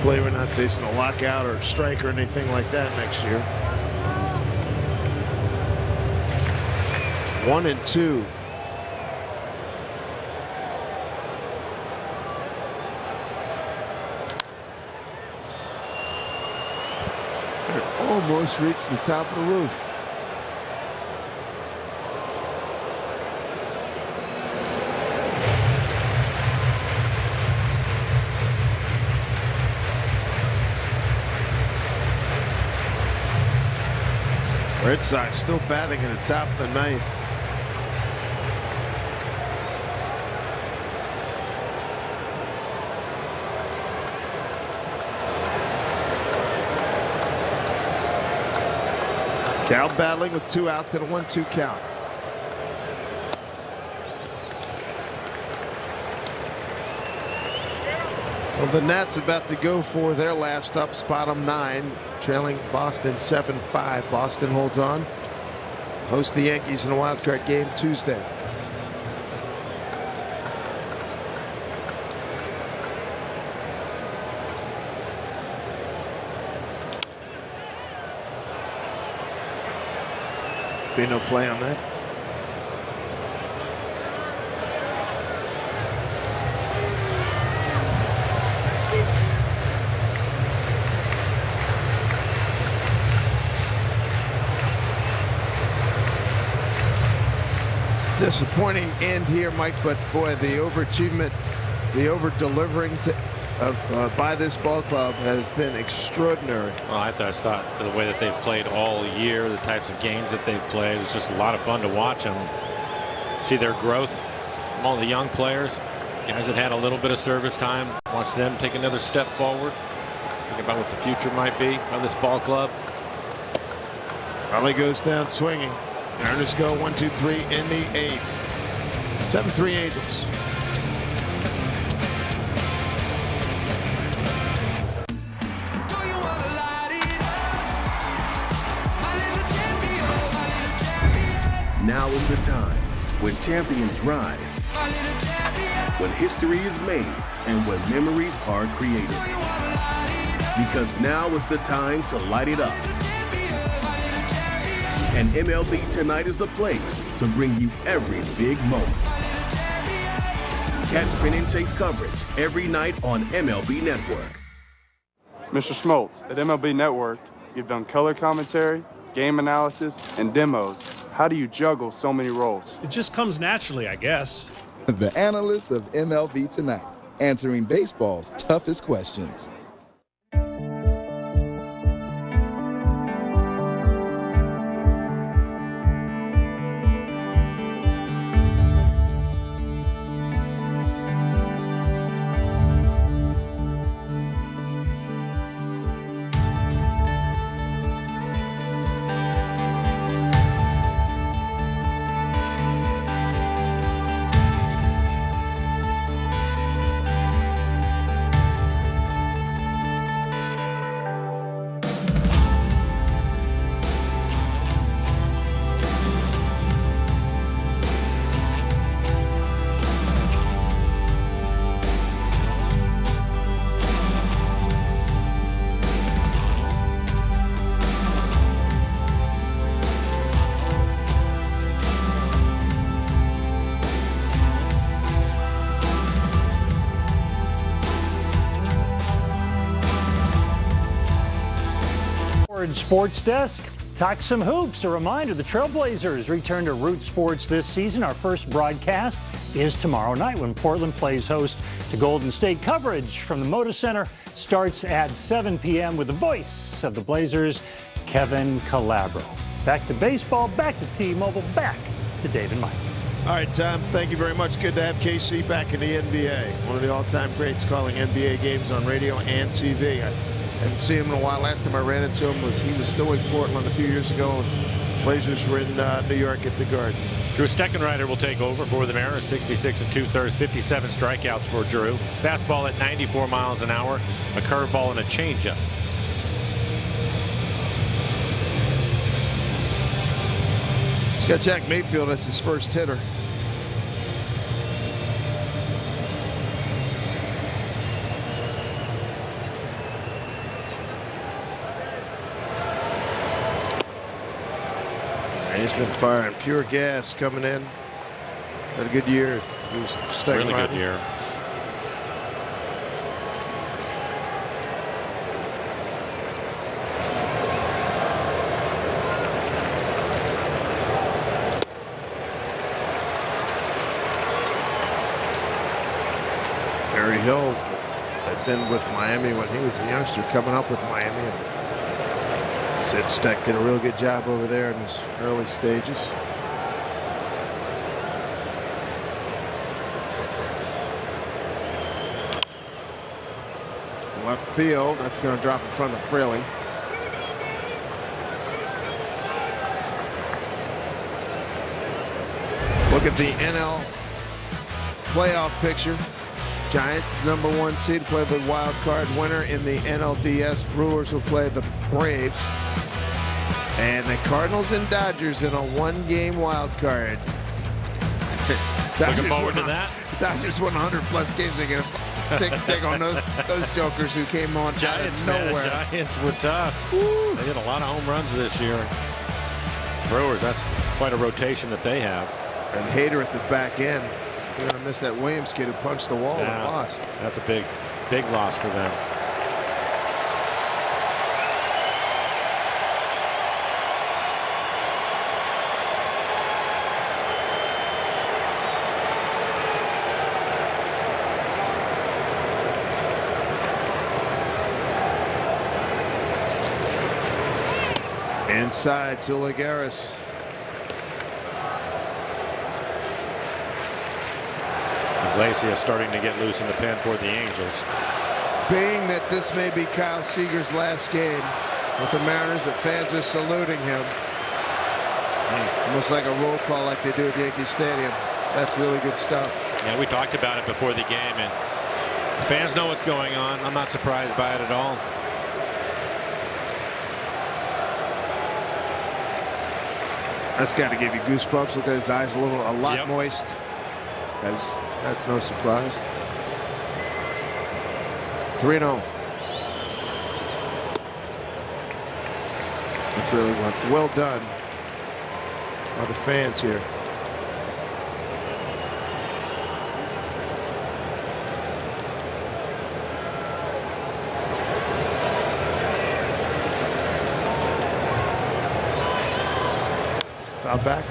Hopefully we're not facing a lockout or a strike or anything like that next year. 1-2. Almost reached the top of the roof. Red Sox still batting in the top of the 9th. Cal battling with 2 outs and a 1-2 count. Well, the Nats about to go for their last up, bottom 9, trailing Boston 7-5. Boston holds on. Host the Yankees in a wild card game Tuesday. Be no play on that. Disappointing end here, Mike, but boy, the overachievement, the over-delivering by this ball club has been extraordinary.
Well, I thought the way that they've played all year, the types of games that they've played, it's just a lot of fun to watch them. See their growth from all the young players, guys that had a little bit of service time. Watch them take another step forward. Think about what the future might be of this ball club.
Raleigh goes down swinging. Mariners go 1-2-3 in the 8th. 7-3 Angels.
Now is the time when champions rise, when history is made, and when memories are created. Because now is the time to light it up. And MLB Tonight is the place to bring you every big moment. Catch Spin and Chase coverage every night on MLB Network.
Mr. Smoltz, at MLB Network, you've done color commentary, game analysis, and demos. How do you juggle so many roles?
It just comes naturally, I guess.
The analyst of MLB Tonight, answering baseball's toughest questions.
Sports Desk. Talk some hoops. A reminder, the Trailblazers return to Root Sports this season. Our first broadcast is tomorrow night when Portland plays host to Golden State. Coverage from the Moda Center starts at 7 p.m. with the voice of the Blazers, Kevin Calabro. Back to baseball, back to T-Mobile, back to Dave and Mike.
All right, Tom, thank you very much. Good to have KC back in the NBA. One of the all-time greats calling NBA games on radio and TV. I haven't seen him in a while. Last time I ran into him he was still in Portland a few years ago. Blazers were in New York at the Garden.
Drew Steckenrider will take over for the Mariners. 66 2/3, 57 strikeouts for Drew. Fastball at 94 miles an hour, a curveball and a changeup.
He's got Jack Mayfield as his first hitter. And he's been firing pure gas coming in. Had a good year. He was
really good year.
Hill had been with Miami when he was a youngster, coming up with Miami. And said Steck did a real good job over there in his early stages. Left field, that's going to drop in front of Fraley. Look at the NL playoff picture. Giants, #1 seed, play the wild card winner in the NLDS. Brewers will play the Braves. And the Cardinals and Dodgers in a one-game wild card.
Looking forward to that.
Dodgers won 100-plus games. They're going to take on those jokers who came on
Giants,
out of nowhere.
Man, Giants were tough. Woo. They hit a lot of home runs this year. Brewers, that's quite a rotation that they have.
And Hader at the back end. They're going to miss that Williams kid who punched the wall and lost.
That's a big loss for them.
Inside to Lagares.
Iglesias starting to get loose in the pen for the Angels.
Being that this may be Kyle Seager's last game with the Mariners, that fans are saluting him. Almost like a roll call like they do at Yankee Stadium. That's really good stuff.
Yeah, we talked about it before the game, and fans know what's going on. I'm not surprised by it at all.
That's got to give you goosebumps. Look at his eyes, a lot moist. That's no surprise. 3-0. That's really well done by the fans here. Foul back.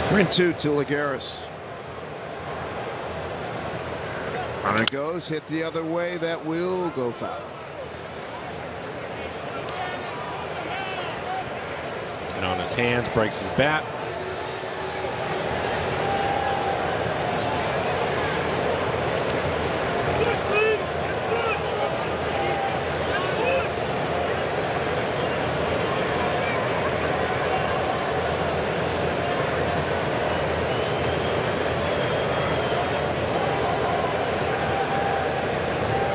Three 2 to Lagares. On it goes, hit the other way. That will go foul.
And on his hands, breaks his bat.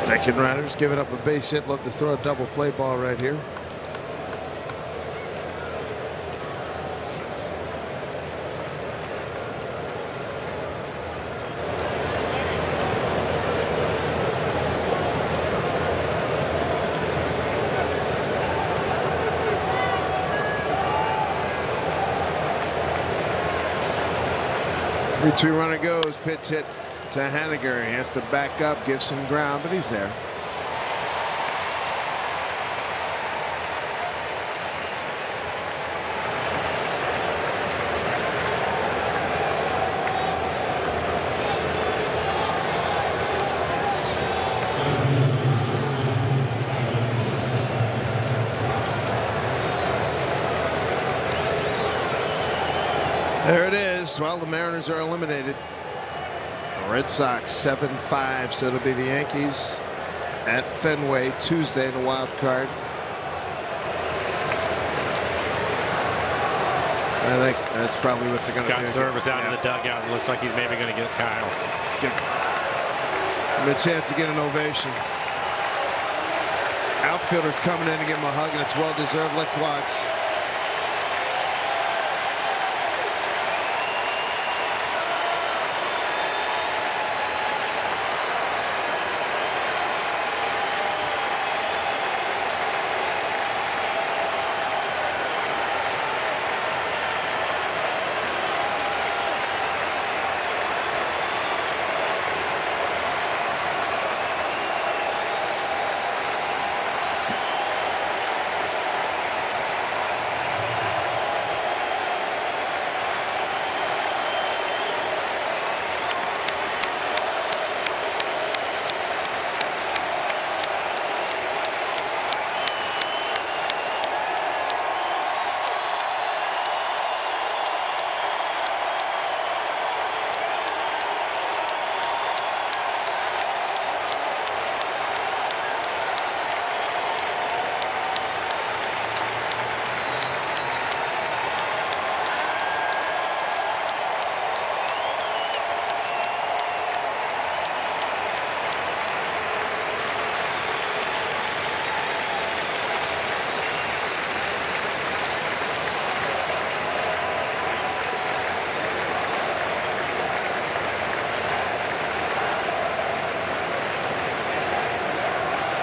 Steckenrider's giving up a base hit. Love to throw a double play ball right here. 3-2 runner goes. Pitch hit to Haniger. He has to back up, give some ground, but he's there. There it is. Well, the Mariners are eliminated. The Red Sox 7-5, so it'll be the Yankees at Fenway Tuesday in the wild card. I think that's probably what they're going to do.
Got Service out of the dugout. It looks like he's maybe going to get Kyle.
Give him a chance to get an ovation. Outfielders coming in to give him a hug, and it's well deserved. Let's watch.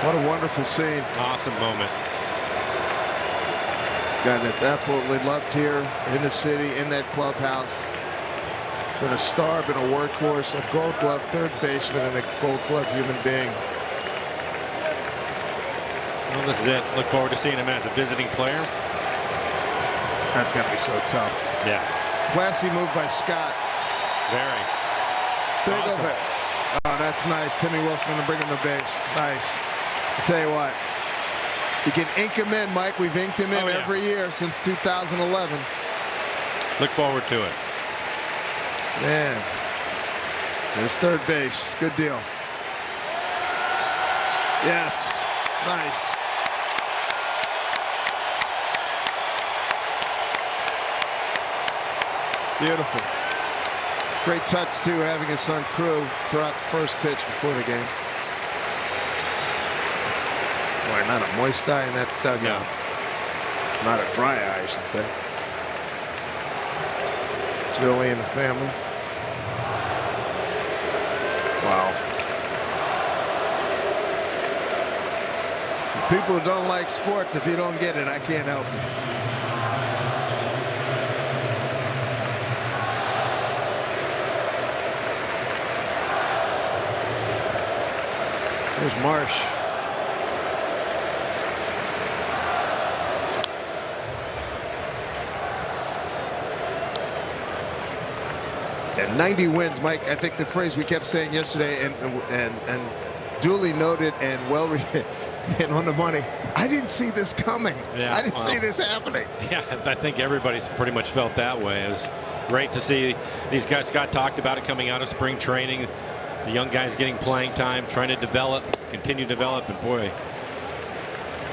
What a wonderful scene.
Awesome moment.
God, that's absolutely loved here in the city, in that clubhouse. Been a star, been a workhorse, a Gold Glove third baseman, and a Gold Glove human being.
Well, this is it. Look forward to seeing him as a visiting player.
That's got to be so tough.
Yeah.
Classy move by Scott.
Very.
Big
Awesome.
of it. Oh, that's nice. Timmy Wilson going to bring him to base. Nice. I'll tell you what. You can ink him in, Mike. We've inked him in every year since 2011.
Look forward to it.
Man. There's third base. Good deal. Yes. Nice. Beautiful. Great touch, too, having his son Crew throw out the first pitch before the game. Boy, not a moist eye in that dugout. No. Not a dry eye, I should say. Julie and the family. Wow. People who don't like sports, if you don't get it, I can't help you. There's Marsh. And 90 wins, Mike. I think the phrase we kept saying yesterday, and duly noted and well and on the money. I didn't see this coming.
Yeah,
I didn't see this happening.
Yeah, I think everybody's pretty much felt that way. It was great to see these guys. Scott talked about it coming out of spring training. The young guys getting playing time, trying to develop, continue to develop, and boy,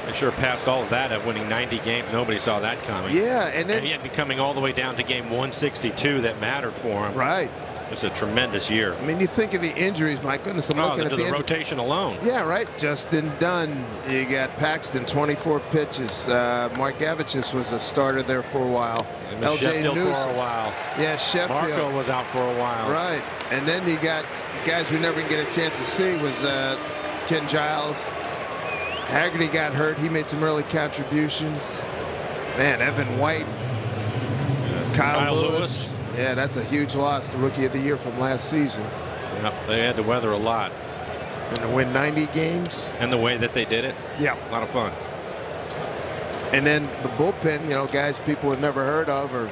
they sure passed all of that at winning 90 games. Nobody saw that coming.
Yeah, and then
yet coming all the way down to game 162 that mattered for him.
Right.
It's a tremendous year.
I mean, you think of the injuries, my goodness. I'm looking at
the rotation alone.
Yeah, right. Justin Dunn. You got Paxton, 24 pitches. Mark Gavicius was a starter there for a while.
LJ Newsom for a while.
Yeah, Sheffield.
Marco was out for a while.
Right. And then you got guys we never get a chance to see was Ken Giles. Haggerty got hurt. He made some early contributions. Man, Evan White. Kyle Lewis. Yeah, that's a huge loss. The Rookie of the Year from last season.
Yep, they had to weather a lot.
And to win 90 games.
And the way that they did it.
Yeah.
A lot of fun.
And then the bullpen, you know, guys people have never heard of or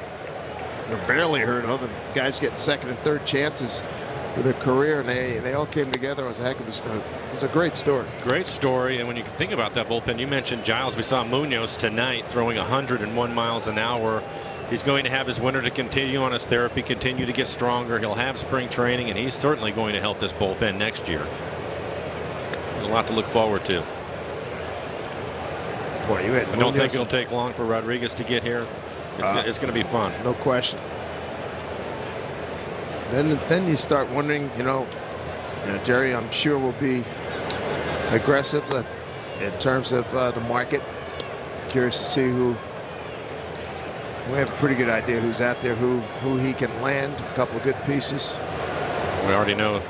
barely heard of, and guys getting second and third chances for their career, and they all came together. It was a heck of a story. It was a great story.
Great story. And when you think about that bullpen, you mentioned Giles. We saw Munoz tonight throwing 101 miles an hour. He's going to have his winter to continue on his therapy, continue to get stronger. He'll have spring training, and he's certainly going to help this bullpen next year. There's a lot to look forward to.
Boy, you had
I don't think it'll take long for Rodriguez to get here. It's going to be fun.
No question. Then you start wondering, you know, Jerry, I'm sure will be aggressive in terms of the market. Curious to see who. We have a pretty good idea who's out there, who he can land. A couple of good pieces.
We already know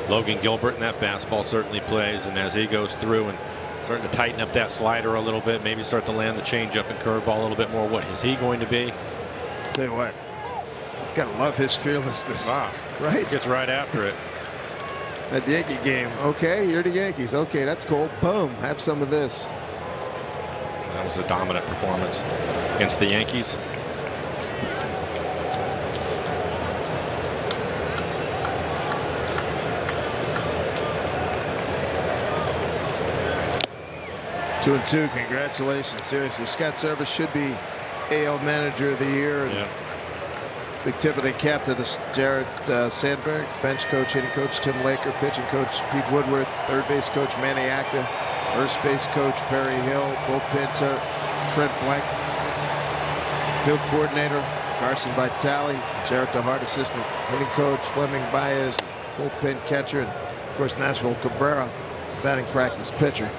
Logan Gilbert, and that fastball certainly plays. And as he goes through and starting to tighten up that slider a little bit, maybe start to land the changeup and curveball a little bit more. What is he going to be?
Tell you what, you've got to love his fearlessness. Right?
Gets right after it.
That Yankee game. Okay, you're the Yankees. Okay, that's cool. Boom. Have some of this.
That was a dominant performance against the Yankees.
Two and two. Congratulations. Seriously, Scott Service should be AL Manager of the Year.
Yeah.
Big tip of the cap to the Jared Sandberg, bench coach, hitting coach Tim Laker, pitching coach Pete Woodworth, third base coach Manny Acta, first base coach Perry Hill, bullpen Trent Blank, field coordinator Carson Vitale, Jared DeHart, assistant hitting coach Fleming Baez, bullpen catcher, and of course Nashville Cabrera, batting practice pitcher.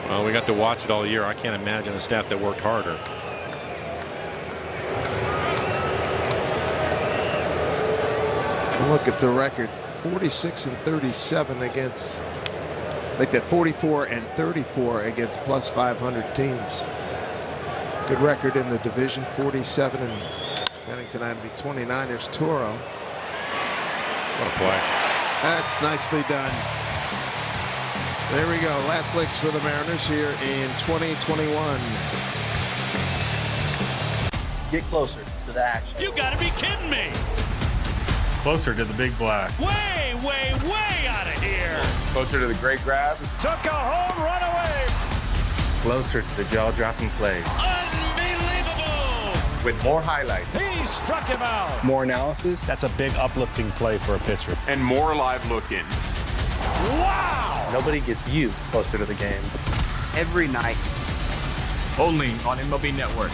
Well, we got to watch it all year. I can't imagine a staff that worked harder.
Look at the record, 46 and 37 against, like that 44 and 34 against plus 500 teams. Good record in the division, 47 and counting tonight will be 29. There's Toro.
What a play.
That's nicely done. There we go. Last licks for the Mariners here in 2021.
Get closer to the action.
You gotta be kidding me.
Closer to the big blast.
Way out of here.
Closer to the great grabs.
Took a home run away.
Closer to the jaw-dropping plays.
Unbelievable.
With more highlights.
He struck him out.
More analysis.
That's a big uplifting play for a pitcher.
And more live look-ins.
Wow.
Nobody gets you closer to the game.
Every night.
Only on MLB Network.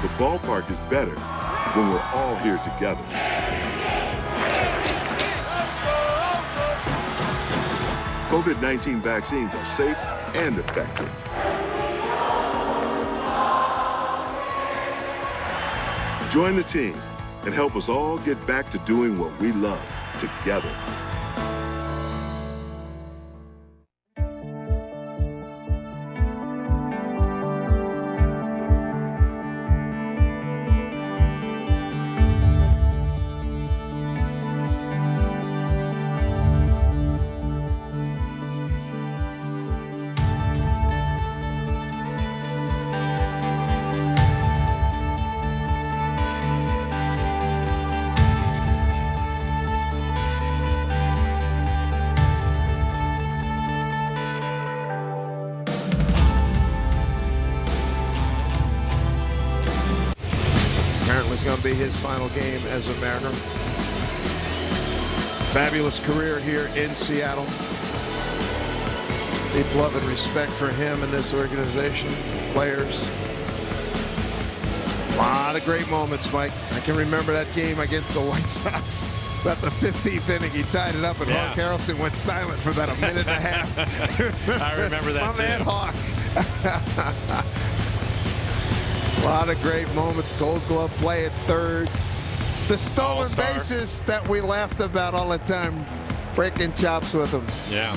The ballpark is better when we're all here together. COVID-19 vaccines are safe and effective. Join the team and help us all get back to doing what we love together.
Going to be his final game as a Mariner. Fabulous career here in Seattle. Deep love and respect for him and this organization, players. A lot of great moments, Mike. I can remember that game against the White Sox. About the 15th inning, he tied it up, and Hawk Harrelson went silent for about a minute and a half.
I remember that,
my man Hawk. A lot of great moments. Gold Glove play at third. The stolen bases that we laughed about all the time. Breaking chops with them.
Yeah.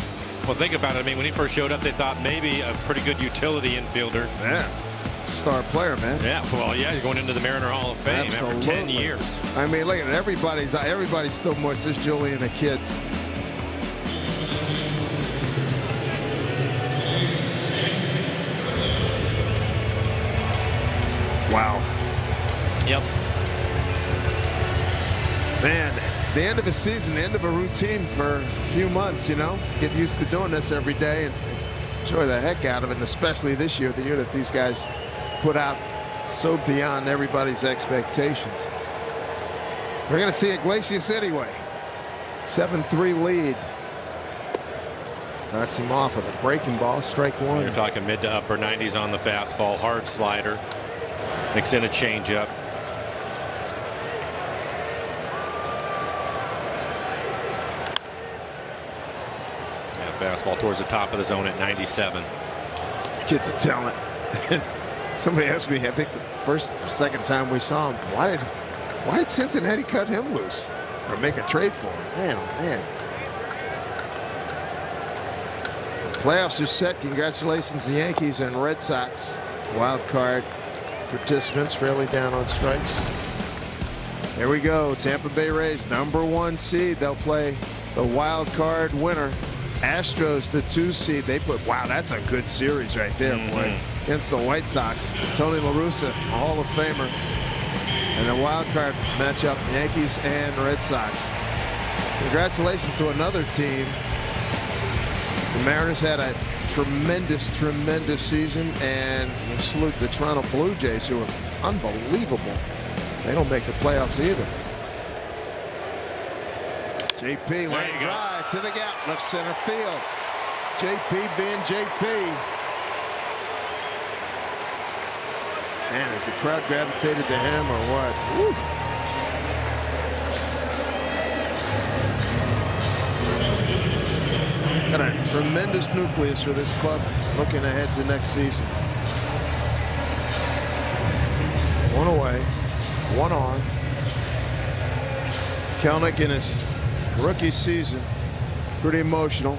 Well, think about it. I mean, when he first showed up, they thought maybe a pretty good utility infielder.
Yeah. Star player, man.
Yeah, well, yeah, you're going into the Mariner Hall of Fame after 10 years.
I mean, look at it. Everybody's still moist. There's Julie and the kids. Wow.
Yep.
Man, the end of a season, the end of a routine for a few months, you know. Get used to doing this every day and enjoy the heck out of it, and especially this year, the year that these guys put out so beyond everybody's expectations. We're going to see Iglesias anyway. 7-3 lead. Starts him off with a breaking ball, strike one.
You're talking mid to upper 90s on the fastball, hard slider, mix in a changeup. Fastball towards the top of the zone at 97.
Kid's a talent. Somebody asked me, I think the first or second time we saw him, why did Cincinnati cut him loose or make a trade for him? Man, oh man. The playoffs are set. Congratulations to Yankees and Red Sox. Wild card participants fairly down on strikes. Here we go. Tampa Bay Rays, #1 seed. They'll play the wild card winner. Astros, the 2 seed. They put, wow, that's a good series right there, boy. Against the White Sox. Tony La Russa, a Hall of Famer. And the wild card matchup, Yankees and Red Sox. Congratulations to another team. The Mariners had a tremendous, tremendous season, and we salute the Toronto Blue Jays, who are unbelievable. They don't make the playoffs either. JP, line drive to the gap, left center field. JP being JP. Man, has the crowd gravitated to him or what? Woo. Got a tremendous nucleus for this club looking ahead to next season. One away, one on. Kelnick in his rookie season, pretty emotional.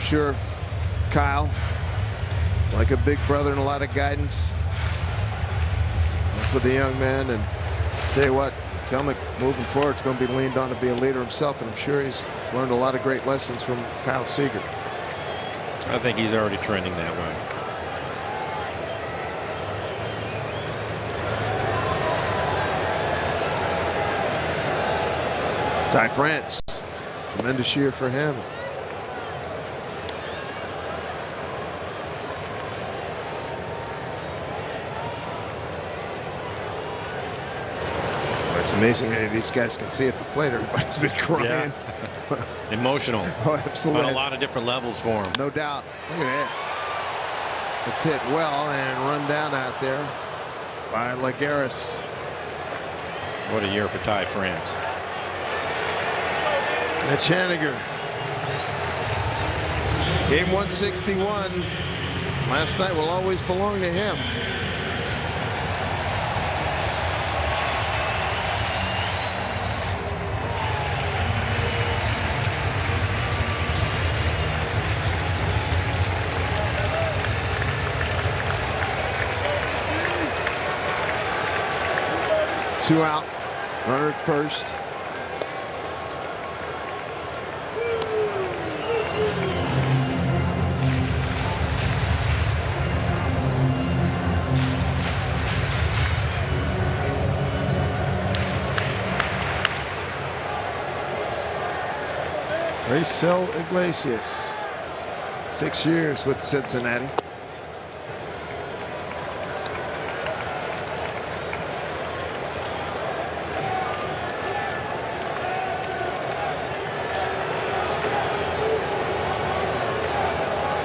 Sure, Kyle, like a big brother and a lot of guidance for the young man. And tell you what, Kelnick moving forward is going to be leaned on to be a leader himself, and I'm sure he's learned a lot of great lessons from Kyle Seager.
I think he's already trending that way.
Ty France, tremendous year for him. It's amazing how these guys can see at the plate. Everybody's been crying.
Yeah. Emotional.
Oh, absolutely.
On a lot of different levels for him.
No doubt. Look at this. It's hit well and run down out there by Lagares.
What a year for Ty France.
Mitch Haniger. Game 161. Last night will always belong to him. Two out, runner at first. Raisel Iglesias, 6 years with Cincinnati.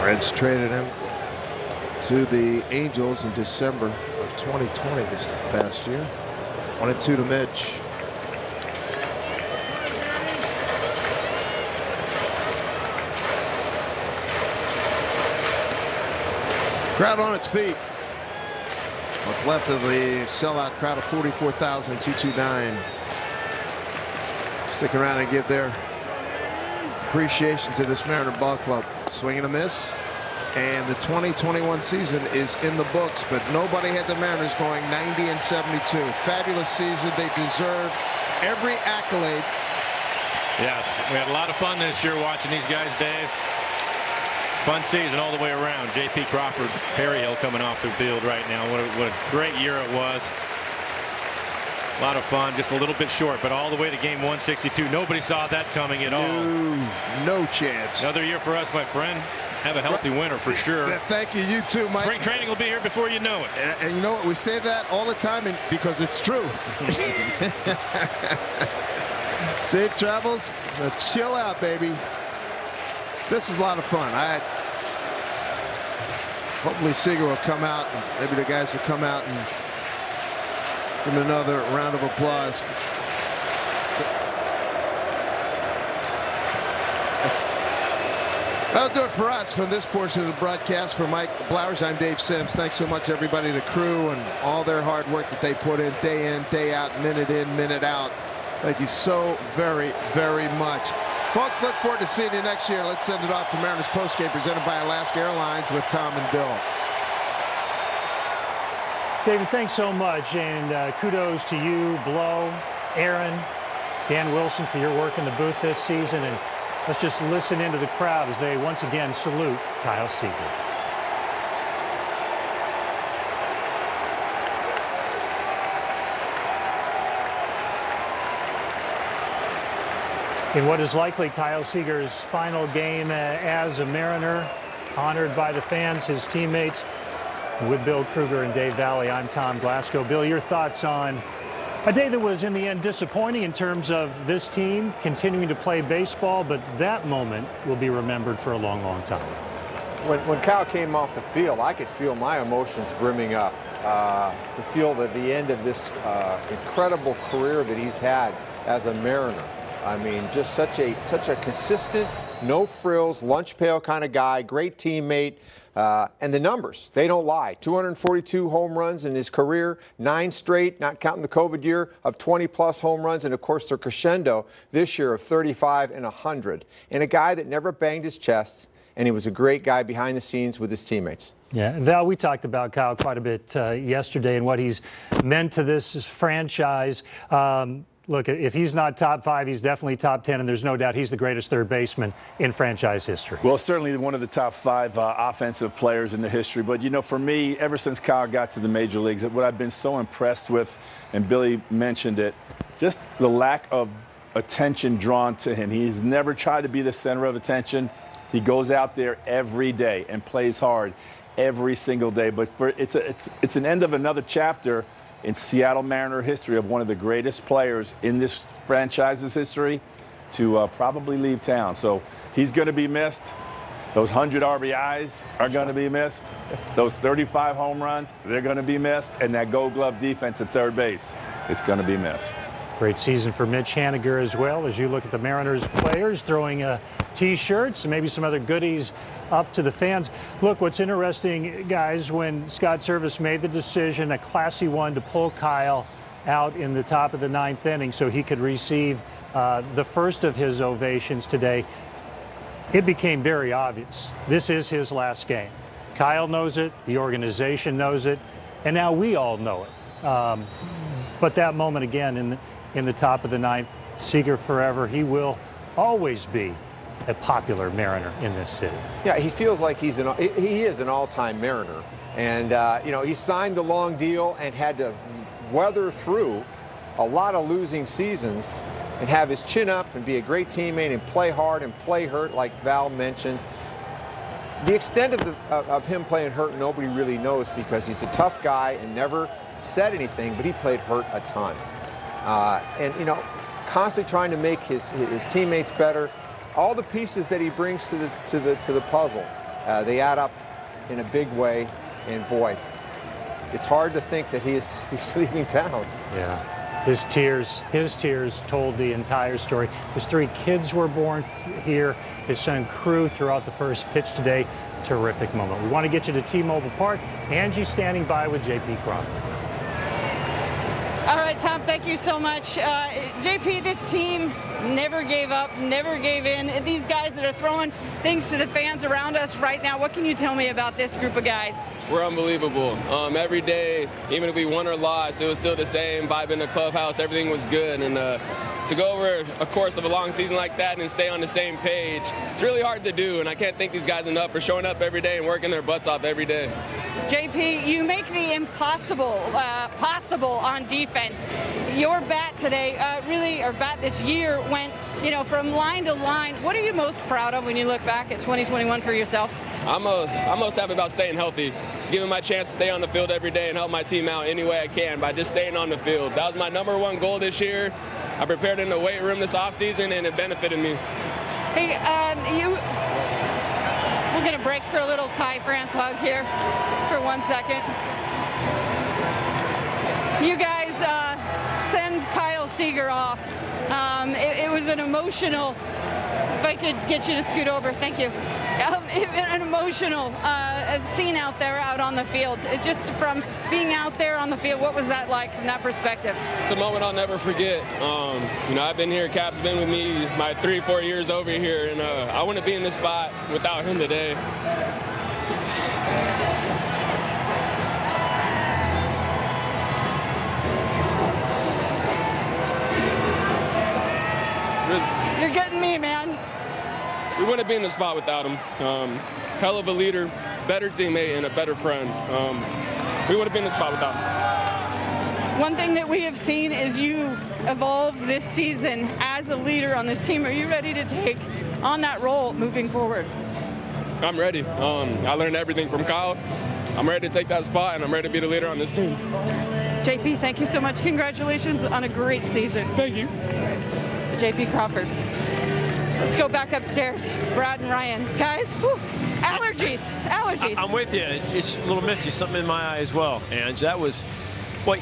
Reds traded him to the Angels in December of 2020 this past year. 1-2 to Mitch. Crowd on its feet. What's left of the sellout crowd of 44,229. Stick around and give their appreciation to this Mariner ball club. Swing and a miss. And the 2021 season is in the books, but nobody had the Mariners going 90-72. Fabulous season. They deserve every accolade.
Yes, we had a lot of fun this year watching these guys, Dave. Fun season all the way around. J.P. Crawford, Perry Hill coming off the field right now. What a great year it was. A lot of fun, just a little bit short, but all the way to game 162. Nobody saw that coming at all.
No chance.
Another year for us, my friend. Have a healthy winter for sure.
Yeah, thank you. You too, Mike.
Spring training will be here before you know it.
And you know what? We say that all the time because it's true. Safe travels. Chill out, baby. This is a lot of fun. Hopefully Seager will come out, and maybe the guys will come out and give him another round of applause. That'll do it for us from this portion of the broadcast. For Mike Blowers, I'm Dave Sims. Thanks so much, everybody, the crew, and all their hard work that they put in, day out, minute in, minute out. Thank you so very, very much. Folks, look forward to seeing you next year. Let's send it off to Mariners Postgame, presented by Alaska Airlines with Tom and Bill.
David, thanks so much, and kudos to you, Blow, Aaron, Dan Wilson for your work in the booth this season, and let's just listen into the crowd as they once again salute Kyle Seager. In what is likely Kyle Seager's final game as a Mariner, honored by the fans, his teammates. With Bill Kruger and Dave Valley, I'm Tom Glasgow. Bill, your thoughts on a day that was in the end disappointing in terms of this team continuing to play baseball, but that moment will be remembered for a long, long time.
When Kyle came off the field, I could feel my emotions brimming up to feel that the end of this incredible career that he's had as a Mariner. I mean, just such a consistent, no frills, lunch pail kind of guy, great teammate. And the numbers, they don't lie. 242 home runs in his career, 9 straight, not counting the COVID year, of 20-plus home runs. And, of course, their crescendo this year of 35 and 100. And a guy that never banged his chest, and he was a great guy behind the scenes with his teammates.
Yeah, Val, we talked about Kyle quite a bit yesterday and what he's meant to this franchise. Look, if he's not top 5, he's definitely top 10, and there's no doubt he's the greatest third baseman in franchise history.
Well, certainly one of the top 5 offensive players in the history. But, you know, for me, ever since Kyle got to the major leagues, what I've been so impressed with, and Billy mentioned it, just the lack of attention drawn to him. He's never tried to be the center of attention. He goes out there every day and plays hard every single day. But it's an end of another chapter in Seattle Mariner history of one of the greatest players in this franchise's history to probably leave town. So he's going to be missed. Those 100 RBIs are going to be missed. Those 35 home runs, they're going to be missed. And that Gold Glove defense at third base, it's going to be missed.
Great season for Mitch Haniger as well, as you look at the Mariners players throwing T-shirts and maybe some other goodies up to the fans. Look, what's interesting, guys, when Scott Servais made the decision, a classy one, to pull Kyle out in the top of the 9th inning so he could receive the first of his ovations today, it became very obvious. This is his last game. Kyle knows it, the organization knows it, and now we all know it. But that moment again in the top of the 9th, Seager forever. He will always be a popular Mariner in this city.
Yeah, he feels like he is an all-time Mariner. And, you know, he signed the long deal and had to weather through a lot of losing seasons and have his chin up and be a great teammate and play hard and play hurt, like Val mentioned. The extent of him playing hurt, nobody really knows, because he's a tough guy and never said anything, but he played hurt a ton. And, you know, constantly trying to make his teammates better. All the pieces that he brings to the puzzle, they add up in a big way. And boy, it's hard to think that he's leaving town.
Yeah. His tears told the entire story. His 3 kids were born here. His son Crew threw out the first pitch today. Terrific moment. We want to get you to T-Mobile Park. Angie standing by with J.P. Crawford.
All right, Tom, thank you so much. JP, this team never gave up, never gave in. These guys that are throwing things to the fans around us right now, what can you tell me about this group of guys?
We're unbelievable. Every day, even if we won or lost, it was still the same vibe in the clubhouse. Everything was good. And to go over a course of a long season like that and stay on the same page, it's really hard to do. And I can't thank these guys enough for showing up every day and working their butts off every day.
JP, you make the impossible possible on defense. Your bat today, or bat this year, went from line to line. What are you most proud of when you look back at 2021 for yourself?
I'm most happy about staying healthy. It's giving my chance to stay on the field every day and help my team out any way I can by just staying on the field. That was my #1 goal this year. I prepared in the weight room this offseason, and it benefited me.
Hey, we're going to break for a little Ty France hug here for 1 second. You guys send Kyle Seager off. It was an emotional, if I could get you to scoot over, thank you. An emotional scene out there, out on the field. Just from being out there on the field, what was that like from that perspective?
It's a moment I'll never forget. I've been here, Cap's been with me my 3-4 years over here, and I wouldn't be in this spot without him today.
You're getting me, man.
We wouldn't be in the spot without him. Hell of a leader, better teammate, and a better friend. We wouldn't be in the spot without him.
One thing that we have seen is you evolve this season as a leader on this team. Are you ready to take on that role moving forward?
I'm ready. I learned everything from Kyle. I'm ready to take that spot, and I'm ready to be the leader on this team.
JP, thank you so much. Congratulations on a great season.
Thank you.
JP Crawford. Let's go back upstairs. Brad and Ryan. Guys, whew, allergies.
I'm with you. It's a little misty, something in my eye as well. And that was, well,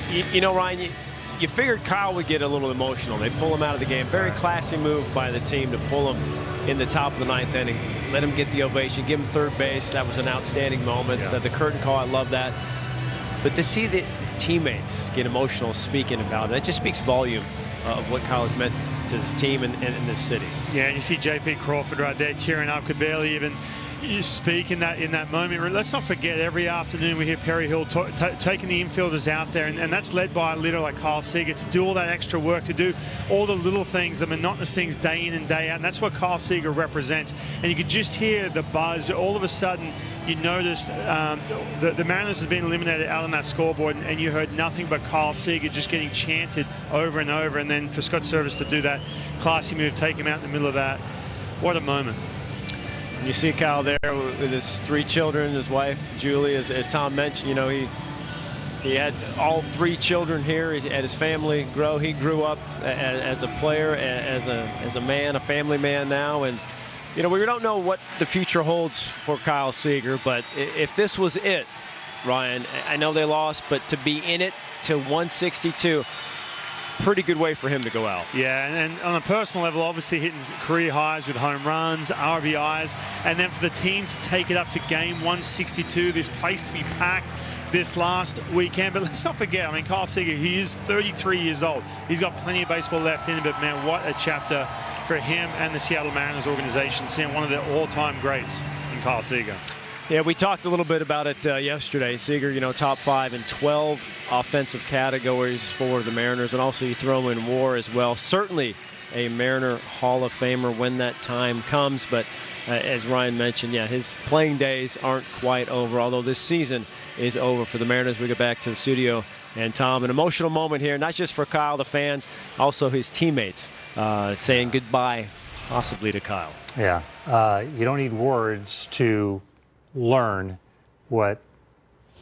Ryan, you figured Kyle would get a little emotional. They pull him out of the game. Very classy move by the team to pull him in the top of the 9th inning. Let him get the ovation, give him third base. That was an outstanding moment. Yeah. The curtain call, I love that. But to see the teammates get emotional speaking about it, that just speaks volume of what Kyle has meant to this team and this city.
Yeah, and you see JP Crawford right there tearing up, could barely even speak in that moment. Let's not forget, every afternoon we hear Perry Hill taking the infielders out there, and that's led by a leader like Kyle Seager to do all that extra work, to do all the little things, the monotonous things day in and day out, and that's what Kyle Seager represents. And you could just hear the buzz. All of a sudden, you noticed the Mariners had been eliminated out on that scoreboard, and you heard nothing but Kyle Seager just getting chanted over and over, and then for Scott Service to do that classy move, take him out in the middle of that. What a moment.
You see Kyle there with his 3 children, his wife, Julie, as Tom mentioned, he had all 3 children here. He had his family grow. He grew up as a player, as a man, a family man now. And, we don't know what the future holds for Kyle Seager, but if this was it, Ryan, I know they lost, but to be in it to 162, pretty good way for him to go out.
Yeah, and on a personal level, obviously hitting career highs with home runs, RBIs, and then for the team to take it up to game 162, this place to be packed this last weekend. But let's not forget, Kyle Seager, he is 33 years old. He's got plenty of baseball left in him, but man, what a chapter for him and the Seattle Mariners organization, seeing one of their all-time greats in Kyle Seager.
Yeah, we talked a little bit about it yesterday. Seager, top 5 in 12 offensive categories for the Mariners, and also you throw in WAR as well. Certainly a Mariner Hall of Famer when that time comes, but as Ryan mentioned, yeah, his playing days aren't quite over, although this season is over for the Mariners. We get back to the studio, and Tom, an emotional moment here, not just for Kyle, the fans, also his teammates saying goodbye possibly to Kyle.
Yeah, you don't need words to learn what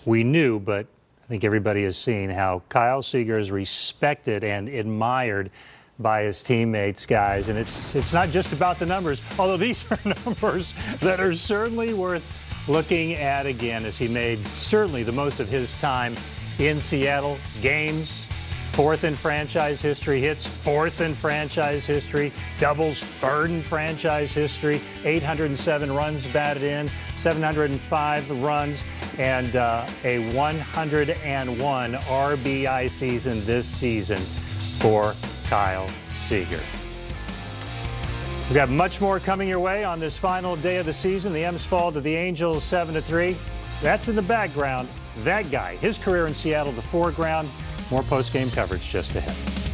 we knew, but I think everybody has seen how Kyle Seager is respected and admired by his teammates, guys. And it's not just about the numbers, although these are numbers that are certainly worth looking at again, as he made certainly the most of his time in Seattle. Games 4th in franchise history, hits 4th in franchise history, doubles 3rd in franchise history, 807 runs batted in, 705 runs, and a 101 RBI season this season for Kyle Seager. We've got much more coming your way on this final day of the season. The M's fall to the Angels 7-3. That's in the background. That guy, his career in Seattle, the foreground. More post-game coverage just ahead.